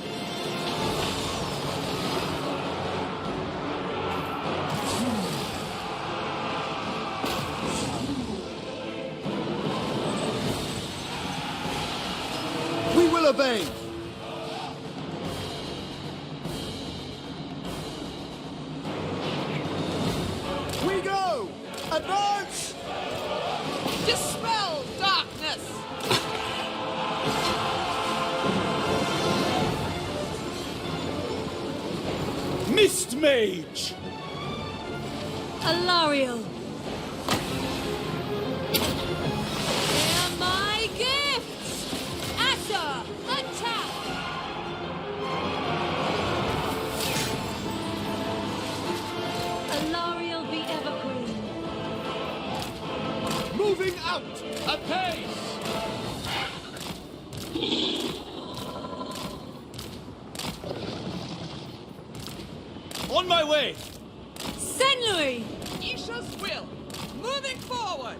We will obey. We go! Advance! Dispel darkness. Mist Mage! Alariel. They're my gifts! Asa, attack! Alariel be ever queen. Moving out! Apace! On my way! Senlui! Isha's will. Moving forward.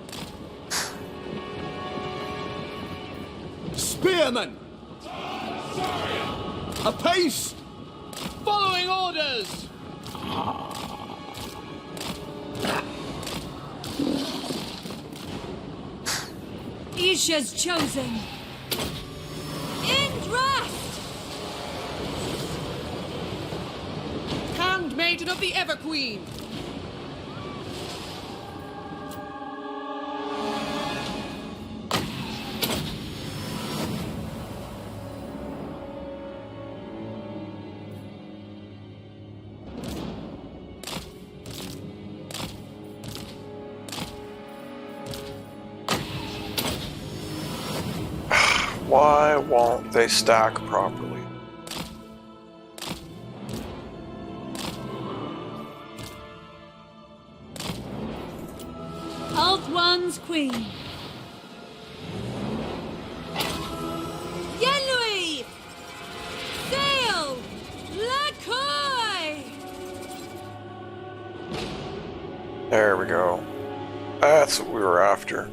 Spearman! Apace! Following orders! Isha's chosen. Indrast! Handmaiden of the Ever Queen. Why won't they stack properly? Althwan's queen. Yenlui! Sail! Lakoi! There we go. That's what we were after.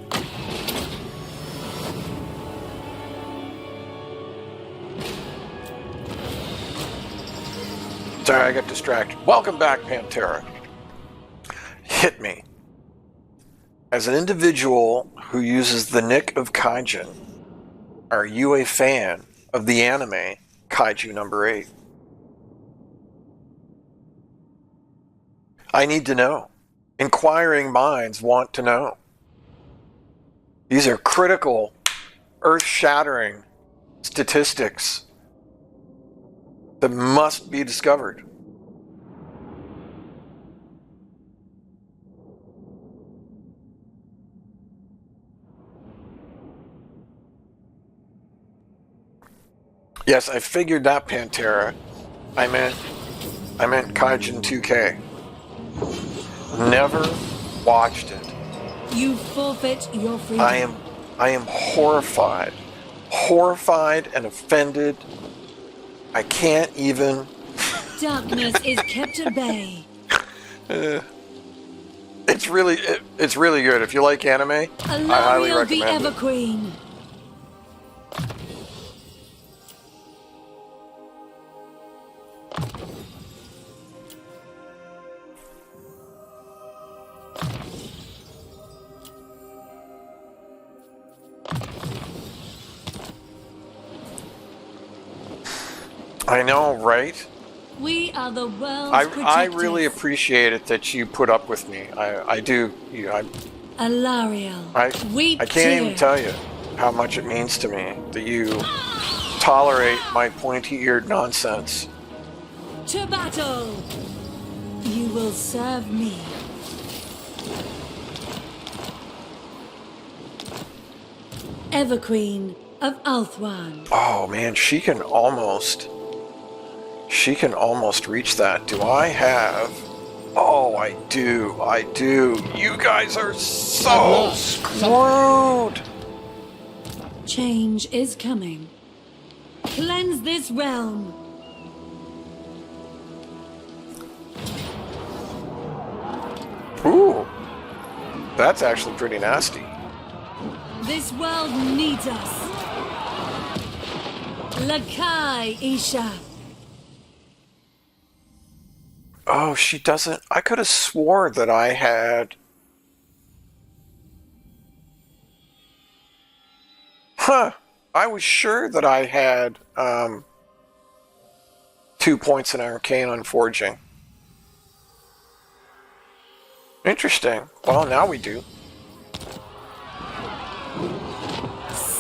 Sorry, I got distracted. Welcome back, Pantera. Hit me. As an individual who uses the nick of Kaijin, are you a fan of the anime Kaiju number 8? I need to know. Inquiring minds want to know. These are critical, earth-shattering statistics that must be discovered. Yes, I figured that, Pantera. I meant Kaijin 2K. Never watched it. You forfeit your freedom. I am horrified. Horrified and offended. I can't even. Darkness is kept at bay. It's really good. If you like anime, I highly Alariel be recommend ever it. queen. I know, right? We are the world's I protectors. really appreciate it that you put up with me. I do. Alariel, I weep can't even tear. tell you how much it means to me that you tolerate my pointy-eared nonsense. To battle! You will serve me. Everqueen of Althwan. Oh man, she can almost reach that. Do I have Oh, I do. I do. You guys are so screwed. Change is coming. Cleanse this realm. Ooh. That's actually pretty nasty. This world needs us. Lakai, Isha. Oh, she doesn't. I could have swore that I had. Huh. I was sure that I had 2 points in Arcane on Forging. Interesting. Well, now we do.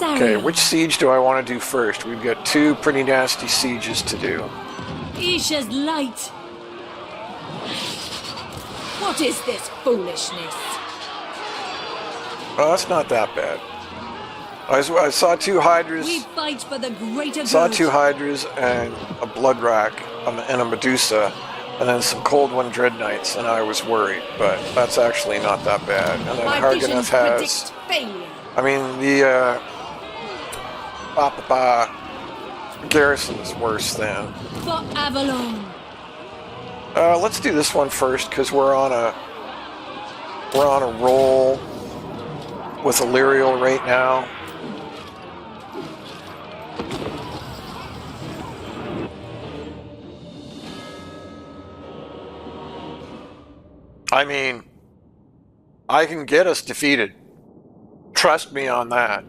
Okay, which siege do I want to do first? We've got 2 pretty nasty sieges to do. Isha's light. What is this foolishness? Oh, that's not that bad. I saw 2 Hydras. We fight for the greater Saw good. 2 Hydras and a Blood Rack and a Medusa, and then some Cold One Dread Knights, and I was worried, but that's actually not that bad. And then My Hargoneth visions has. predict failure. I mean, the garrison is worse than. For Avalon. Let's do this one first because we're on a roll with Illyrial right now. I mean, I can get us defeated. Trust me on that.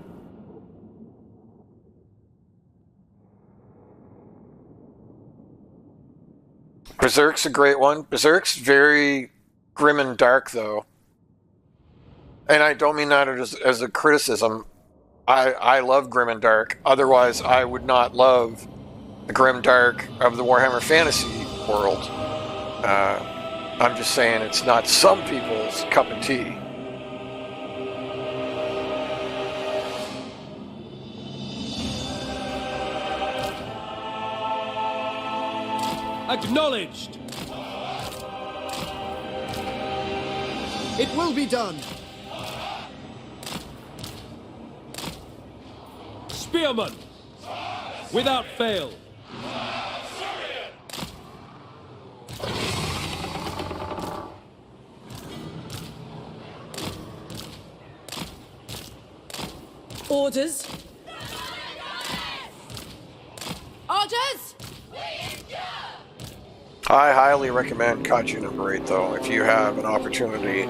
Berserk's a great one. Berserk's very grim and dark, though. And I don't mean that as a criticism. I love grim and dark. Otherwise, I would not love the grim dark of the Warhammer Fantasy world. I'm just saying it's not some people's cup of tea. Acknowledged. It will be done. Spearman, without fail. Orders? Orders? I highly recommend Kaiju number 8, though, if you have an opportunity.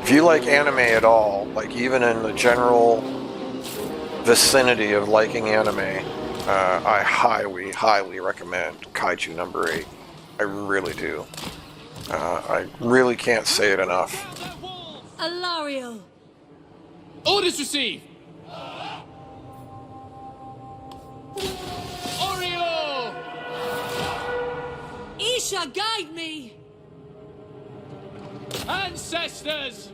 If you like anime at all, like even in the general vicinity of liking anime, I highly, highly recommend Kaiju number 8. I really do. I really can't say it enough. Alariel. Orders received. Oriole! Isha, guide me. Ancestors!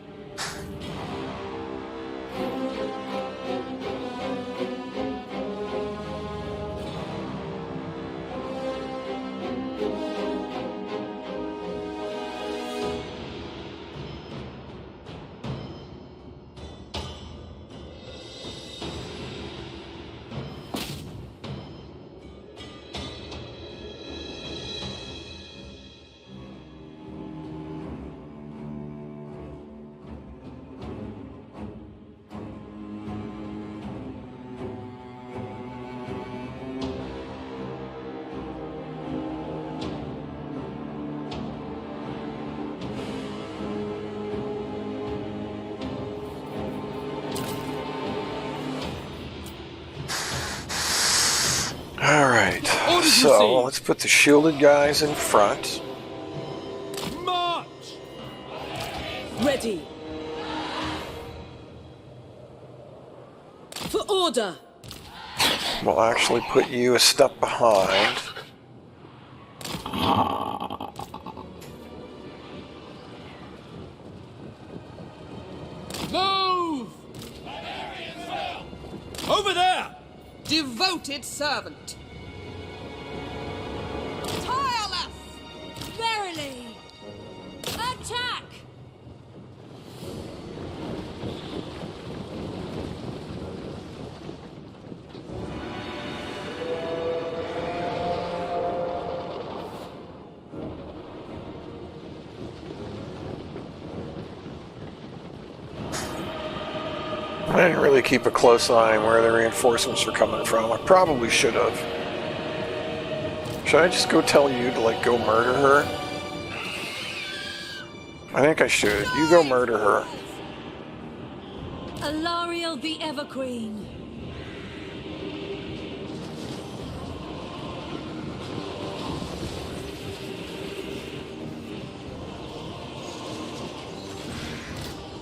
Alright, so let's put the shielded guys in front. March! Ready. For order. We'll actually put you a step behind. Move! Over there! Devoted servant. Tireless. Verily. I didn't really keep a close eye on where the reinforcements were coming from. I probably should have. Should I just go tell you to, like, go murder her? I think I should. You go murder her. Alariel the Everqueen.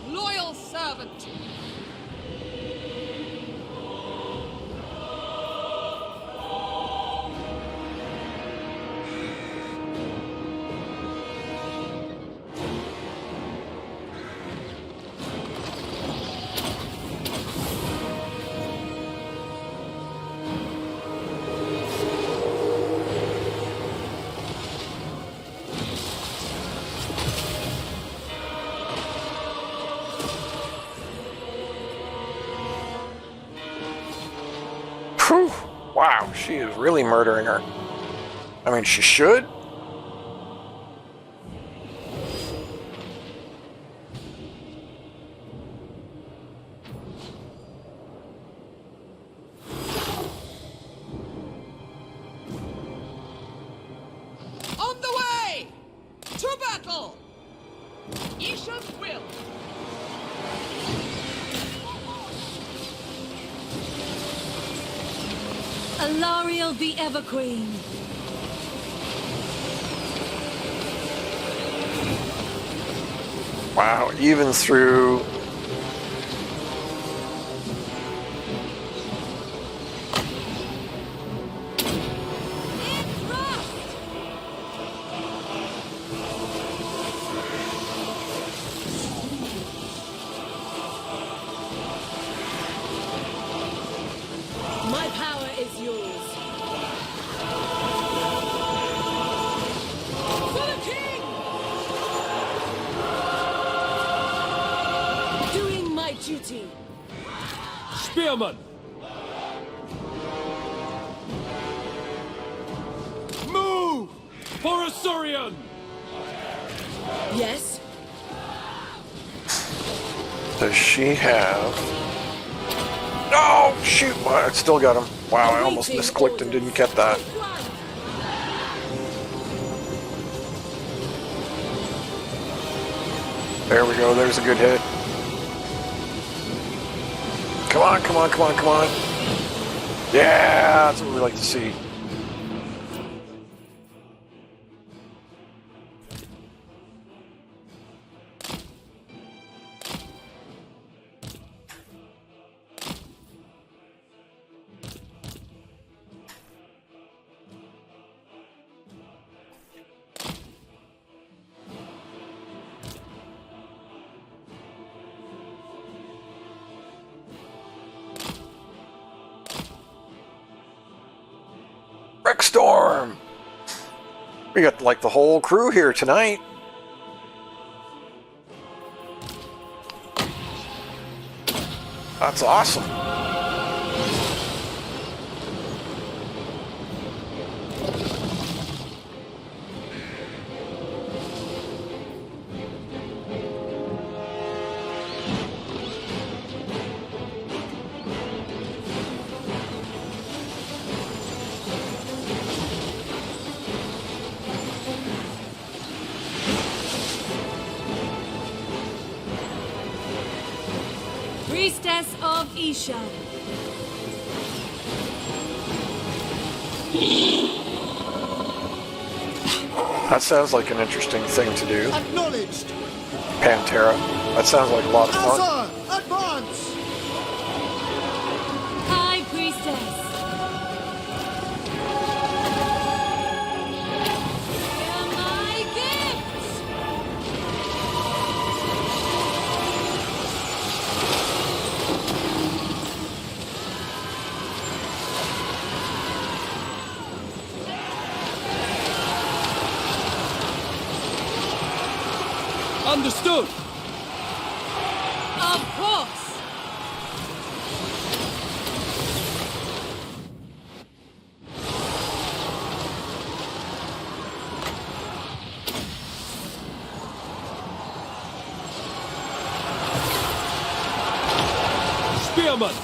Loyal servant. Whew. Wow, she is really murdering her. I mean, she should. On the way! To battle! Isha's will! Alariel the Everqueen. Wow, even through... My power is yours. For the king! Doing my duty. Spearman! Move! For Asurion! Yes? Does she have... Oh, shoot! I still got him. Wow, I almost misclicked and didn't get that. There we go, there's a good hit. Come on, come on, come on, come on. Yeah, that's what we like to see. Storm! We got like the whole crew here tonight. That's awesome. Priestess of Isha. That sounds like an interesting thing to do. Acknowledged. Pantera. That sounds like a lot of fun. Azar, advance. High Priestess. Hear my gifts. Understood! Of course. Spearman!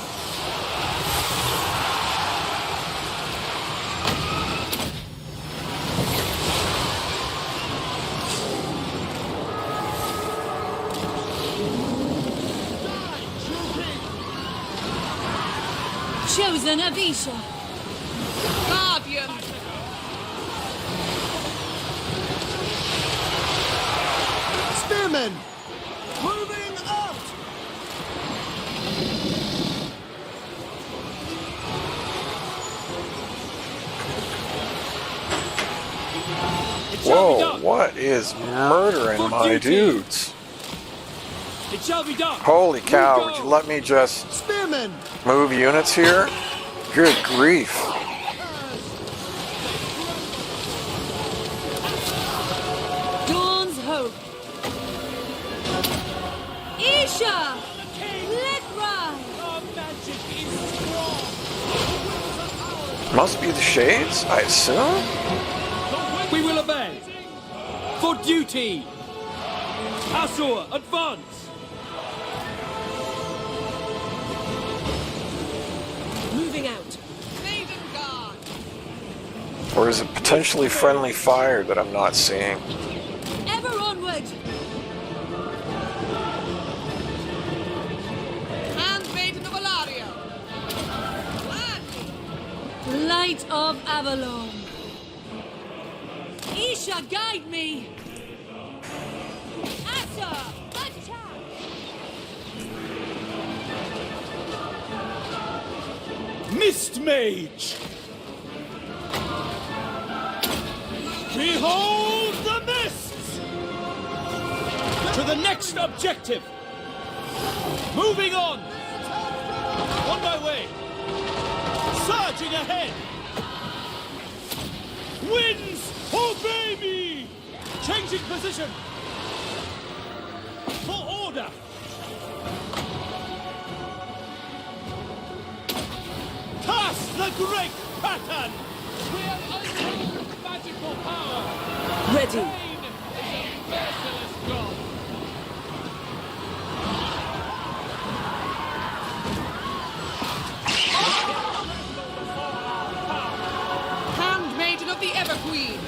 Chosen of Isha. Guardian! Spearmen! Moving out! It shall be Whoa, done! what is murdering For my duty. dudes? It shall be done! Holy cow, We would go. you let me just Spearmen! move units here? Good grief. Dawn's hope. Isha! Let rise! Our magic is strong! Must be the shades, I assume? We will obey! For duty! Azure, advance! Moving out. Maiden Guard! Or is it potentially friendly fire that I'm not seeing? Ever onward! Handmaiden of Alaria! Landing! Light of Avalon. Isha, guide me! Asa, attack! Mist Mage! Behold the mists! To the next objective! Moving on! On my way! Surging ahead! Winds, obey me! Changing position! For order! Cast the great pattern! We have unlimited magical power! Ready! Pain is a merciless god! Handmaiden of the Everqueen!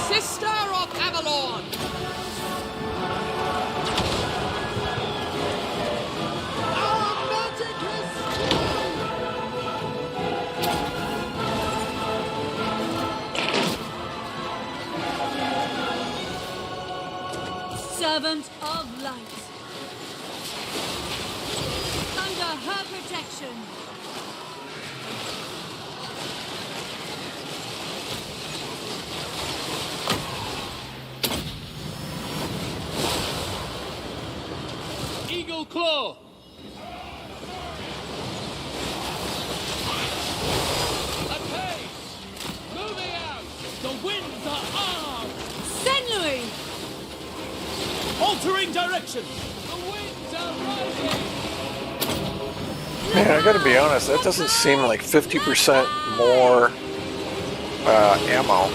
Sister of Avalon! Our magic is Servant of light. Under her protection. Eagle Claw! At pace! Moving out! The winds are armed! Saint Louis! Altering direction! The winds are rising! Man, I gotta be honest, that doesn't seem like 50% more ammo.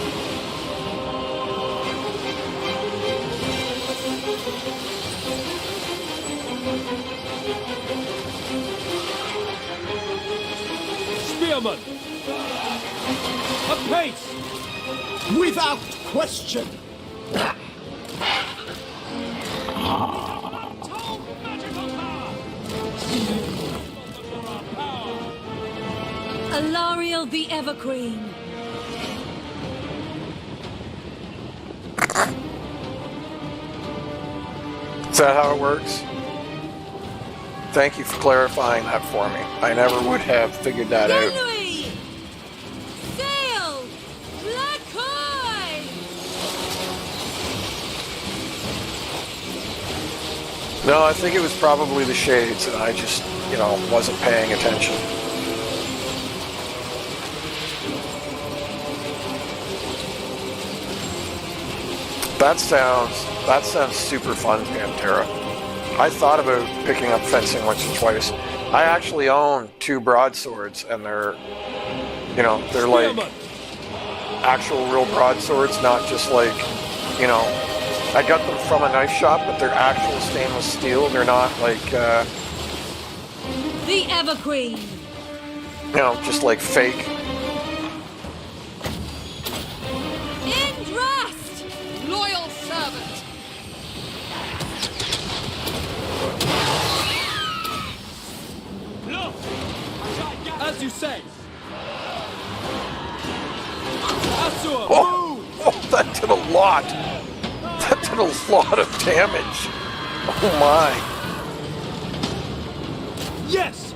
Spearman! Apace! Without question! Alariel the Everqueen. Is that how it works? Thank you for clarifying that for me. I never would have figured that Saint out. Louis! Sail! Lacoy! No, I think it was probably the shades and I just, wasn't paying attention. That sounds super fun, Pantera. I thought about picking up fencing once or twice. I actually own 2 broadswords and they're like Spearman! actual real broadswords, not just like, you know, I got them from a knife shop, but they're actual stainless steel. They're not like, The Ever Queen. you know, just like fake. In Drast! Loyal servant. As you say. Asua, Oh, move! oh, that did a lot. That did a lot of damage. Oh my. Yes!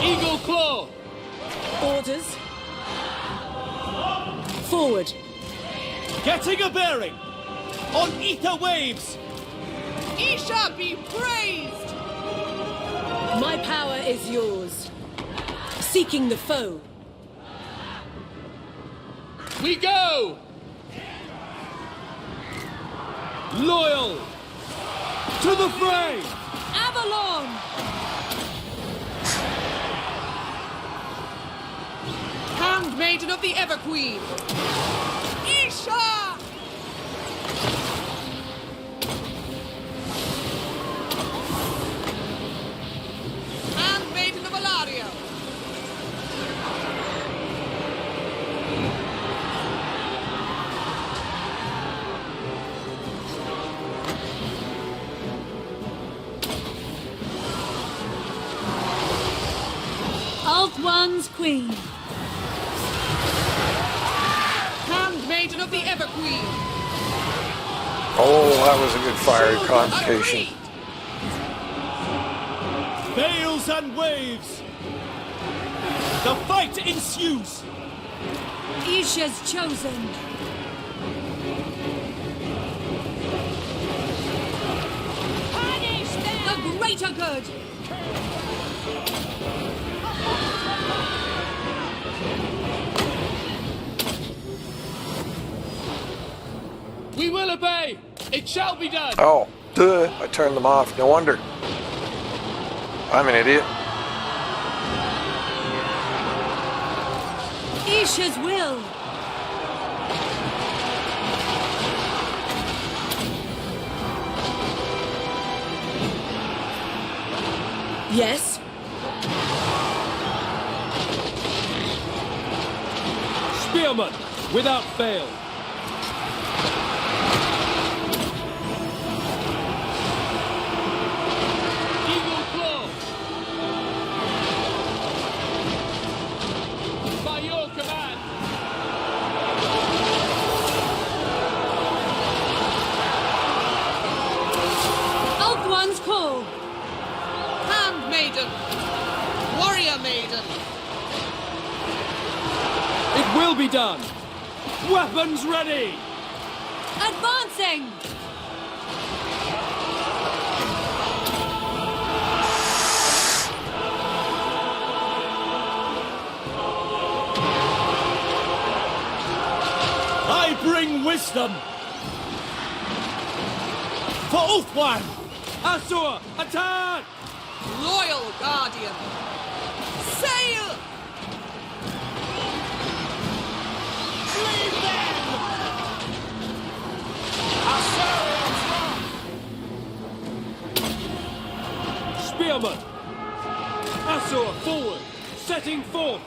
Eagle Claw! Orders. Forward. Getting a bearing! On ether waves! Isha be praised! My power is yours. Seeking the foe. We go! Loyal! To the fray! Avalon! Handmaiden of the Ever Queen. Isha! Handmaiden of Alario. Ulthuan's Queen. Handmaiden of the Ever Queen. Oh, that was a good fiery convocation. Veils and waves! The fight ensues! Isha's chosen. Punish them! The greater good! We will obey! It shall be done! Oh, duh. I turned them off. No wonder. I'm an idiot. Isha's will. Yes? Spearman, without fail! Eagle Claw! By your command! Ulthuan's call. Handmaiden. Warrior Maiden. It will be done! Weapons ready! Advancing! I bring wisdom! For Ulthuan! Asua, attack! Loyal Guardian. Sail! Leave them! Spearman! Asua, forward! Setting forth!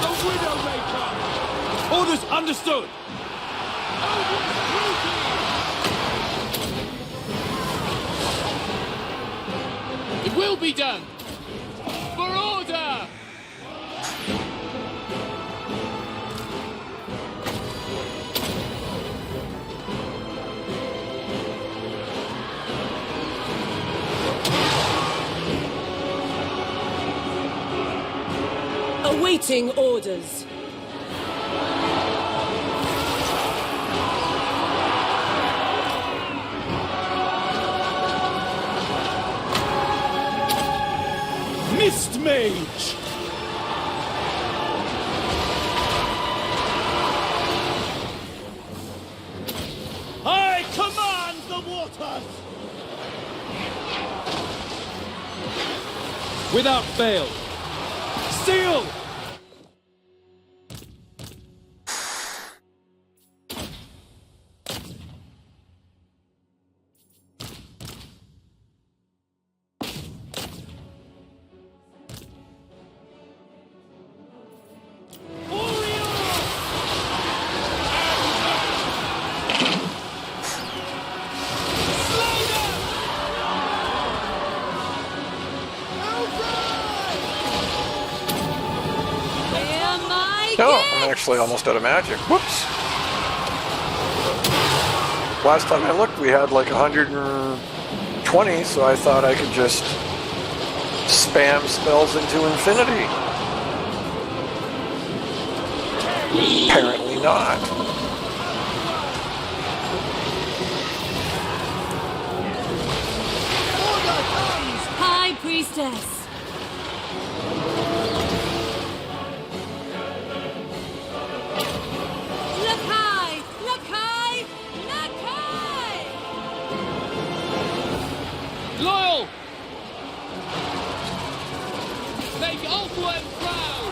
The Widowmaker! Orders understood! It will be done! For order! Awaiting orders. Mist Mage! Without fail. Seal! No, I'm actually almost out of magic. Whoops. Last time I looked, we had like 120, so I thought I could just spam spells into infinity. Apparently not. High Priestess. Look high! Look high! Look high! Loyal! Make Ulthuan proud!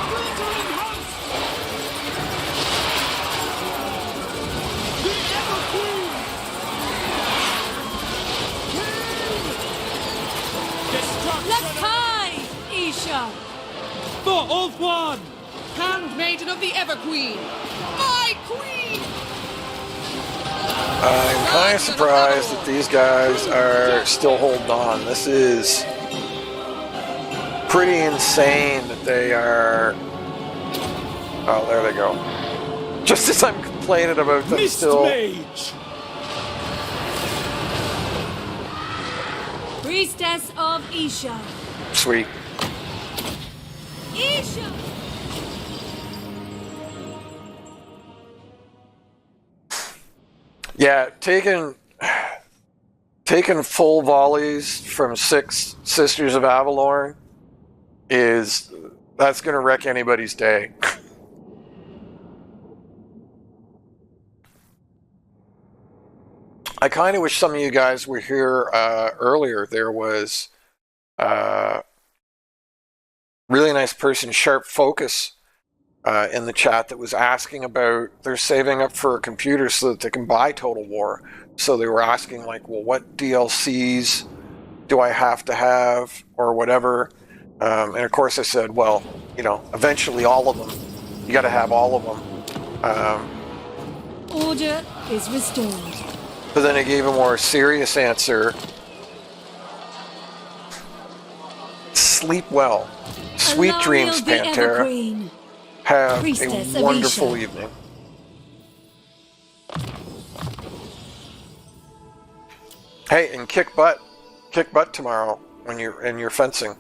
Glittering host! The Ever Queen! Destruction! Look high, Isha! For Ulthuan! Handmaiden of the Ever Queen! My queen! I'm kind of surprised that these guys are still holding on. This is pretty insane that they are... Oh, there they go. Just as I'm complaining about them Mist still... Mage! Priestess of Isha. Sweet. Isha! Yeah, taking full volleys from 6 Sisters of Avalorn that's going to wreck anybody's day. I kind of wish some of you guys were here earlier. There was really nice person, Sharp Focus, in the chat that was asking about they're saving up for a computer so that they can buy Total War. So they were asking like, well, what DLCs do I have to have or whatever? And of course I said, well, you know, eventually all of them. You got to have all of them. Order is restored. But then I gave a more serious answer. Sleep well. Sweet Alariel dreams, the Ever Pantera. Queen. Have Priestess a of wonderful Isha. evening. Hey, and kick butt tomorrow when you're in your fencing.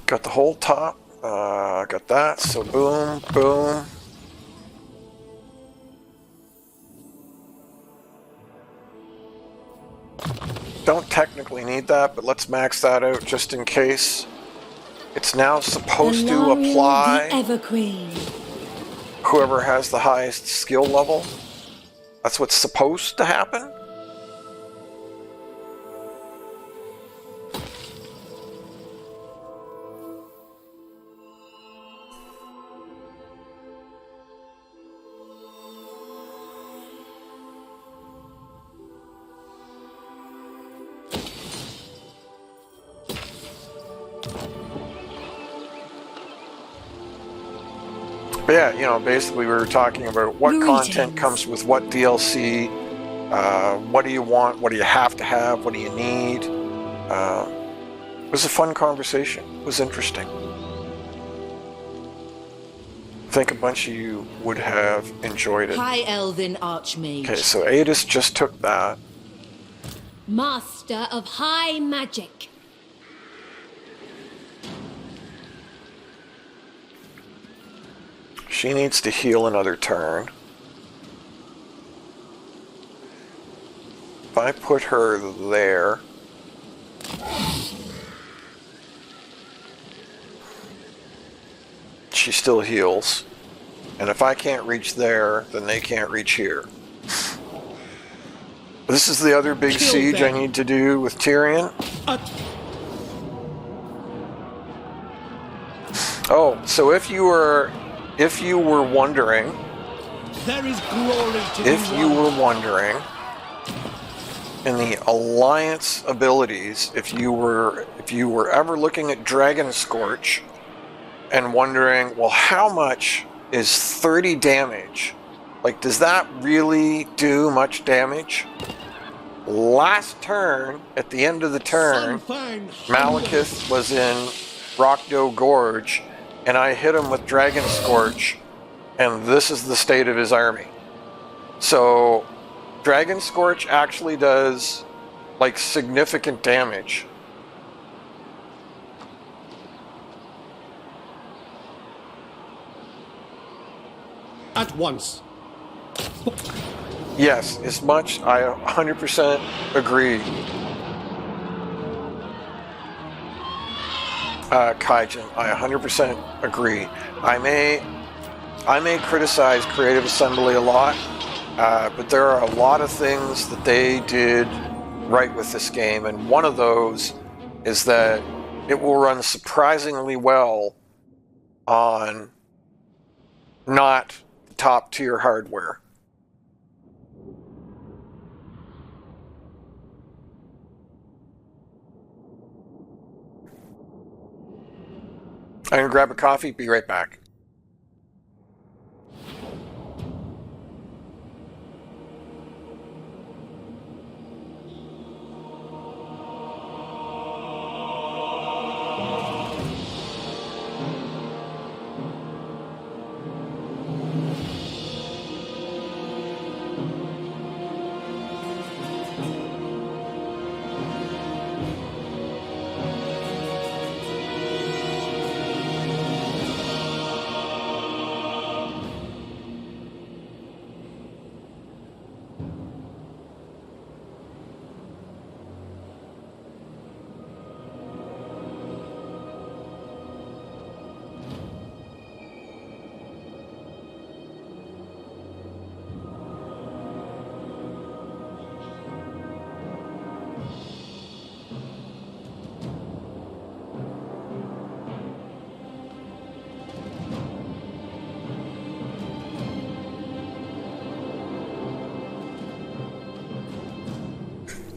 Got the whole top. Got that. So boom, boom. Don't technically need that, but let's max that out just in case. It's now supposed to Alariel the apply Ever Queen. whoever has the highest skill level. That's what's supposed to happen. But yeah, you know, basically we were talking about what content comes with what DLC, what do you want, what do you have to have, what do you need. It was a fun conversation. It was interesting. I think a bunch of you would have enjoyed it. High Elven Archmage. Okay, so Adis just took that. Master of High Magic. She needs to heal another turn. if I put her there, she still heals. And if I can't reach there, then they can't reach here. This is the other big siege I need to do with Tyrion. Oh, so if you were wondering, There is glory to if you were wondering, in the alliance abilities, if you were ever looking at Dragon Scorch and wondering, well, how much is 30 damage? Like, does that really do much damage? Last turn, at the end of the turn, Malekith was in Rockdoe Gorge, and I hit him with Dragon Scorch, and this is the state of his army. So, Dragon Scorch actually does, like, significant damage. At once. Yes, as much, I 100% agree. Kaijin, I 100% agree. I may criticize Creative Assembly a lot, but there are a lot of things that they did right with this game, and one of those is that it will run surprisingly well on not top tier hardware. I'm gonna grab a coffee, be right back.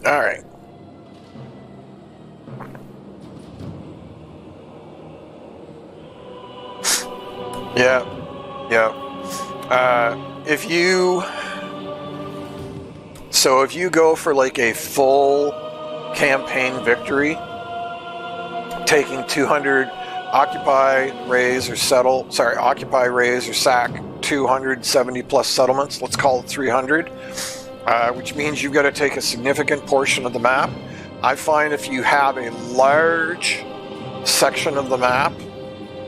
All right. Yeah. If you go for like a full campaign victory, taking 200 occupy, raise, or sack 270 plus settlements, let's call it 300. Which means you've got to take a significant portion of the map. I find if you have a large section of the map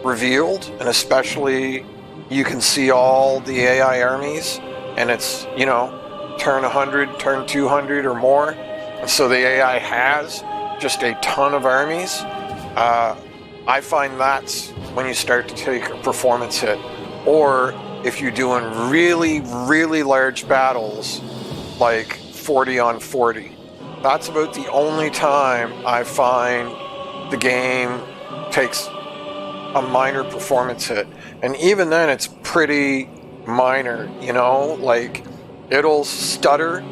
revealed, and especially you can see all the AI armies, and it's, turn 100, turn 200 or more, and so the AI has just a ton of armies, I find that's when you start to take a performance hit. Or if you're doing really, really large battles, like 40 on 40. That's about the only time I find the game takes a minor performance hit. And even then, it's pretty minor, like it'll stutter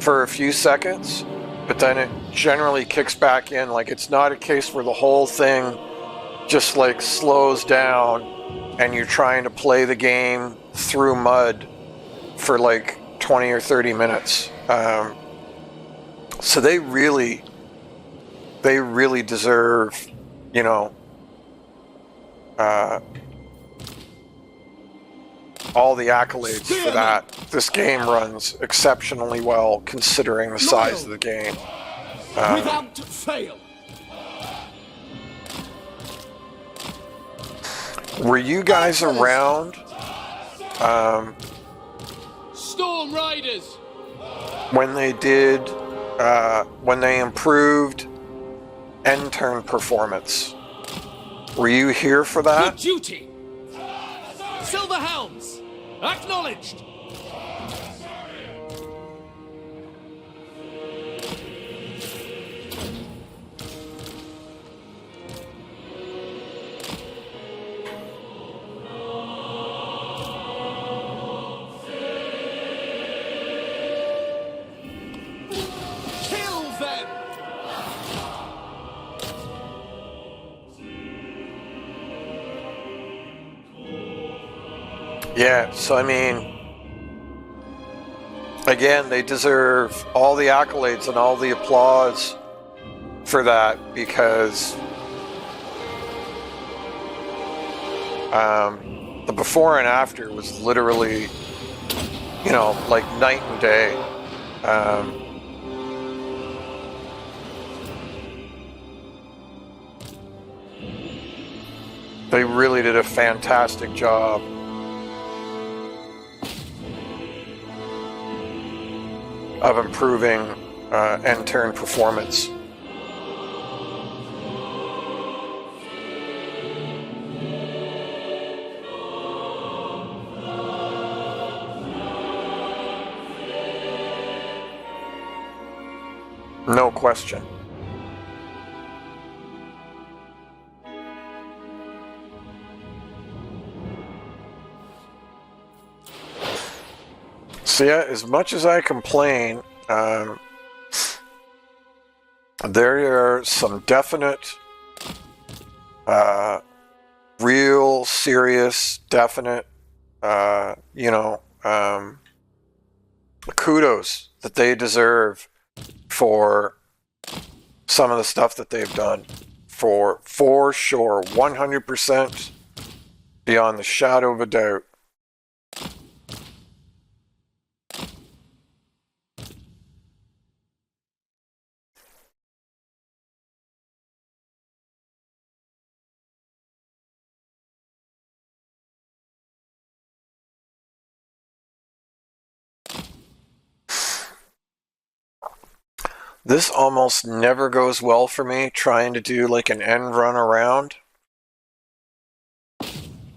for a few seconds, but then it generally kicks back in. Like, it's not a case where the whole thing just like slows down and you're trying to play the game through mud for like 20 or 30 minutes. So they really deserve, all the accolades for that. This game runs exceptionally well considering the size of the game. without fail. Were you guys around? Storm Riders! When they did when they improved end turn performance. Were you here for Good that? duty! Silver Hounds! Acknowledged! Kill them! Yeah, so I mean, again, they deserve all the accolades and all the applause for that, because the before and after was literally, you know, like night and day. They really did a fantastic job. Of improving end turn performance. No question. So yeah, as much as I complain, there are some definite, real, serious, definite, kudos that they deserve for some of the stuff that they've done. For sure, 100%, beyond the shadow of a doubt. This almost never goes well for me, trying to do like an end run around.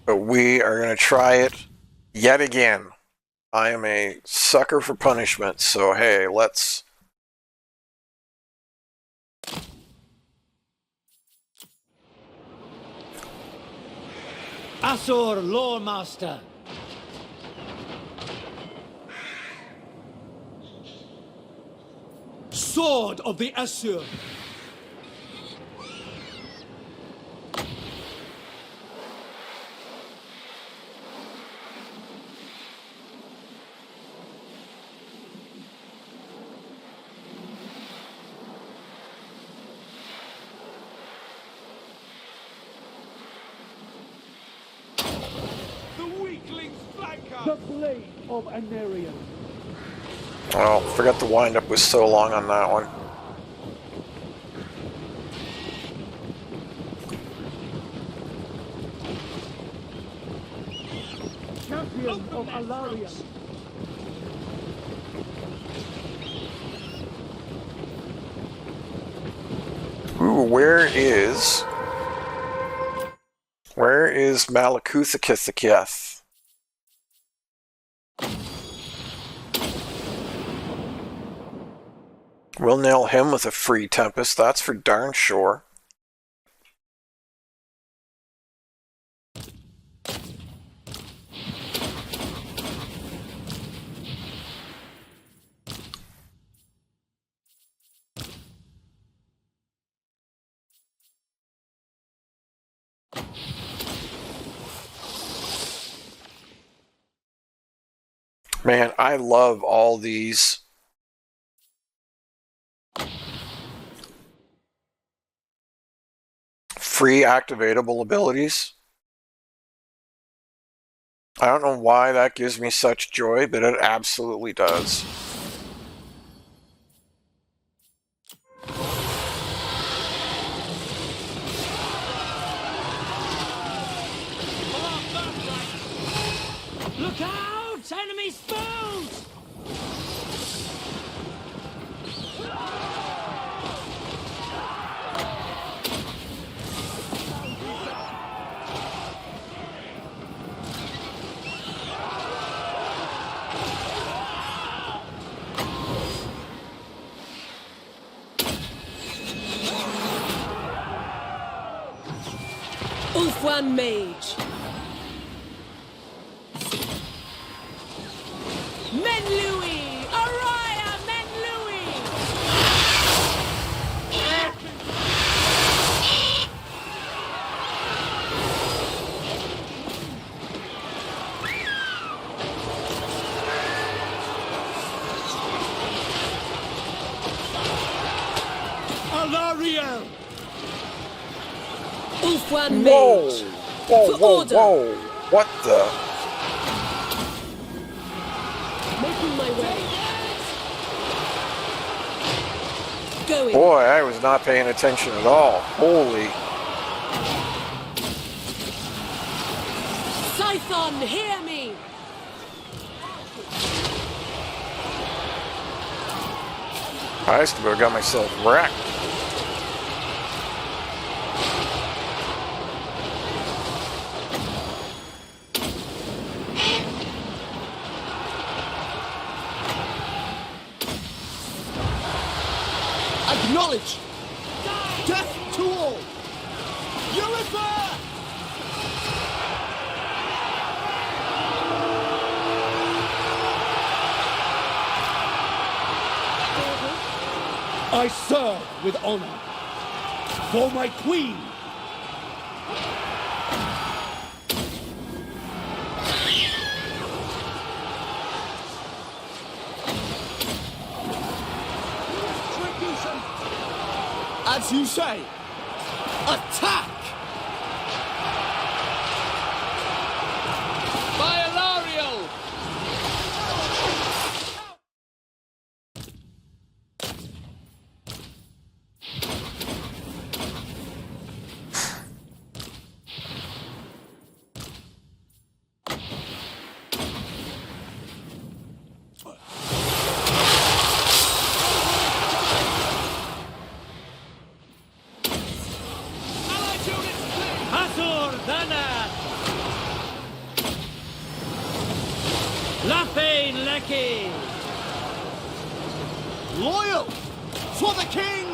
But we are going to try it yet again. I am a sucker for punishment, so hey, let's... Asur Loremaster. Sword of the Asur. The weakling's flanker! The blade of Anarion. Oh, forgot the wind-up was so long on that one. Champion of Alarion. Ooh, where is Malakuthakithakith? We'll nail him with a free Tempest, that's for darn sure. Man, I love all these free activatable abilities. I don't know why that gives me such joy, but it absolutely does. Look out! Enemy spells! Ulfwan Mage. Menlui! Araya Menlui! Alariel! Ulfwan Whoa! Mage. Whoa, For whoa, order. whoa! What the? Making my way. Going. Boy, I was not paying attention at all. Holy. Scython, hear me! I just about got myself wrecked. Acknowledge! Death to all! Eureka! I serve with honor. For my queen! As you say, attack! By Ilario! Hasur Dana! Lafane Lecky! Loyal for the king!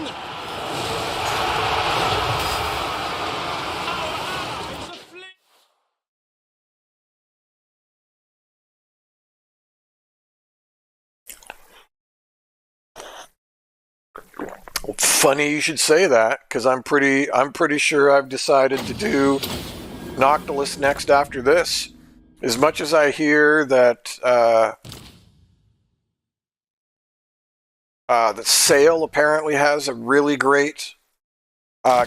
Funny you should say that, because I'm pretty sure I've decided to do Noctilus next after this. As much as I hear that that Sail apparently has a really great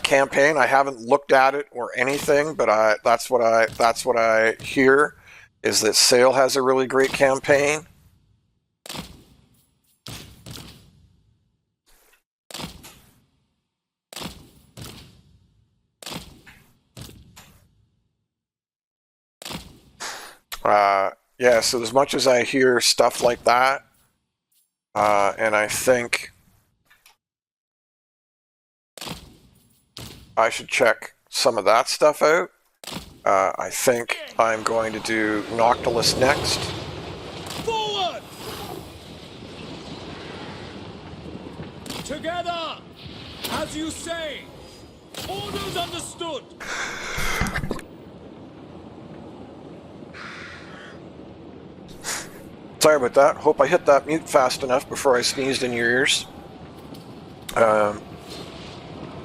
campaign. I haven't looked at it or anything, but that's what I hear, is that Sail has a really great campaign. Yeah, so as much as I hear stuff like that, and I think I should check some of that stuff out, I think I'm going to do Noctilus next. Forward! Together! As you say! Orders understood! Sorry about that. Hope I hit that mute fast enough before I sneezed in your ears. Yeah,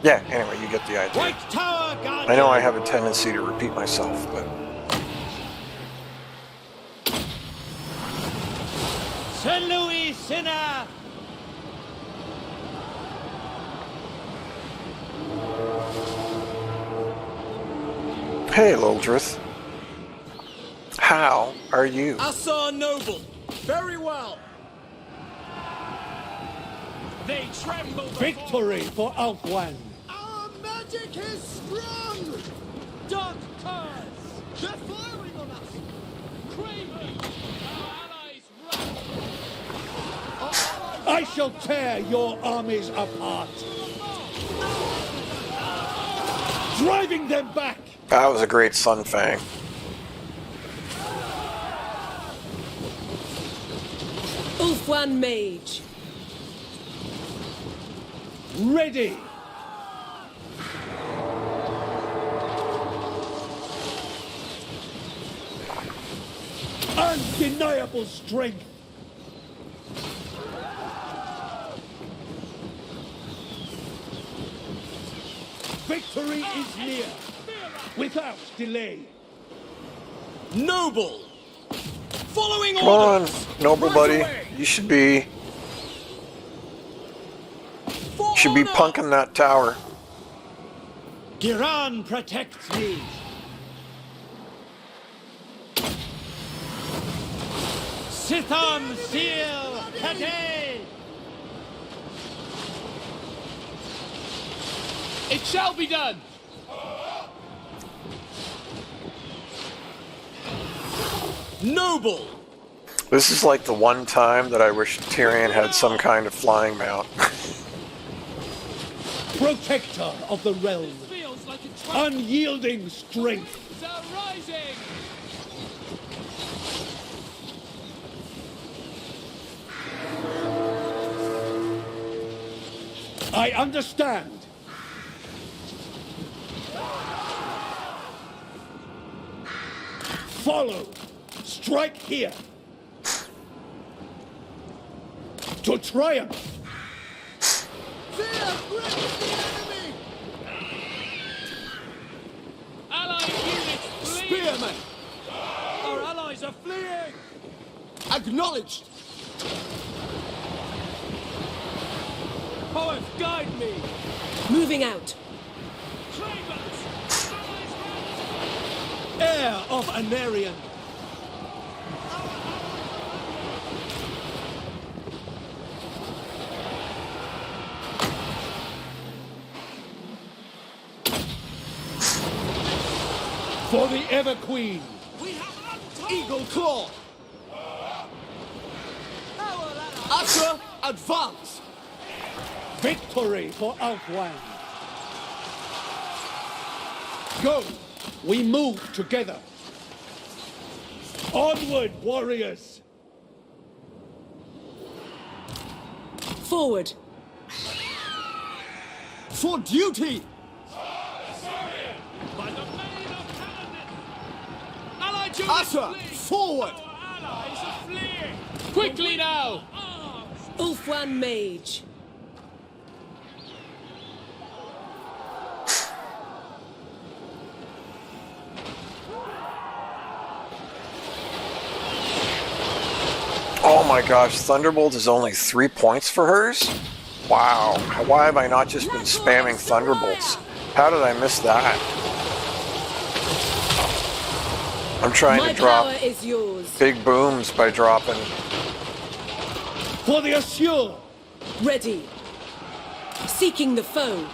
anyway, you get the idea. White Tower Guardian! I know I have a tendency to repeat myself, but... St. Louis Sinner! Hey, Loldrith. How are you? Assar Noble! Very well! They tremble before... Victory for Ulfwan. Our magic is strong! Dark curse! They're firing on us! Craven! Our allies run! I shall tear your armies apart. Driving them back. That was a great Sunfang. Ulfwan Mage. Ready. Undeniable strength. Victory is near. Without delay. Noble! Following Come orders! on, noble buddy. You should be punking that tower. Giran protects me. Sitham seal today. It shall be done! Noble! This is like the one time that I wish Tyrion had some kind of flying mount. Protector of the realm. Feels like a trap. Unyielding strength. Winds are rising! I understand. Follow. Strike here. To triumph. Fear grips the enemy. Allied units fleeing! Spearmen. Our allies are fleeing. Acknowledged. Poet, guide me. Moving out. Cravens! Heir of Anarion. For the Ever Queen. Eagle Claw. Usher, advance. Victory for Alfwine. Go. We move together. Onward, warriors. Forward. For duty. By the maid of Paladin! Allied units Usher, flee! forward. Our allies are fleeing! Quickly now! Ulfwan Mage. Oh my gosh, Thunderbolt is only 3 points for hers? Wow, why have I not just been spamming Thunderbolts? How did I miss that? I'm trying My to drop power is yours. big booms by dropping. For the Assure. Ready. Seeking the foe.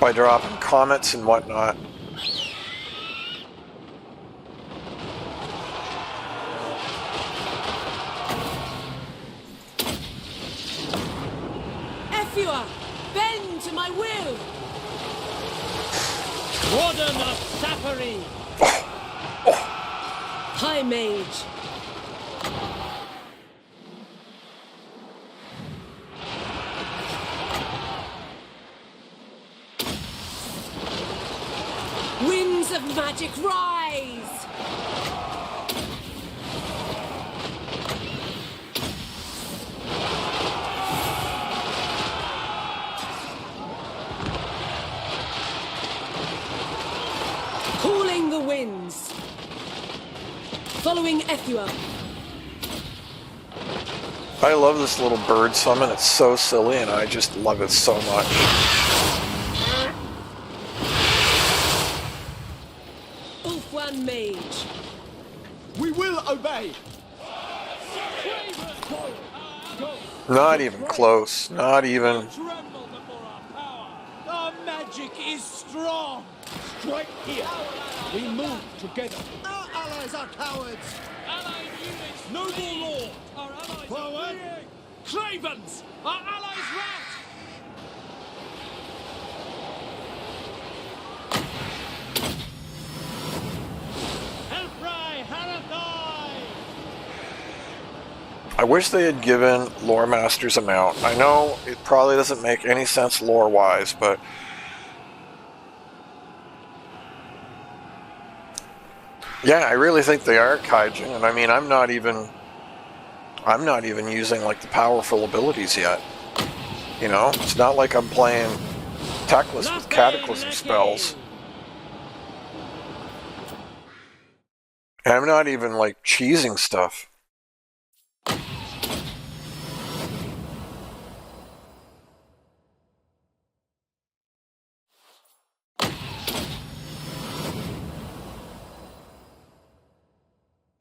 By dropping comets and whatnot. Ephua, bend to my will. Warden of Sapphire. High Mage. Winds of magic rise! Cooling the winds. Following Ephua. I love this little bird summon, it's so silly and I just love it so much. Ulfwan Mage. We will obey. Not even close, not even. Tremble before our power. Our magic is strong. Strike here. We move together. Our allies are cowards. Allied units Noble flee! Lord. Our allies Forward. are fleeing! Cravens! Our allies rout! Helfry Harathai. I wish they had given Lore Masters a mount. I know it probably doesn't make any sense lore-wise, but Yeah, I really think they are kaijin, and I mean, I'm not even using like the powerful abilities yet. You know, it's not like I'm playing techless with cataclysm spells. And I'm not even like cheesing stuff.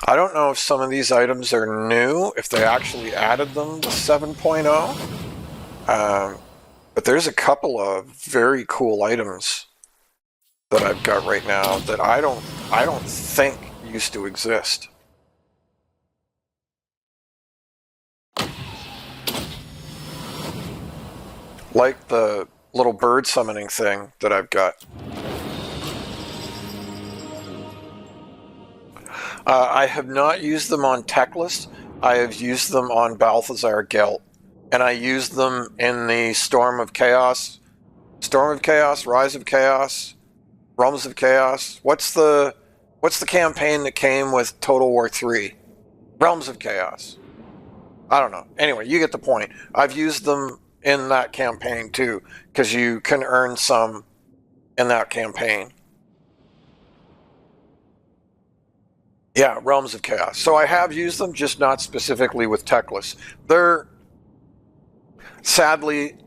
I don't know if some of these items are new, if they actually added them to 7.0. But there's a couple of very cool items that I've got right now that I don't think used to exist. Like the little bird summoning thing that I've got. I have not used them on Techlist. I have used them on Balthazar Gelt. And I used them in the Storm of Chaos, Rise of Chaos, Realms of Chaos. What's the campaign that came with Total War 3? Realms of Chaos. I don't know. Anyway, you get the point. I've used them in that campaign too, because you can earn some in that campaign. Yeah, Realms of Chaos. So I have used them, just not specifically with Techless. They're sadly,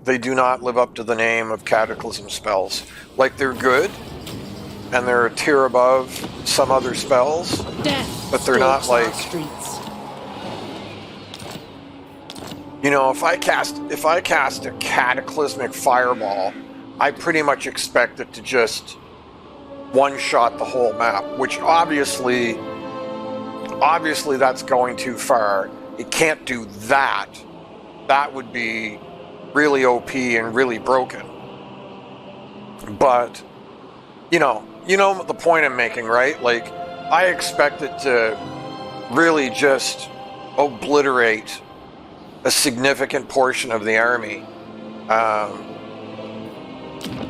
they do not live up to the name of Cataclysm spells. Like, they're good, and they're a tier above some other spells, Death but they're not stalks our like, streets. you know, if I cast a cataclysmic fireball, I pretty much expect it to just one-shot the whole map, which obviously that's going too far. It can't do that. That would be really OP and really broken. But, you know the point I'm making, right? Like, I expect it to really just obliterate a significant portion of the army.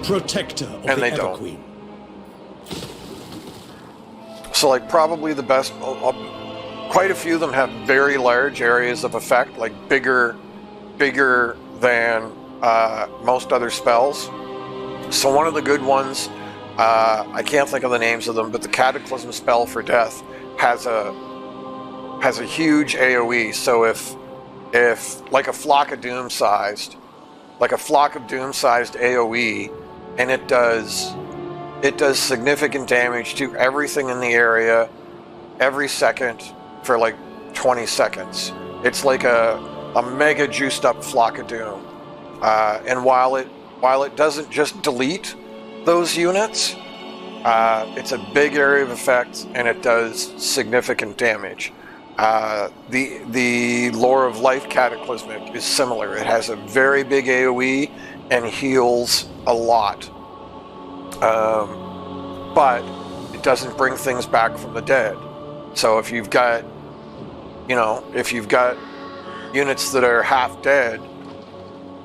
Protector of and the they Ever don't. Queen. So, like, probably the best, quite a few of them have very large areas of effect, like bigger than most other spells. So one of the good ones, I can't think of the names of them, but the Cataclysm spell for death has a huge AoE. So if like a flock of doom sized AoE, and it does significant damage to everything in the area every second for like 20 seconds. It's like a mega juiced up flock of doom. And while it doesn't just delete those units, it's a big area of effect, and it does significant damage. The Lore of Life Cataclysmic is similar. It has a very big AoE and heals a lot. But it doesn't bring things back from the dead. So if you've got units that are half dead,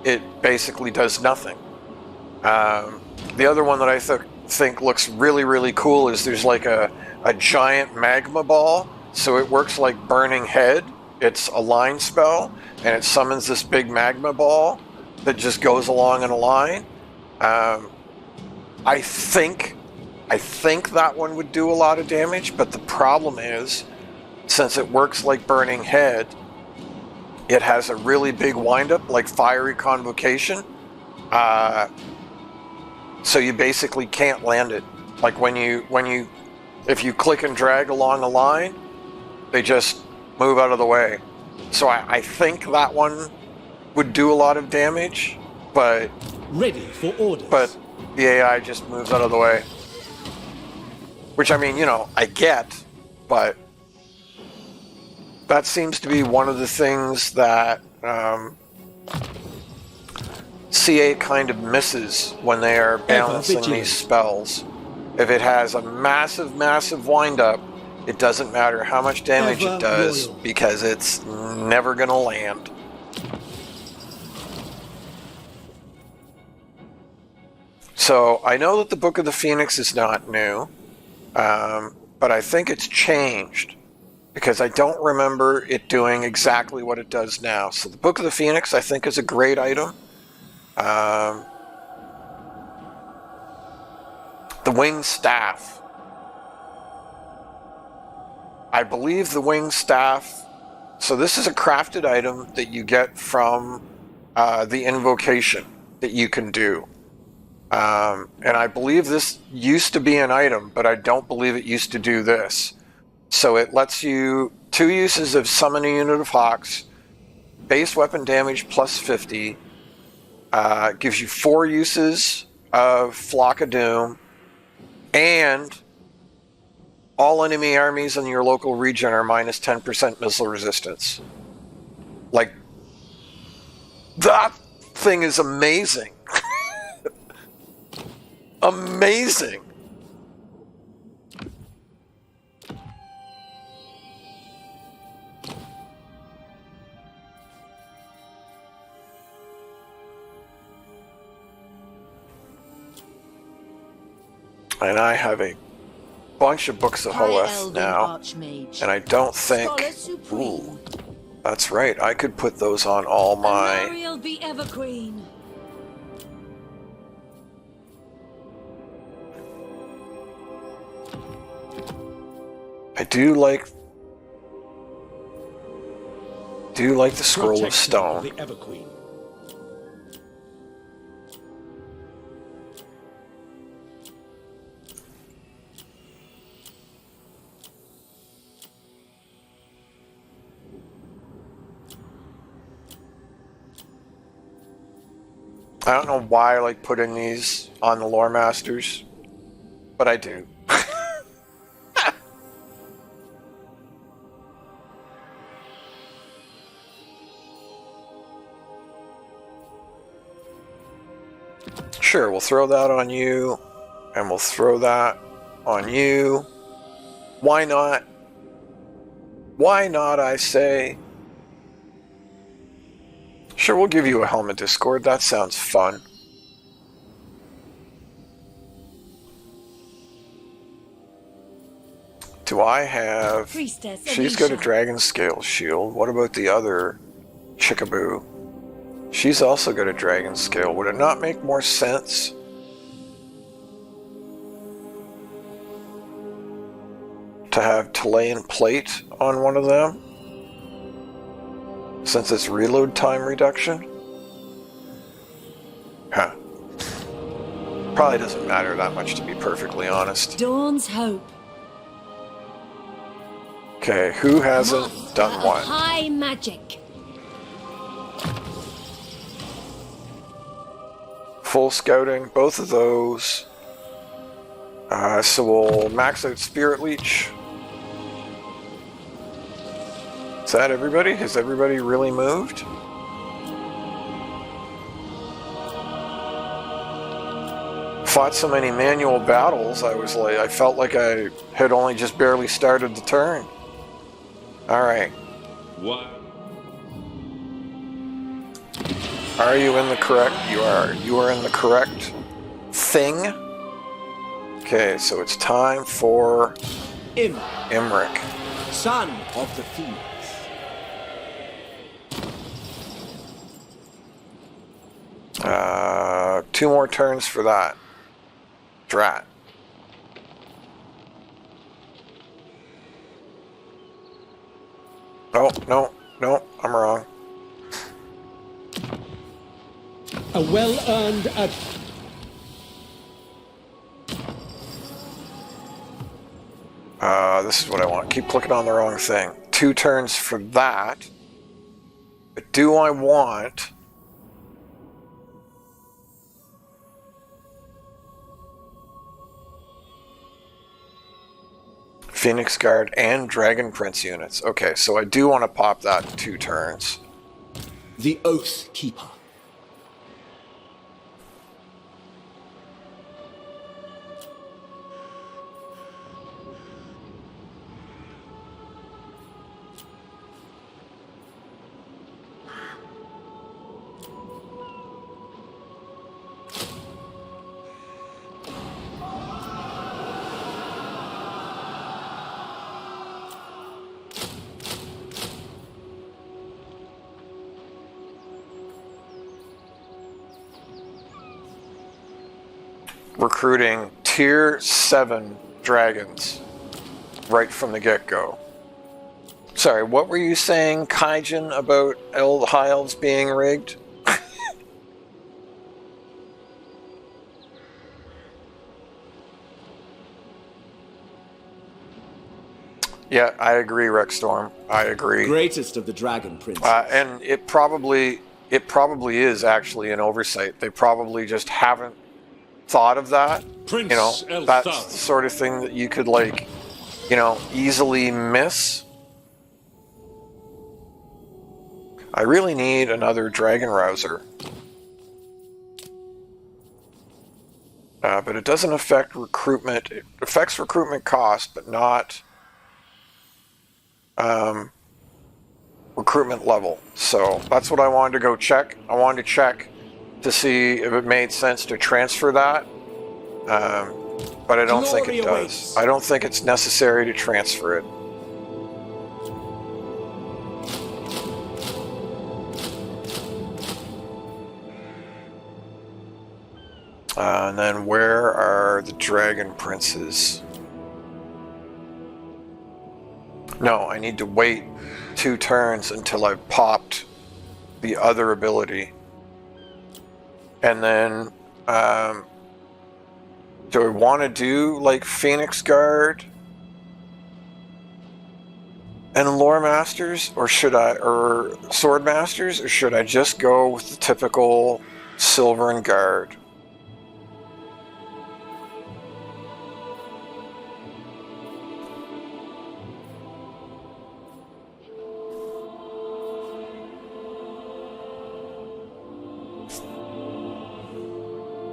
it basically does nothing. The other one that I think looks really, really cool is there's like a giant magma ball. So it works like Burning Head. It's a line spell, and it summons this big magma ball that just goes along in a line. I think that one would do a lot of damage, but the problem is, since it works like Burning Head, it has a really big windup, like Fiery Convocation. So you basically can't land it. Like if you click and drag along a line, they just move out of the way. So I think that one would do a lot of damage, but Ready for orders. But the AI just moves out of the way. Which, I mean, I get, but that seems to be one of the things that CA kind of misses when they are balancing these spells. If it has a massive, massive wind-up, it doesn't matter how much damage it does, because it's never going to land. So, I know that the Book of the Phoenix is not new. But I think it's changed because I don't remember it doing exactly what it does now. So the Book of the Phoenix, I think, is a great item. The Winged Staff. I believe the Winged Staff... So this is a crafted item that you get from the invocation that you can do. And I believe this used to be an item, but I don't believe it used to do this. So it lets you 2 uses of summon a unit of Hawks, base weapon damage plus 50, gives you 4 uses of Flock of Doom, and all enemy armies in your local region are minus 10% missile resistance. Like, that thing is amazing. Amazing. And I have a bunch of books of Holeth now, and I don't think... Ooh, that's right, I could put those on all my... Ariel the Everqueen. I do like the Scroll of Stone. The Everqueen. I don't know why I like putting these on the Lore Masters, but I do. Sure, we'll throw that on you, and we'll throw that on you. Why not? Why not, I say? Sure, we'll give you a Helmet Discord. That sounds fun. Do I have... Priestess She's got a Alicia. Dragon Scale Shield. What about the other Chickaboo? She's also got a Dragon Scale. Would it not make more sense to have Talayan Plate on one of them? Since it's reload time reduction? Huh. Probably doesn't matter that much, to be perfectly honest. Dawn's Hope. Okay, who hasn't Master done of what? High magic. Full scouting, both of those. So we'll max out Spirit Leech. Is that everybody? Has everybody really moved? Fought so many manual battles, I felt like I had only just barely started the turn. Alright. What? Are you in the correct? You are. You are in the correct thing. Okay, so it's time for Imric. Son of the Phoenix. 2 more turns for that. Drat. Oh, no, no, I'm wrong. A well-earned This is what I want. Keep clicking on the wrong thing. 2 turns for that. But do I want... Phoenix Guard and Dragon Prince units. Okay, so I do want to pop that in 2 turns. The Oath Keeper. recruiting tier 7 dragons right from the get-go. Sorry, what were you saying, Kaijin, about high elves being rigged? Yeah, I agree, Rexstorm. I agree. Greatest of the dragon princes. And it probably is actually an oversight. They probably just haven't thought of that. Prince You know, Elthar. that's the sort of thing that you could, like, you know, easily miss. I really need another dragon rouser. But it doesn't affect recruitment. It affects recruitment cost, but not recruitment level. So that's what I wanted to go check. I wanted to check to see if it made sense to transfer that. But I don't think it does. I don't think it's necessary to transfer it. And then where are the dragon princes? No, I need to wait 2 turns until I've popped the other ability. And then, do I want to do like Phoenix Guard and Lore Masters, or Sword Masters, or should I just go with the typical Silver Guard?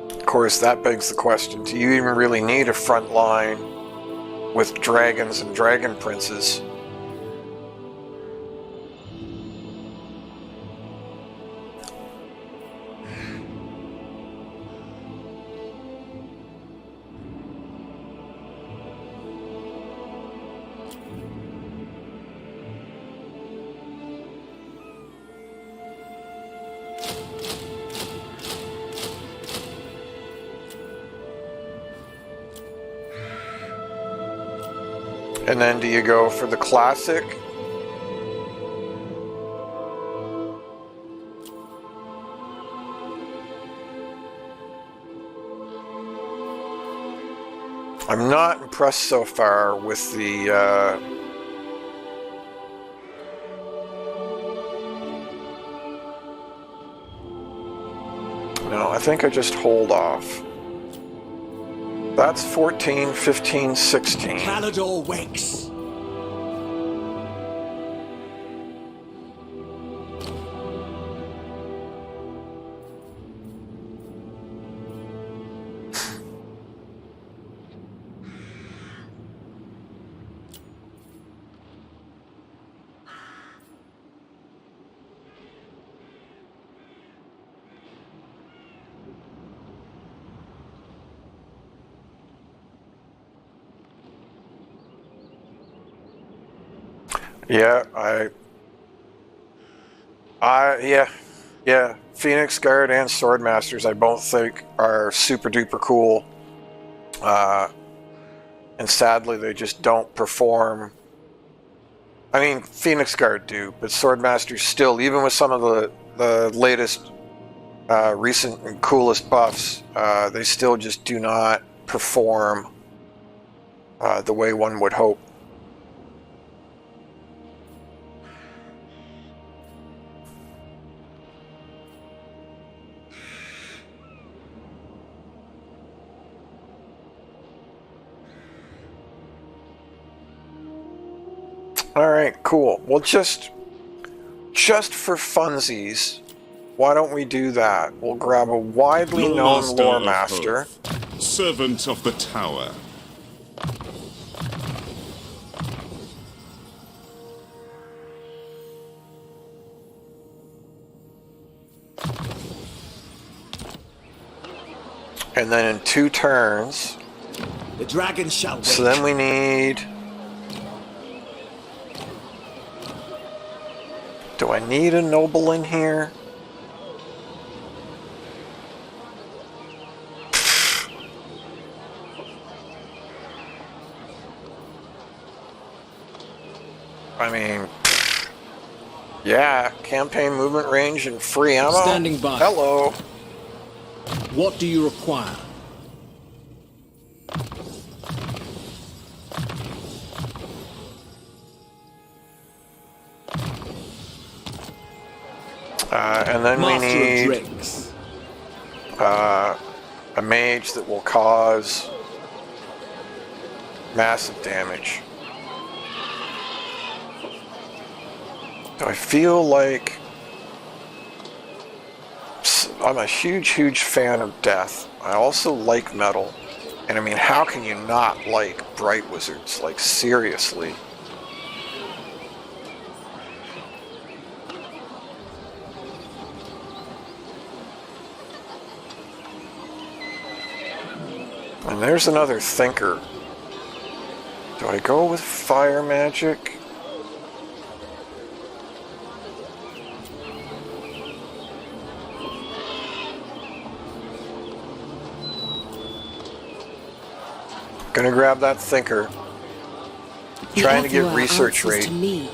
Of course, that begs the question, do you even really need a front line with dragons and dragon princes? And then do you go for the classic? I'm not impressed so far with the no, I think I just hold off. That's 14, 15, 16. Calador wakes. Yeah, yeah. Phoenix Guard and Sword Masters, I both think are super duper cool. And sadly, they just don't perform. I mean, Phoenix Guard do, but Sword Masters still, even with some of the latest, recent and coolest buffs, they still just do not perform the way one would hope. Alright, cool. Well, just for funsies, why don't we do that? We'll grab a widely known lore master. Servant of the Tower. And then in 2 turns. The dragon shall wake. So then we need. Do I need a noble in here? I mean, yeah, campaign movement range and free ammo. Standing by. Hello. What do you require? And then we Master of need drinks. a mage that will cause massive damage. I feel like I'm a huge fan of death. I also like metal. And I mean, how can you not like Bright Wizards? Like, seriously. And there's another thinker. Do I go with fire magic? Gonna grab that thinker. Trying to get research rate. To me.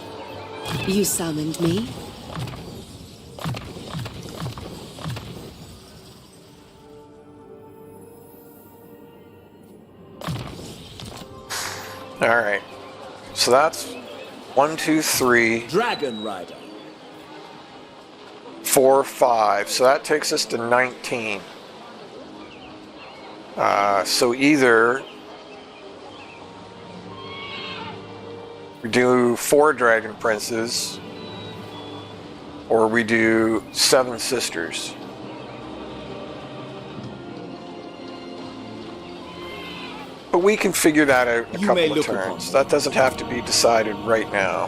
You summoned me? Alright. So that's 1, 2, 3, Dragon Rider. 4, 5. So that takes us to 19. So either we do 4 Dragon Princes, or we do 7 Sisters. But we can figure that out in a couple of turns. That doesn't have to be decided right now.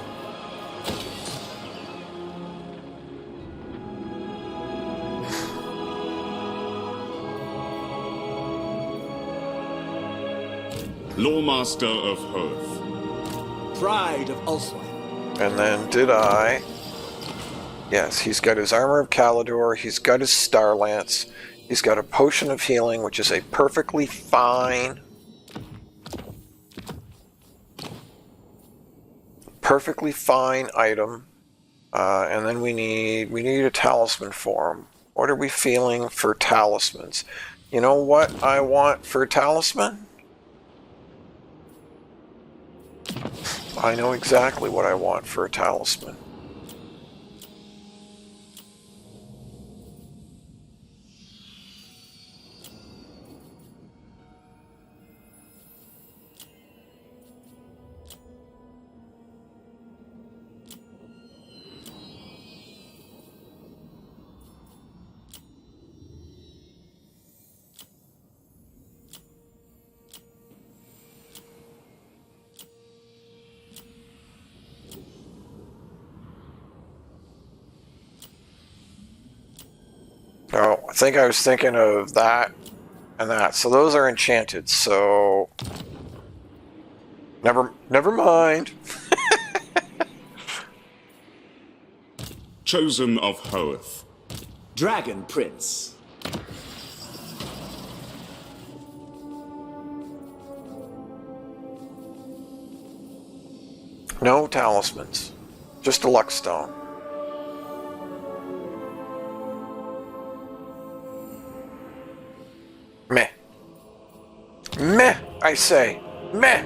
Lawmaster of Hoth. Pride of Ulster. And then did I... Yes, he's got his Armor of Calidor, he's got his Star Lance, he's got a Potion of Healing, which is a perfectly fine item. And then we need a talisman for him. What are we feeling for talismans? You know what I want for a talisman? I know exactly what I want for a talisman. Oh, I think I was thinking of that and that. So those are enchanted, so never mind. Chosen of Hoth. Dragon Prince. No talismans. Just a luck stone. Meh. Meh, I say. Meh.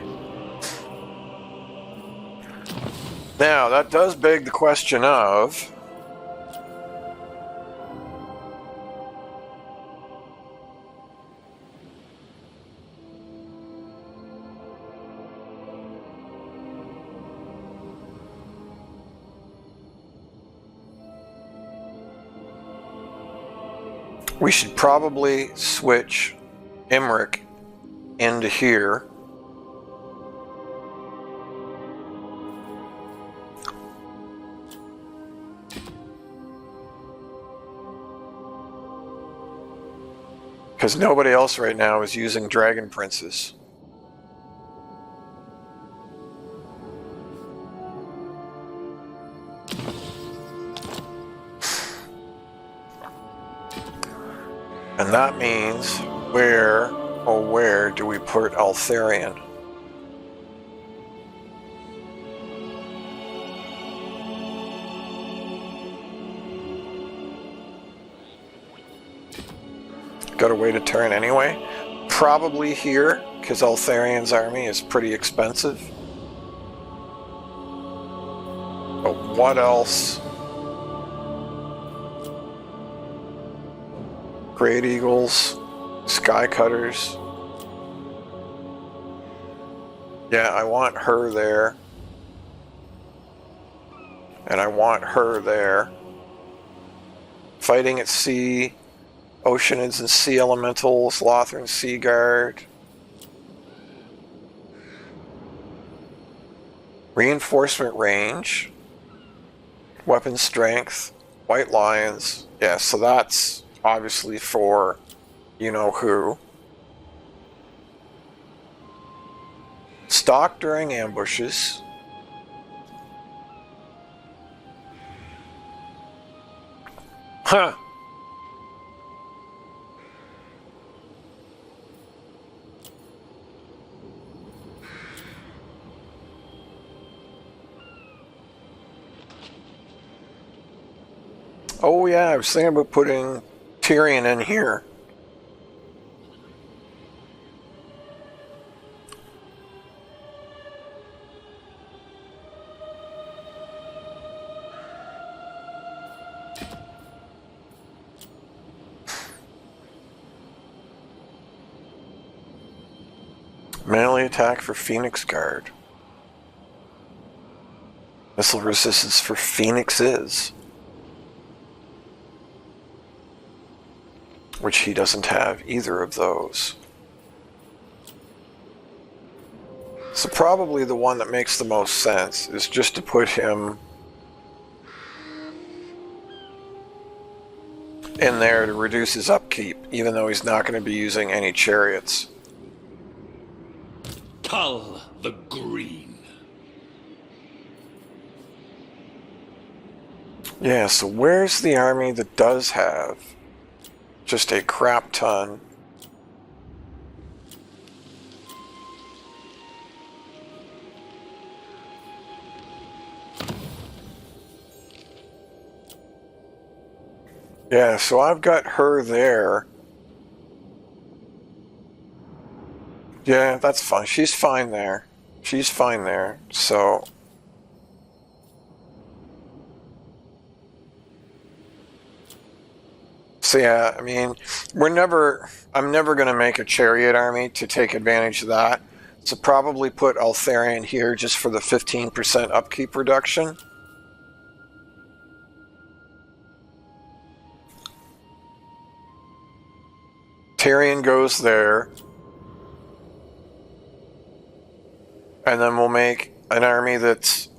Now, that does beg the question of... we should probably switch Emmerich into here. Because nobody else right now is using Dragon Princes. And that means where do we put Altharion? got a way to turn anyway. Probably here, because Altharion's army is pretty expensive. But what else? Great Eagles, Sky Cutters. Yeah, I want her there. And I want her there. Fighting at sea, Oceanids and Sea Elementals, Lothran Sea Guard. Reinforcement range. Weapon strength. White Lions. Yeah, so that's obviously for you-know-who. Stalk during ambushes. Huh. Oh yeah, I was thinking about putting Tyrion in here. Melee attack for Phoenix Guard. Missile resistance for Phoenixes. Which he doesn't have either of those. So probably the one that makes the most sense is just to put him in there to reduce his upkeep, even though he's not going to be using any chariots. Cull the Green. Yeah, so where's the army that does have just a crap ton? Yeah, so I've got her there. Yeah, that's fine. She's fine there. She's fine there. So yeah, I mean, I'm never going to make a chariot army to take advantage of that. So probably put Altharion here just for the 15% upkeep reduction. Tyrion goes there. And then we'll make an army that's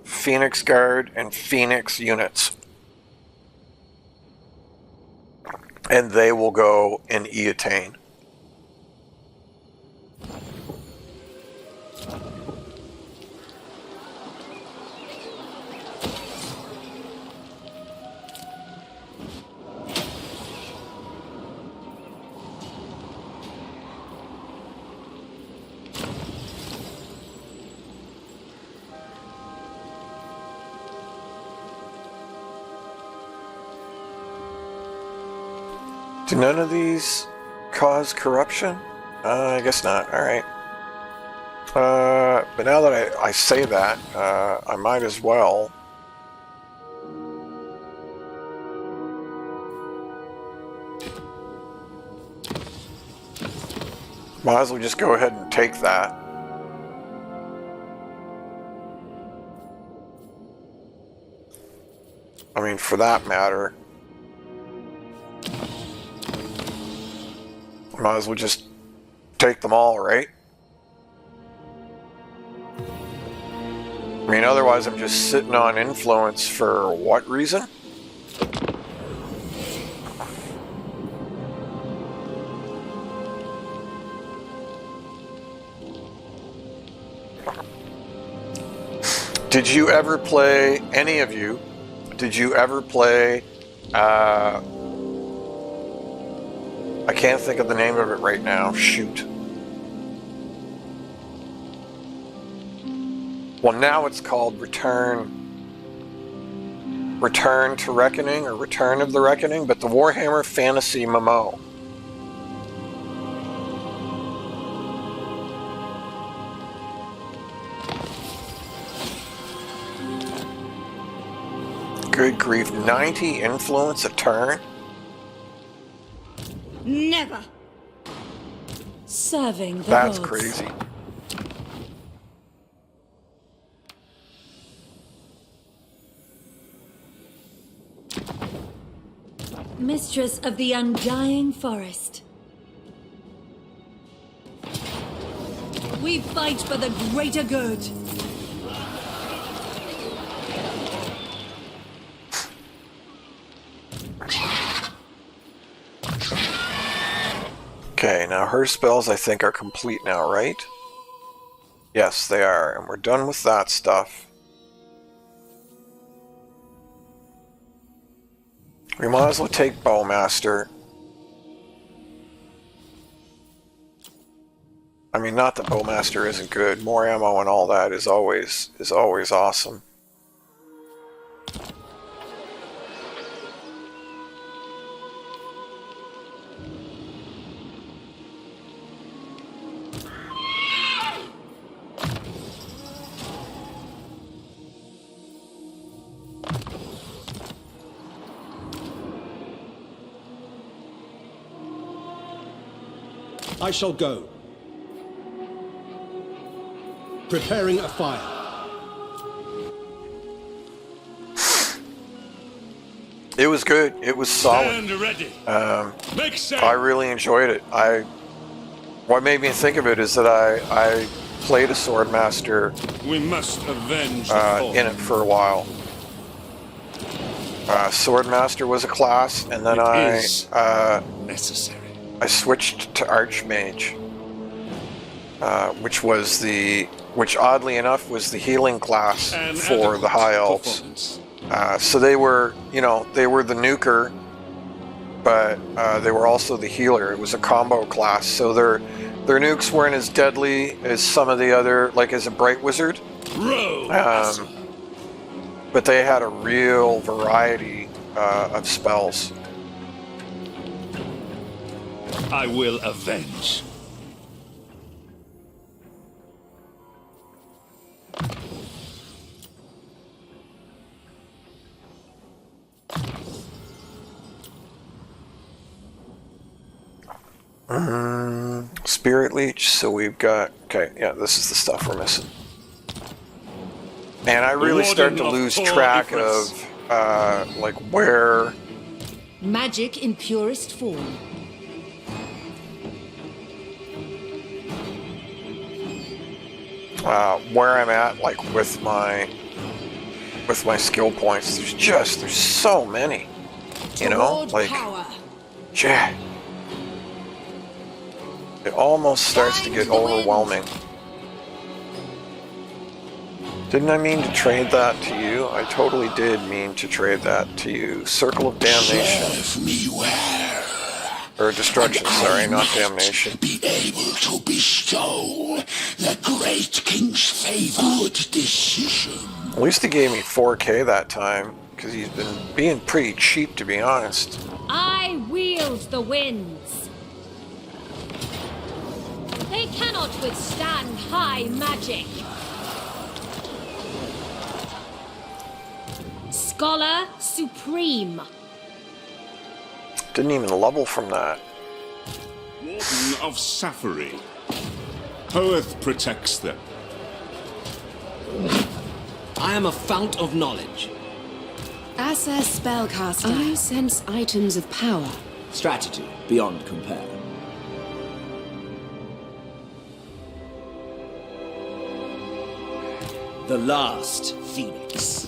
Phoenix Guard and Phoenix units. And they will go in Eatane. Do none of these cause corruption? I guess not. Alright. But now that I say that, I might as well. Might as well just go ahead and take that. I mean, for that matter. Might as well just take them all, right? I mean, otherwise I'm just sitting on influence for what reason? Did you ever play, any of you, did you ever play, I can't think of the name of it right now, shoot. Well, now it's called Return to Reckoning, or Return of the Reckoning, but the Warhammer Fantasy MMO. Good grief, 90 influence a turn? Never. Serving the That's gods. crazy. Mistress of the undying forest. We fight for the greater good. Okay, now her spells I think are complete now, right? Yes, they are, and we're done with that stuff. We might as well take Bowmaster. I mean, not that Bowmaster isn't good. More ammo and all that is always awesome. I shall go. Preparing a fire. It was good. It was solid. Stand ready. Make sail. I really enjoyed it. What made me think of it is that I played a Swordmaster We must avenge the in it for a while. Swordmaster was a class, and then necessary. I switched to Archmage, which oddly enough was the healing class for the High Elves. So they were, they were the nuker, but they were also the healer. It was a combo class, so their nukes weren't as deadly as some of the other, like as a Bright Wizard. But they had a real variety of spells. I will avenge. Spirit Leech, so we've got... Okay, yeah, this is the stuff we're missing. And I really start to lose track of, like, where... Magic in purest form. Where I'm at, like, with my skill points. There's so many, like, yeah. It almost starts to get overwhelming. Didn't I mean to trade that to you? I totally did mean to trade that to you. Circle of Damnation. Or Destruction, sorry, not Damnation. Be able to bestow the great king's favor. Good decision. At least he gave me 4K that time, because he's been being pretty cheap, to be honest. I wield the winds. They cannot withstand high magic. Scholar Supreme. Didn't even level from that. Warden of Safari. Hoeth protects them. I am a fount of knowledge. As a spellcaster, I sense items of power. Strategy beyond compare. The last Phoenix.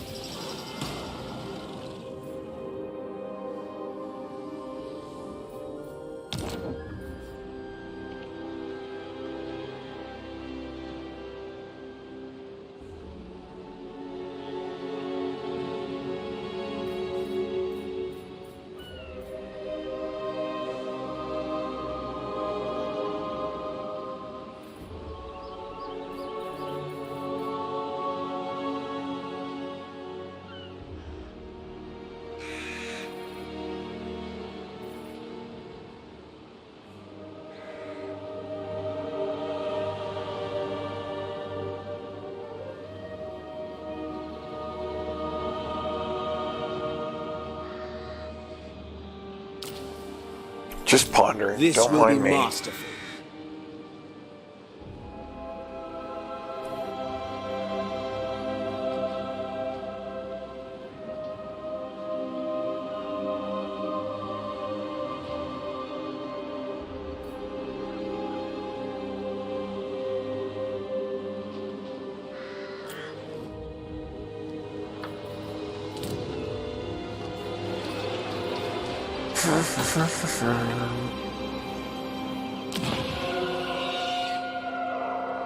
Just pondering. This Don't will mind be me. masterful.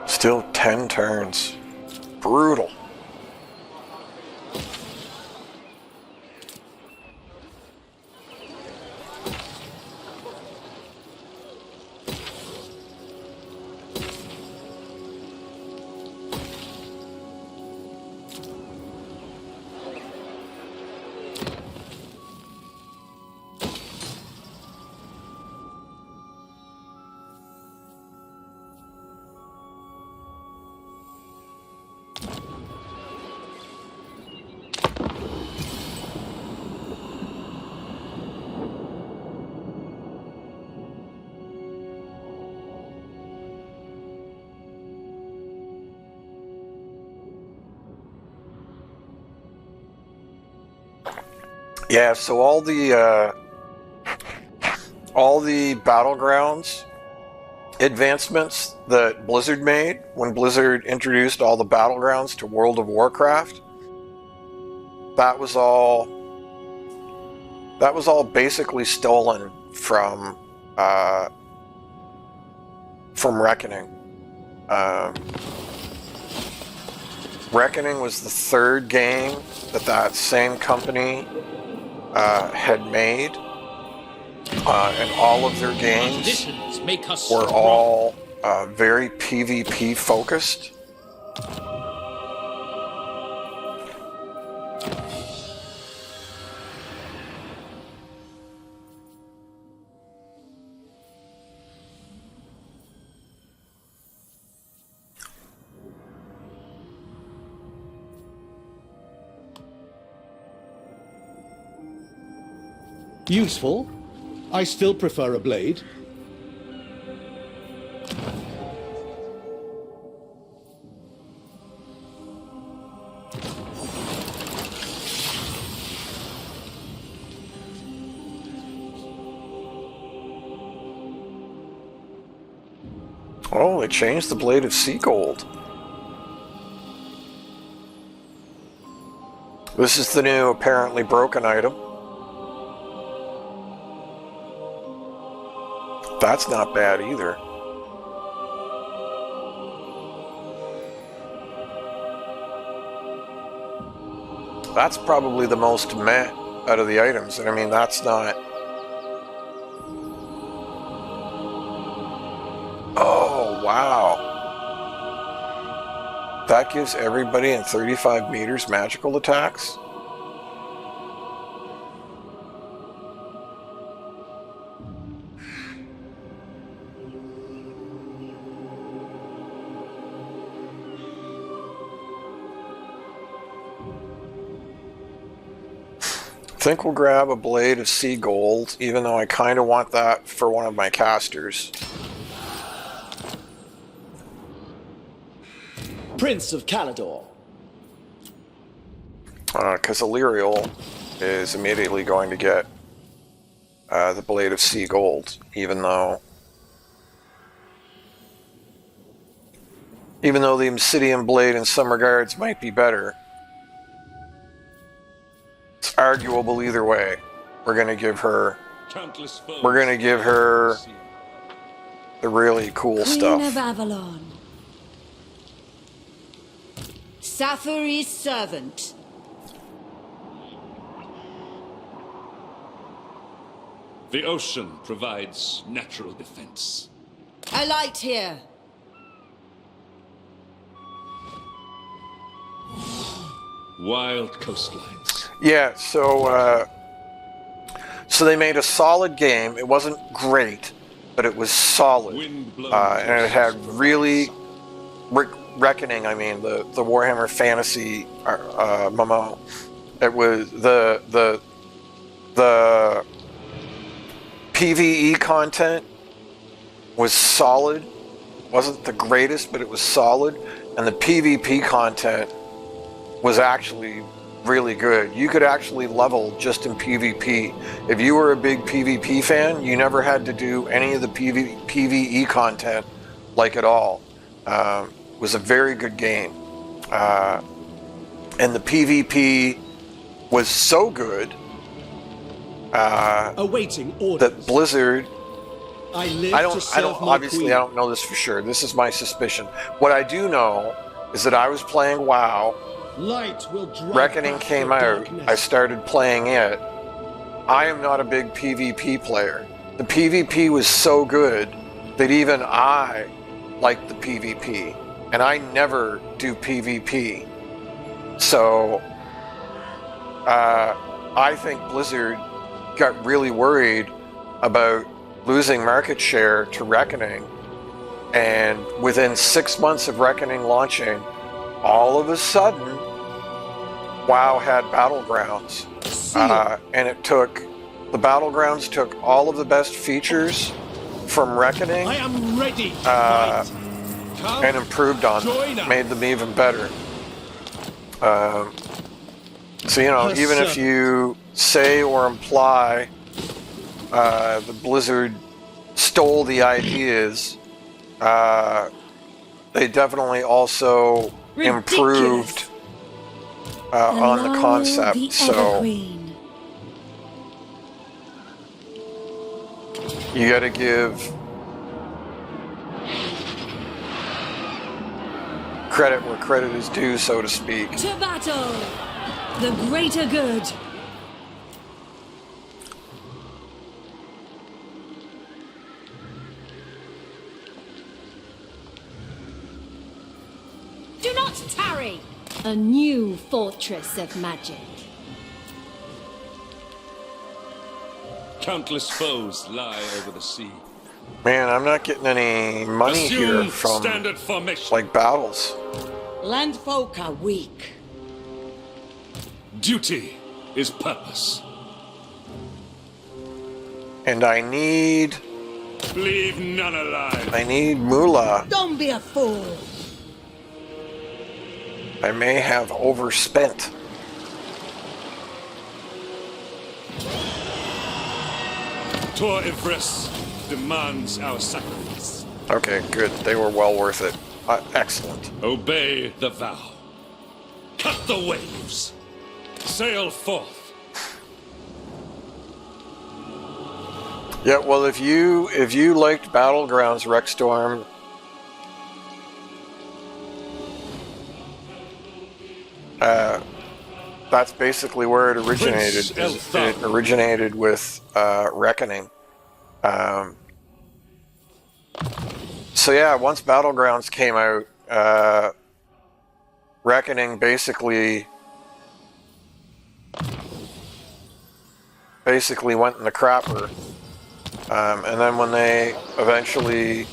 Still 10 turns. Brutal. Yeah, so all the battlegrounds advancements that Blizzard made when Blizzard introduced all the battlegrounds to World of Warcraft, that was all basically stolen from Reckoning. Reckoning was the third game that same company had made, and all of their games were all very PvP focused. Useful. I still prefer a blade. Oh, they changed the Blade of Sea Gold. This is the new apparently broken item. That's not bad either. That's probably the most meh out of the items. And I mean, that's not... Oh, wow. That gives everybody in 35 meters magical attacks? I think we'll grab a Blade of Sea Gold, even though I kind of want that for one of my casters. Prince of Calador. Because Illyriel is immediately going to get the Blade of Sea Gold, even though the Obsidian Blade in some regards might be better. It's arguable either way. We're gonna give her the really cool stuff. Queen of Avalon. Safary's servant. The ocean provides natural defense. A light here. Wild coastlines. Yeah, so they made a solid game. It wasn't great, but it was solid. And it had really Reckoning, I mean, the Warhammer Fantasy MMO. It was the PvE content was solid. Wasn't the greatest, but it was solid. And the PvP content was actually really good. You could actually level just in PvP. If you were a big PvP fan, you never had to do any of the PvE content like at all. It was a very good game. And the PvP was so good Awaiting orders. that Blizzard, I don't obviously I don't know this for sure. This is my suspicion. What I do know is that I was playing WoW. Light will drive Reckoning back came the out. darkness. I started playing it. I am not a big PvP player. The PvP was so good that even I liked the PvP. And I never do PvP. So I think Blizzard got really worried about losing market share to Reckoning. And within 6 months of Reckoning launching, all of a sudden, WoW had Battlegrounds. And the Battlegrounds took all of the best features from Reckoning I am ready. and improved on them, made them even better. So, you know, even if you say or imply that Blizzard stole the ideas, they definitely also improved on the concept. So you got to give credit where credit is due, so to speak. To battle! The greater good! Do not tarry! A new fortress of magic. Countless foes lie over the sea. Man, I'm not getting any money here Assume from standard formation. like battles. Landfolk are weak. Duty is purpose. And I need Leave none alive. moolah. Don't be a fool. I may have overspent. Tor Ivris demands our sacrifice. Okay, good. They were well worth it. Excellent. Obey the vow. Cut the waves. Sail forth. Yeah, well, if you liked Battlegrounds, Rexstorm, that's basically where it originated. It originated with Reckoning. So yeah, once Battlegrounds came out, Reckoning basically went in the crapper. And then when they eventually,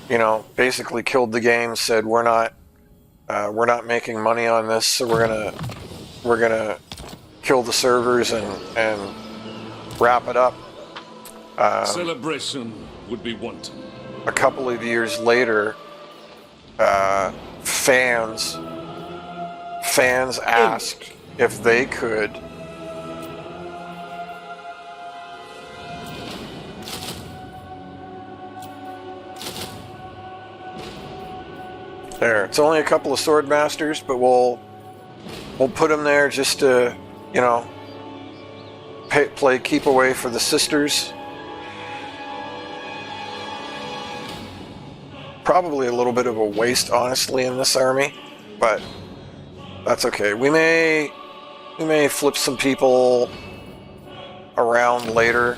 you know, basically killed the game, said we're not making money on this, so we're gonna kill the servers and wrap it up. Celebration would be wanton. A couple of years later, fans asked if they could there. It's only a couple of sword masters, but we'll put them there just to, you know, play keep away for the sisters. Probably a little bit of a waste, honestly, in this army, but that's okay. We may flip some people around later,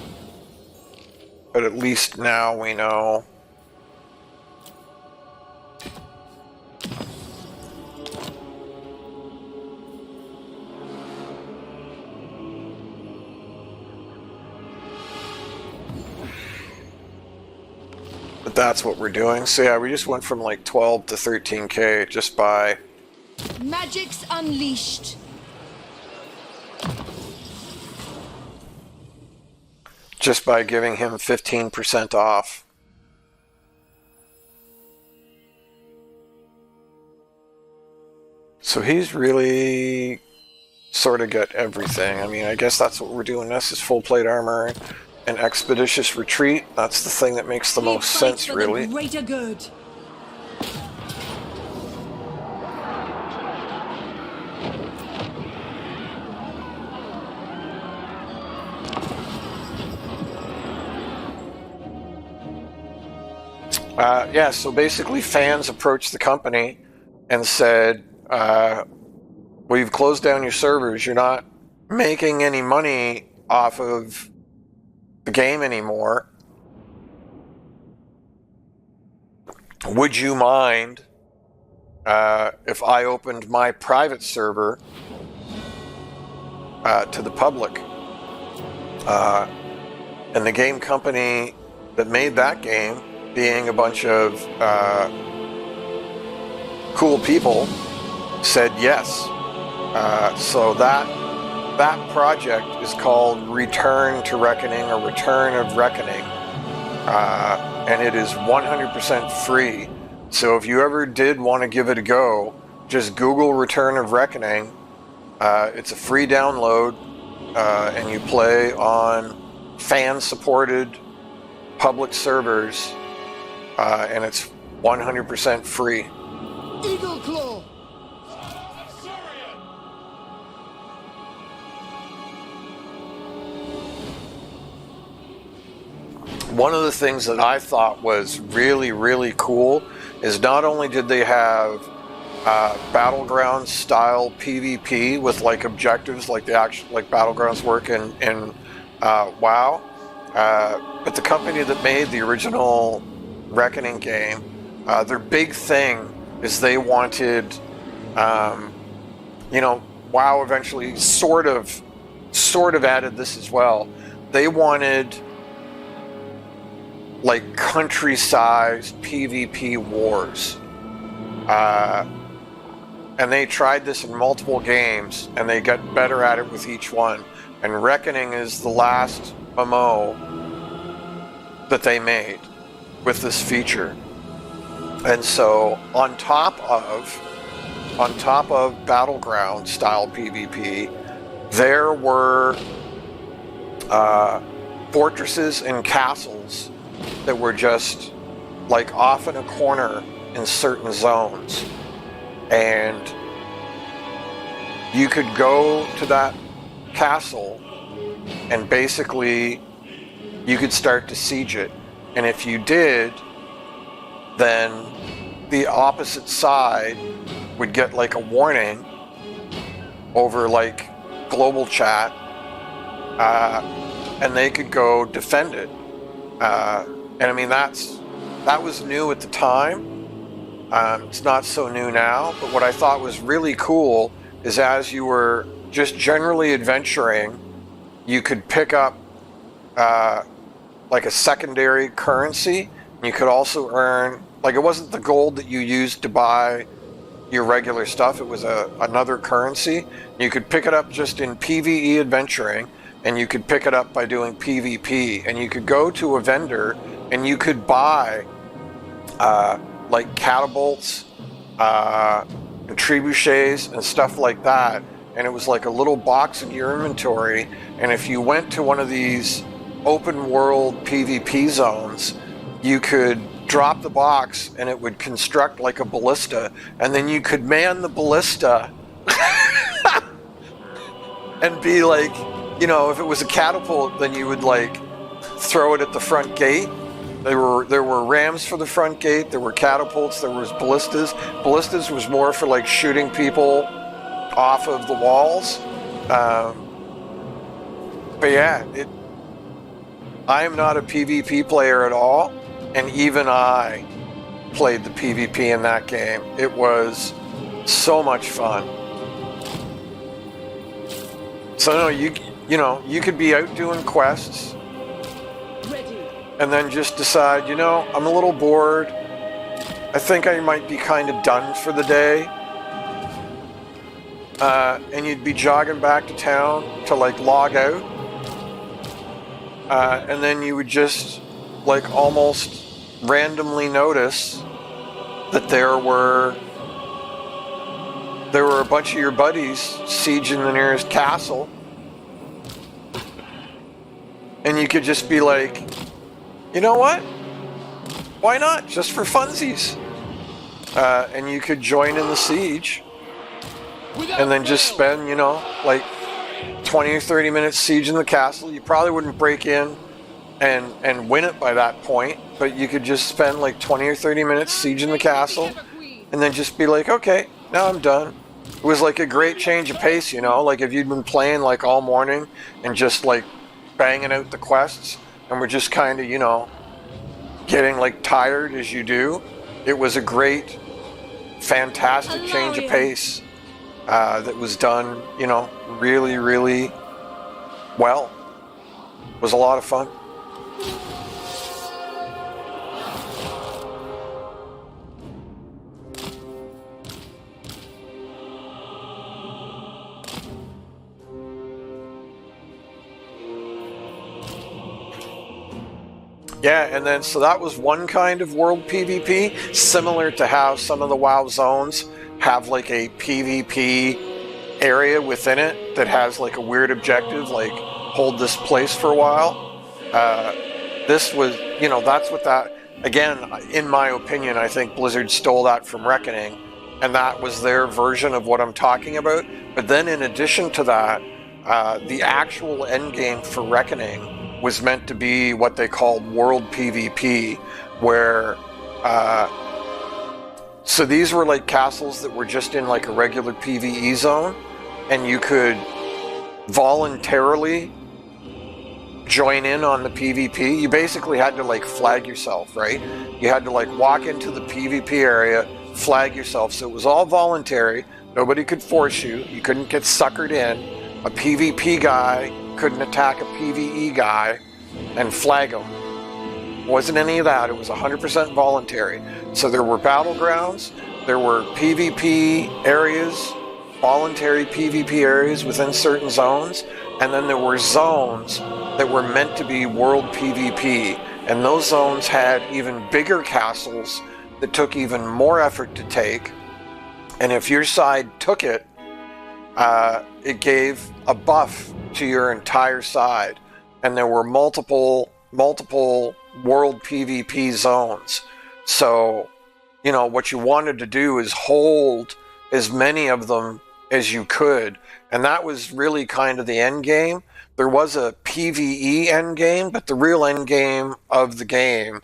but at least now we know. But that's what we're doing. So yeah, we just went from like 12 to 13k just by Magic's unleashed. just by giving him 15% off. So he's really sort of got everything. I mean, I guess that's what we're doing. This is full plate armor and expeditious retreat. That's the thing that makes the most sense, really. The greater good. Yeah, so basically fans approached the company and said, we've closed down your servers. You're not making any money off of the game anymore. Would you mind if I opened my private server to the public? And the game company that made that game, being a bunch of cool people, said yes. So that project is called Return to Reckoning, or Return of Reckoning, and it is 100% free. So if you ever did want to give it a go, just Google Return of Reckoning. It's a free download, and you play on fan-supported public servers, and it's 100% free. Eagle Claw! One of the things that I thought was really, really cool is not only did they have Battlegrounds style PvP with like objectives like the actual like Battlegrounds work in WoW, but the company that made the original Reckoning game, their big thing is they wanted, WoW eventually sort of added this as well. They wanted like country-sized PvP wars. And they tried this in multiple games, and they got better at it with each one. And Reckoning is the last MMO that they made with this feature. And so on top of Battleground style PvP, there were fortresses and castles that were just like off in a corner in certain zones, and you could go to that castle and basically you could start to siege it, and if you did, then the opposite side would get like a warning over like global chat, and they could go defend it. And I mean, that was new at the time. It's not so new now, but what I thought was really cool is as you were just generally adventuring, you could pick up like a secondary currency. You could also earn, like, it wasn't the gold that you used to buy your regular stuff, it was another currency. You could pick it up just in PvE adventuring, and you could pick it up by doing PvP, and you could go to a vendor and you could buy like catapults and trebuchets and stuff like that, and it was like a little box in your inventory, and if you went to one of these open world PvP zones, you could drop the box and it would construct like a ballista, and then you could man the ballista and be like, if it was a catapult, then you would like throw it at the front gate. There were rams for the front gate, there were catapults, there was ballistas. Ballistas was more for like shooting people off of the walls. But yeah, I am not a PvP player at all, and even I played the PvP in that game. It was so much fun. So no, you could be out doing quests and then just decide, I'm a little bored. I think I might be kind of done for the day. And you'd be jogging back to town to like log out. and then you would just like almost randomly notice that there were a bunch of your buddies sieging the nearest castle, and you could just be like, you know what? Why not? Just for funsies. And you could join in the siege, and then just spend, you know, like 20 or 30 minutes sieging the castle. You probably wouldn't break in and win it by that point, but you could just spend like 20 or 30 minutes sieging the castle, and then just be like, okay, now I'm done. It was like a great change of pace, you know, like if you'd been playing like all morning and just like banging out the quests and were just kind of, you know, getting like tired as you do. It was a great, fantastic change of pace that was done, you know, really, really well. It was a lot of fun. Yeah, and then so that was one kind of world PvP, similar to how some of the WoW zones have like a PvP area within it that has like a weird objective, like hold this place for a while. This was, you know, that's what that, again, in my opinion, I think Blizzard stole that from Reckoning, and that was their version of what I'm talking about. But then in addition to that, the actual endgame for Reckoning was meant to be what they called world PvP, where so these were like castles that were just in like a regular PvE zone, and you could voluntarily join in on the PvP. You basically had to like flag yourself, right? You had to like walk into the PvP area, flag yourself, so it was all voluntary. Nobody could force you. You couldn't get suckered in. A PvP guy couldn't attack a PvE guy and flag him. Wasn't any of that. It was 100% voluntary. So there were battlegrounds, there were PvP areas, voluntary PvP areas within certain zones, and then there were zones that were meant to be world PvP. And those zones had even bigger castles that took even more effort to take. And if your side took it, it gave a buff to your entire side, and there were multiple world PvP zones. So, you know, what you wanted to do is hold as many of them as you could, and that was really kind of the end game. There was a PvE end game, but the real end game of the game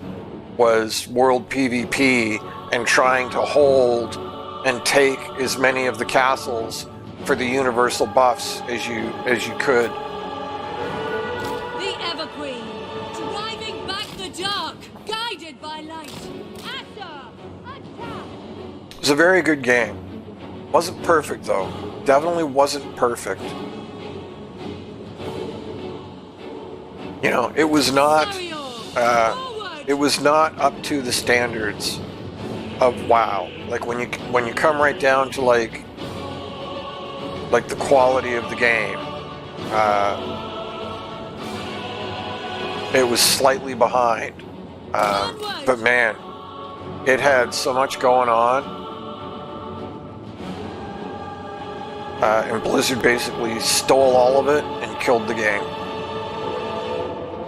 was world PvP and trying to hold and take as many of the castles for the universal buffs as you could. The Everqueen, driving back the dark, guided by light. Asa, attack! It was a very good game. Wasn't perfect though. Definitely wasn't perfect. You know, it was not up to the standards of WoW. Like when you come right down to like the quality of the game, it was slightly behind. But man, it had so much going on. And Blizzard basically stole all of it and killed the game.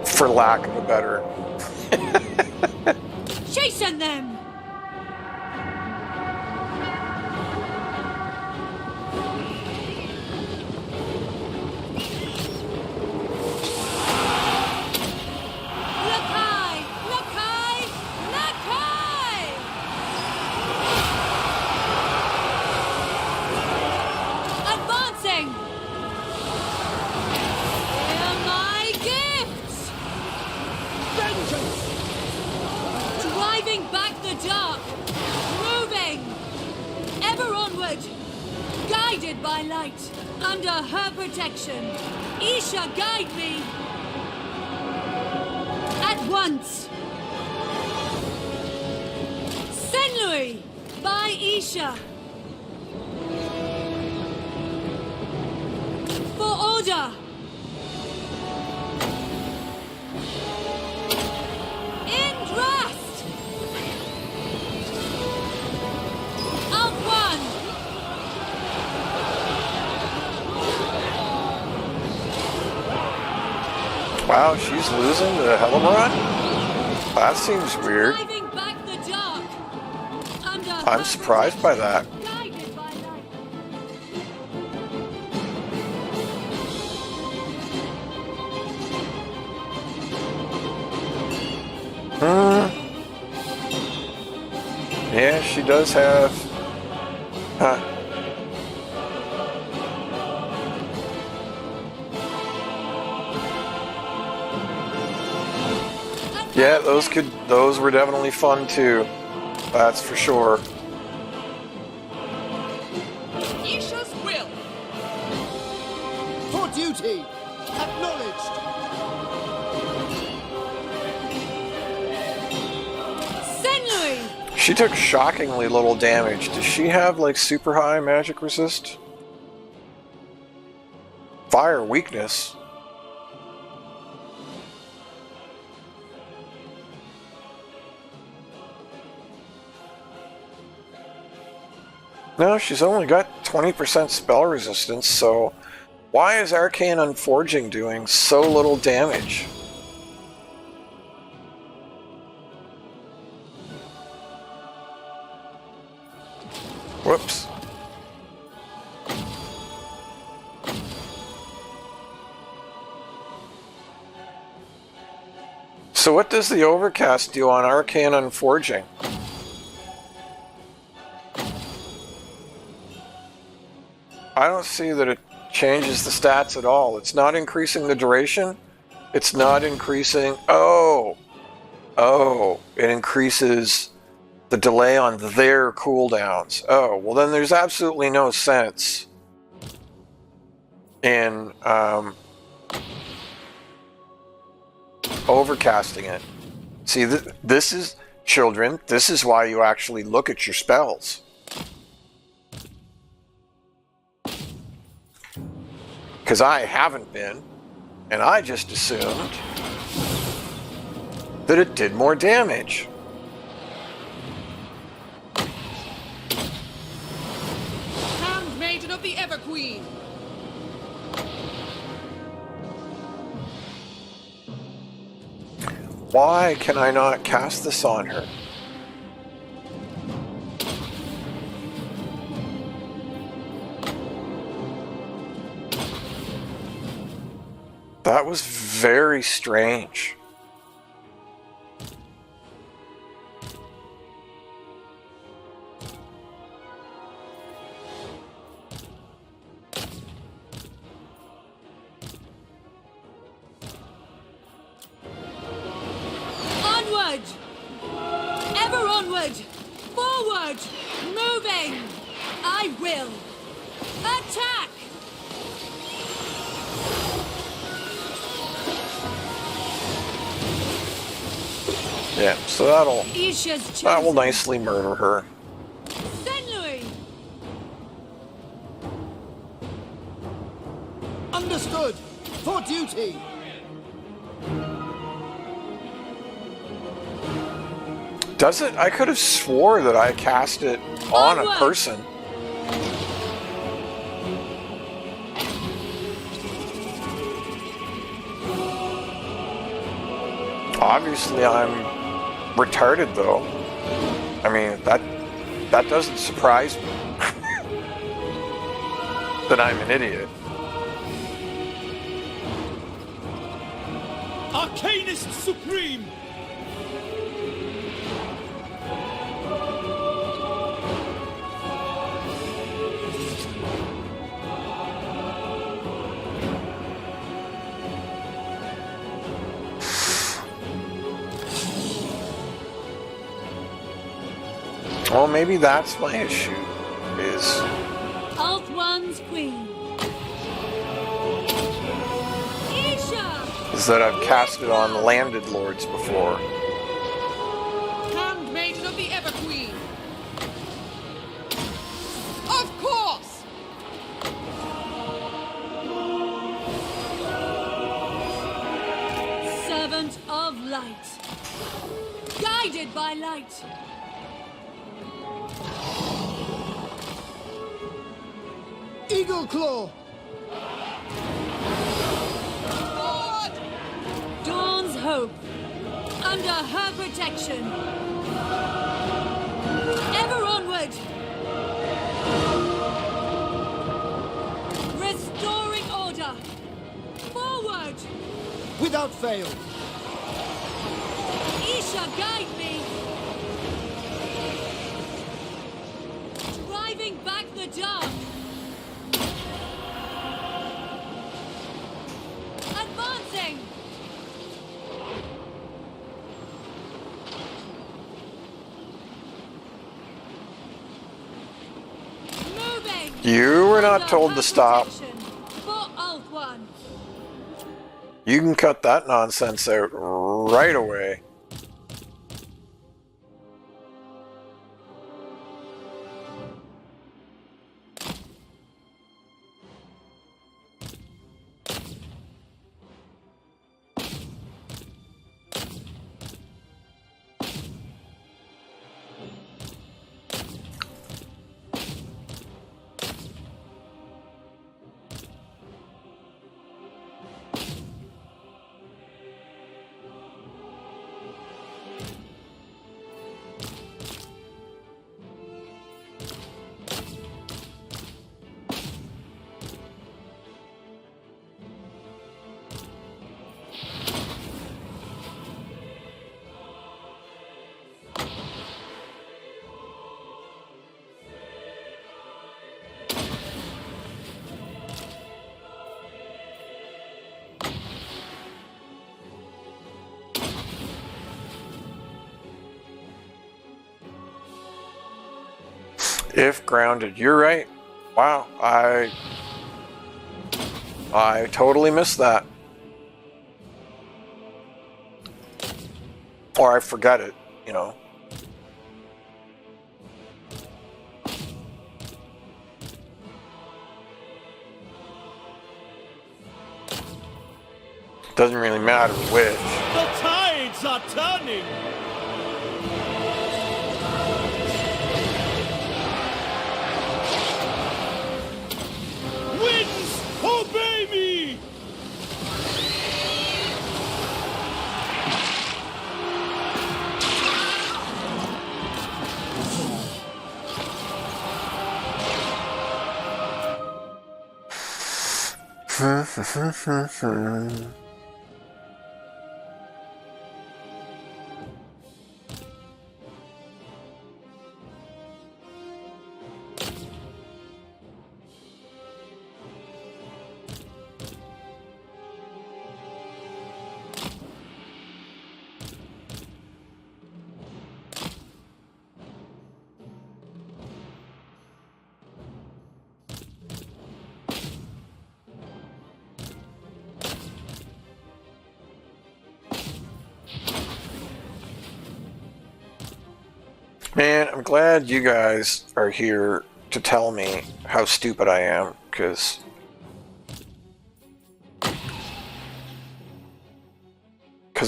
For lack of a better. Chasing them! Guided by light, under her protection. Isha, guide me! At once! Senlui, by Isha! For order! Wow, she's losing to Hellebrand? That seems weird. Driving back the dark. Under I'm her surprised by that. guided by light. Yeah, she does have... Huh. Yeah, those were definitely fun too. That's for sure. Isha's will. For duty. Acknowledged. Senlui! She took shockingly little damage. Does she have like super high magic resist? Fire weakness. No, she's only got 20% spell resistance, so why is Arcane Unforging doing so little damage? Whoops. So what does the Overcast do on Arcane Unforging? I don't see that it changes the stats at all. It's not increasing the duration. It's not increasing... Oh, it increases the delay on their cooldowns. Oh, well then there's absolutely no sense in overcasting it. See, this is, children, this is why you actually look at your spells. Because I haven't been, and I just assumed that it did more damage. Handmaiden of the Everqueen. Why can I not cast this on her? That was very strange. Onward! Ever onward! Forward! Moving! I will! Attack! Yeah, so that will nicely murder her. Senlui! Understood. For duty. Does it? I could have swore that I cast it on a person. Obviously, I'm retarded, though. I mean, that doesn't surprise me. That I'm an idiot. Arcanist Supreme. Well, maybe that's my issue, is... Alt One's Queen. Isha! is that I've cast it on landed lords before. Handmaiden of the Everqueen. Of course! Servant of light. Guided by light. Eagle Claw. Forward! her protection. Ever onward. Restoring order. Forward. Without fail. Isha, guide me. Driving back the dark. Advancing. Moving. You were not told to stop. For Alt One. You can cut that nonsense out right away. If grounded, you're right. Wow, I totally missed that. Or I forgot it, you know. Doesn't really matter which. The tides are turning. Winds, obey me! Man, I'm glad you guys are here to tell me how stupid I am, because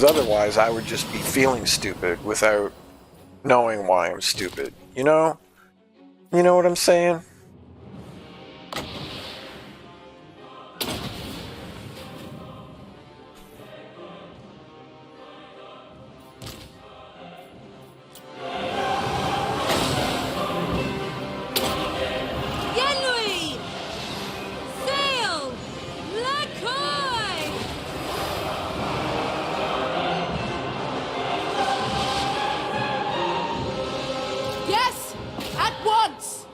otherwise I would just be feeling stupid without knowing why I'm stupid. You know? You know what I'm saying? Yenui! Sail! Lakoy! Yes! At once!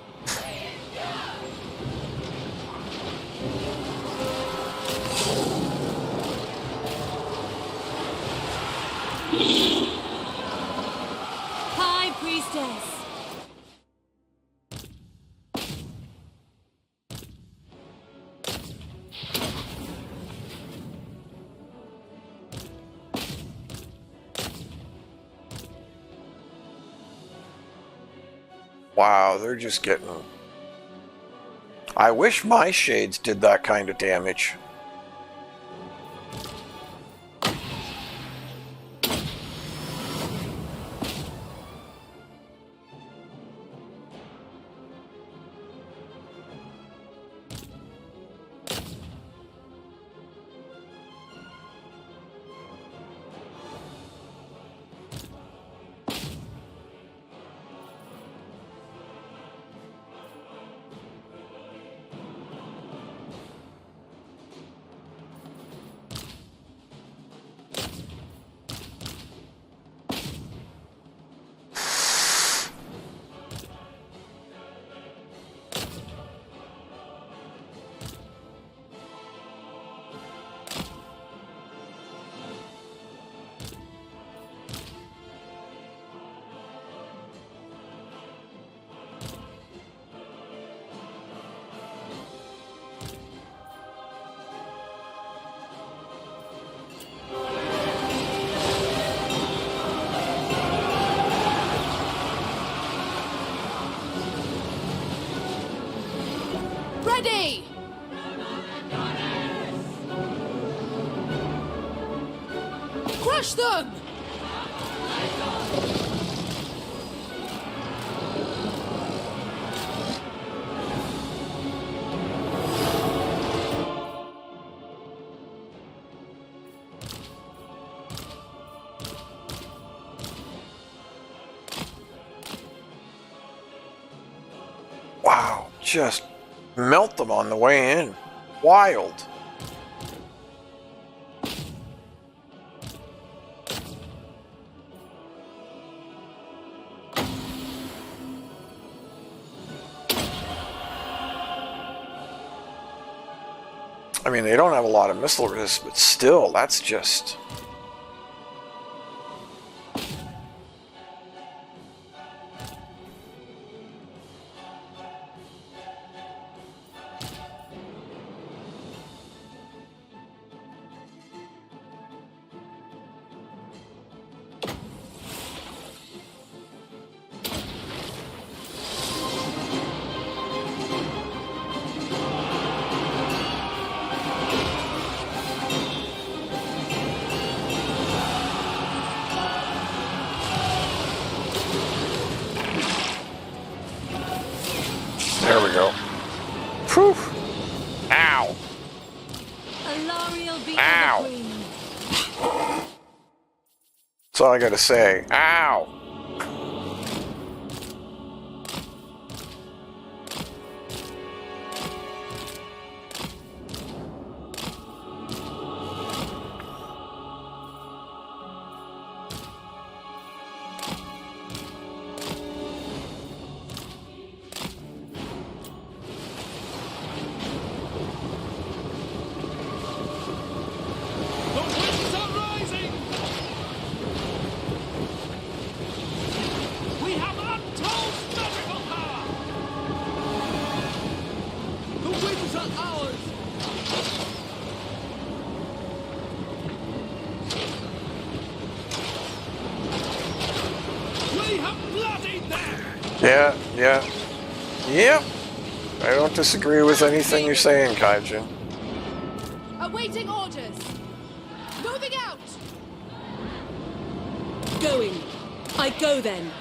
High Priestess! Wow, they're just getting... I wish my shades did that kind of damage. Crush them! Wow, just melt them on the way in. Wild. I mean, they don't have a lot of missile resist, but still, that's just... There we go. Phew. Ow. Alariel be Ow. ever queen. That's all I gotta say. Ow. The winds are rising! We have untold magical power! The winds are ours! We have bloodied them! Yeah. Yep. I don't disagree with anything you're saying, Kaijin. Awaiting orders. Moving out. Going. I go then.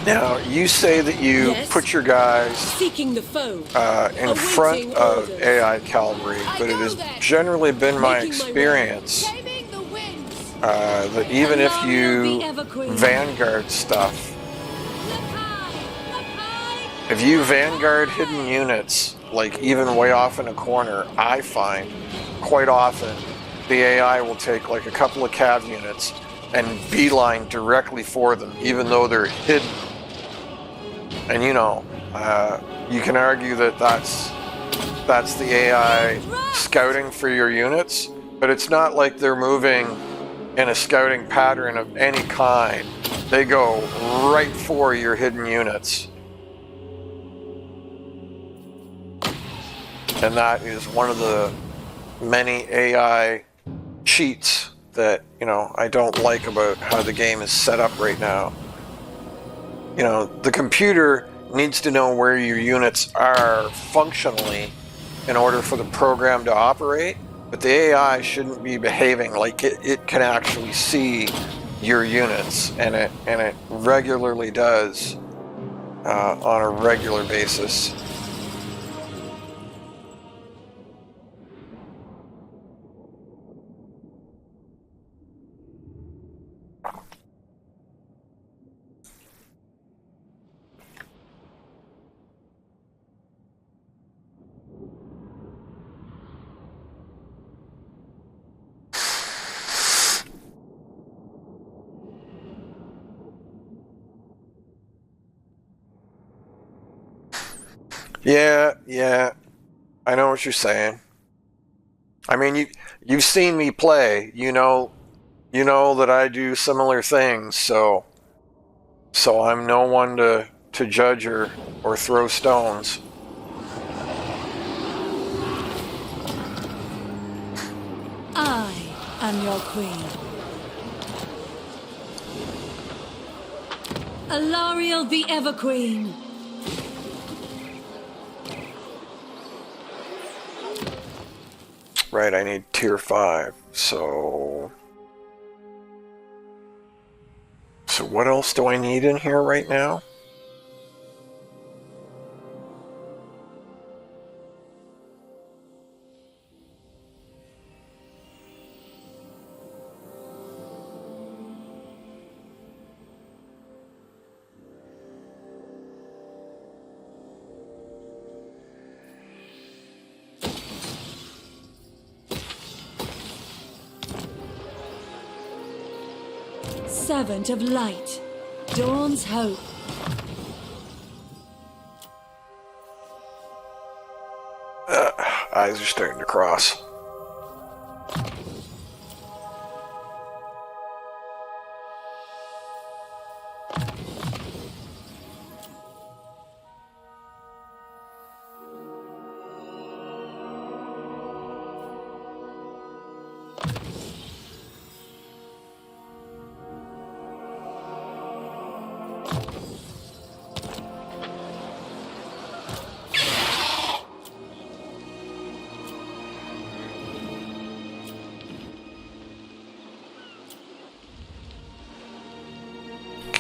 Now, you say that you Yes. put your guys Seeking the foe. in front Awaiting of orders. AI cavalry, but it has generally been my Making my way. experience Taming the winds. that even if Alariel you be ever queen. vanguard stuff, Look high! Look high! if you vanguard hidden units, like even way off in a corner, I find quite often the AI will take like a couple of cav units and beeline directly for them, even though they're hidden. And you know, you can argue that that's the AI scouting for your units, but it's not like they're moving in a scouting pattern of any kind. They go right for your hidden units. And that is one of the many AI cheats that, you know, I don't like about how the game is set up right now. You know, the computer needs to know where your units are functionally in order for the program to operate, but the AI shouldn't be behaving like it can actually see your units, and it regularly does on a regular basis. Yeah, I know what you're saying. I mean, you've seen me play. You know that I do similar things, so I'm no one to judge or throw stones. I am your queen. Alariel the Everqueen. Right, I need tier 5, so what else do I need in here right now? Servant of light. Dawn's hope. Eyes are starting to cross.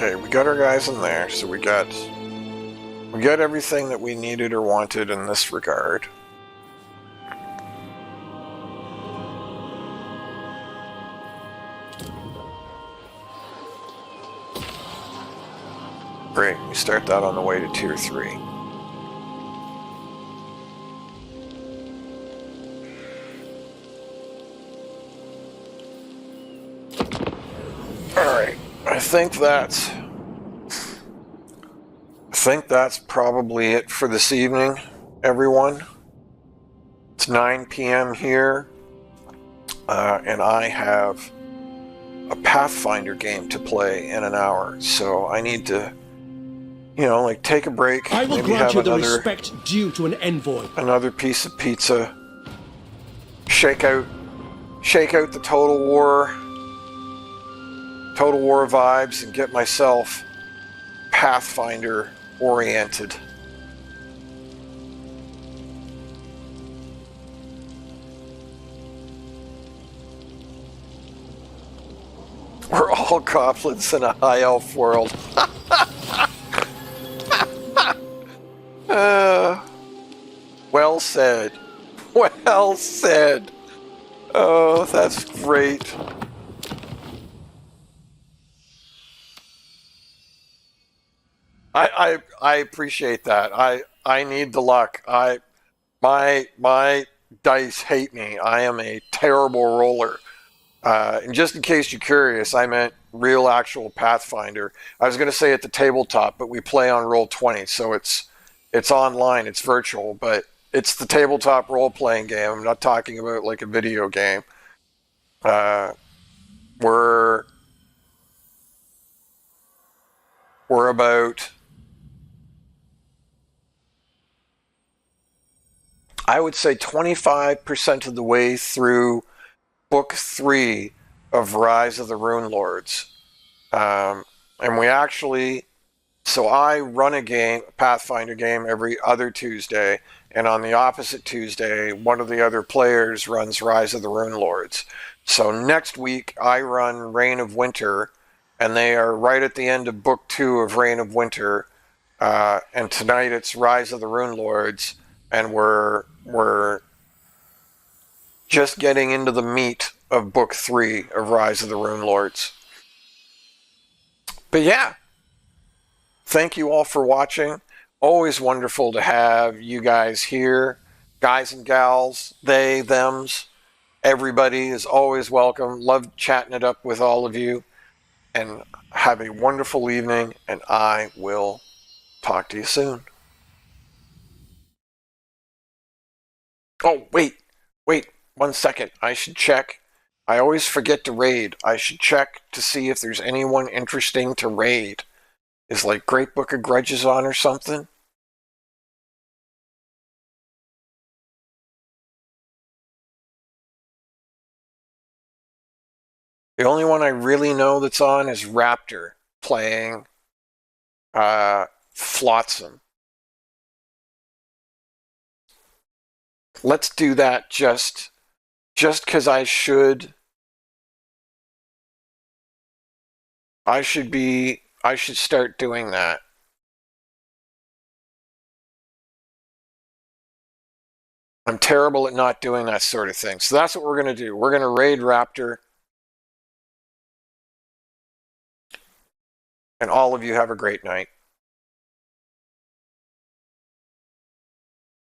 Okay, we got our guys in there, so we got everything that we needed or wanted in this regard. Great, we start that on the way to tier 3. Alright, I think that's probably it for this evening, everyone. It's 9 p.m. here, and I have a Pathfinder game to play in an hour, so I need to, like, take a break. I will maybe grant have you the another, respect due to an envoy. another piece of pizza. Shake out the Total War vibes, and get myself Pathfinder oriented. We're all goblins in a high elf world. Well said. Well said. Oh, that's great. I appreciate that. I need the luck. My dice hate me. I am a terrible roller. And just in case you're curious, I meant real actual Pathfinder. I was going to say at the tabletop, but we play on Roll20, so it's online, it's virtual, but it's the tabletop role-playing game. I'm not talking about like a video game. We're about, I would say, 25% of the way through Book 3 of Rise of the Rune Lords. And we actually, so I run a Pathfinder game every other Tuesday, and on the opposite Tuesday, one of the other players runs Rise of the Rune Lords. So next week, I run Reign of Winter, and they are right at the end of Book 2 of Reign of Winter. And tonight it's Rise of the Rune Lords, and we're just getting into the meat of Book 3 of Rise of the Rune Lords. But yeah, thank you all for watching. Always wonderful to have you guys here. Guys and gals, they, thems, everybody is always welcome. Love chatting it up with all of you. And have a wonderful evening, and I will talk to you soon. Oh, wait, 1 second. I should check. I always forget to raid. I should check to see if there's anyone interesting to raid. Is like Great Book of Grudges on or something? The only one I really know that's on is Raptor, playing flotsam. Let's do that just because I should start doing that. I'm terrible at not doing that sort of thing. So that's what we're going to do. We're going to raid Raptor. And all of you have a great night.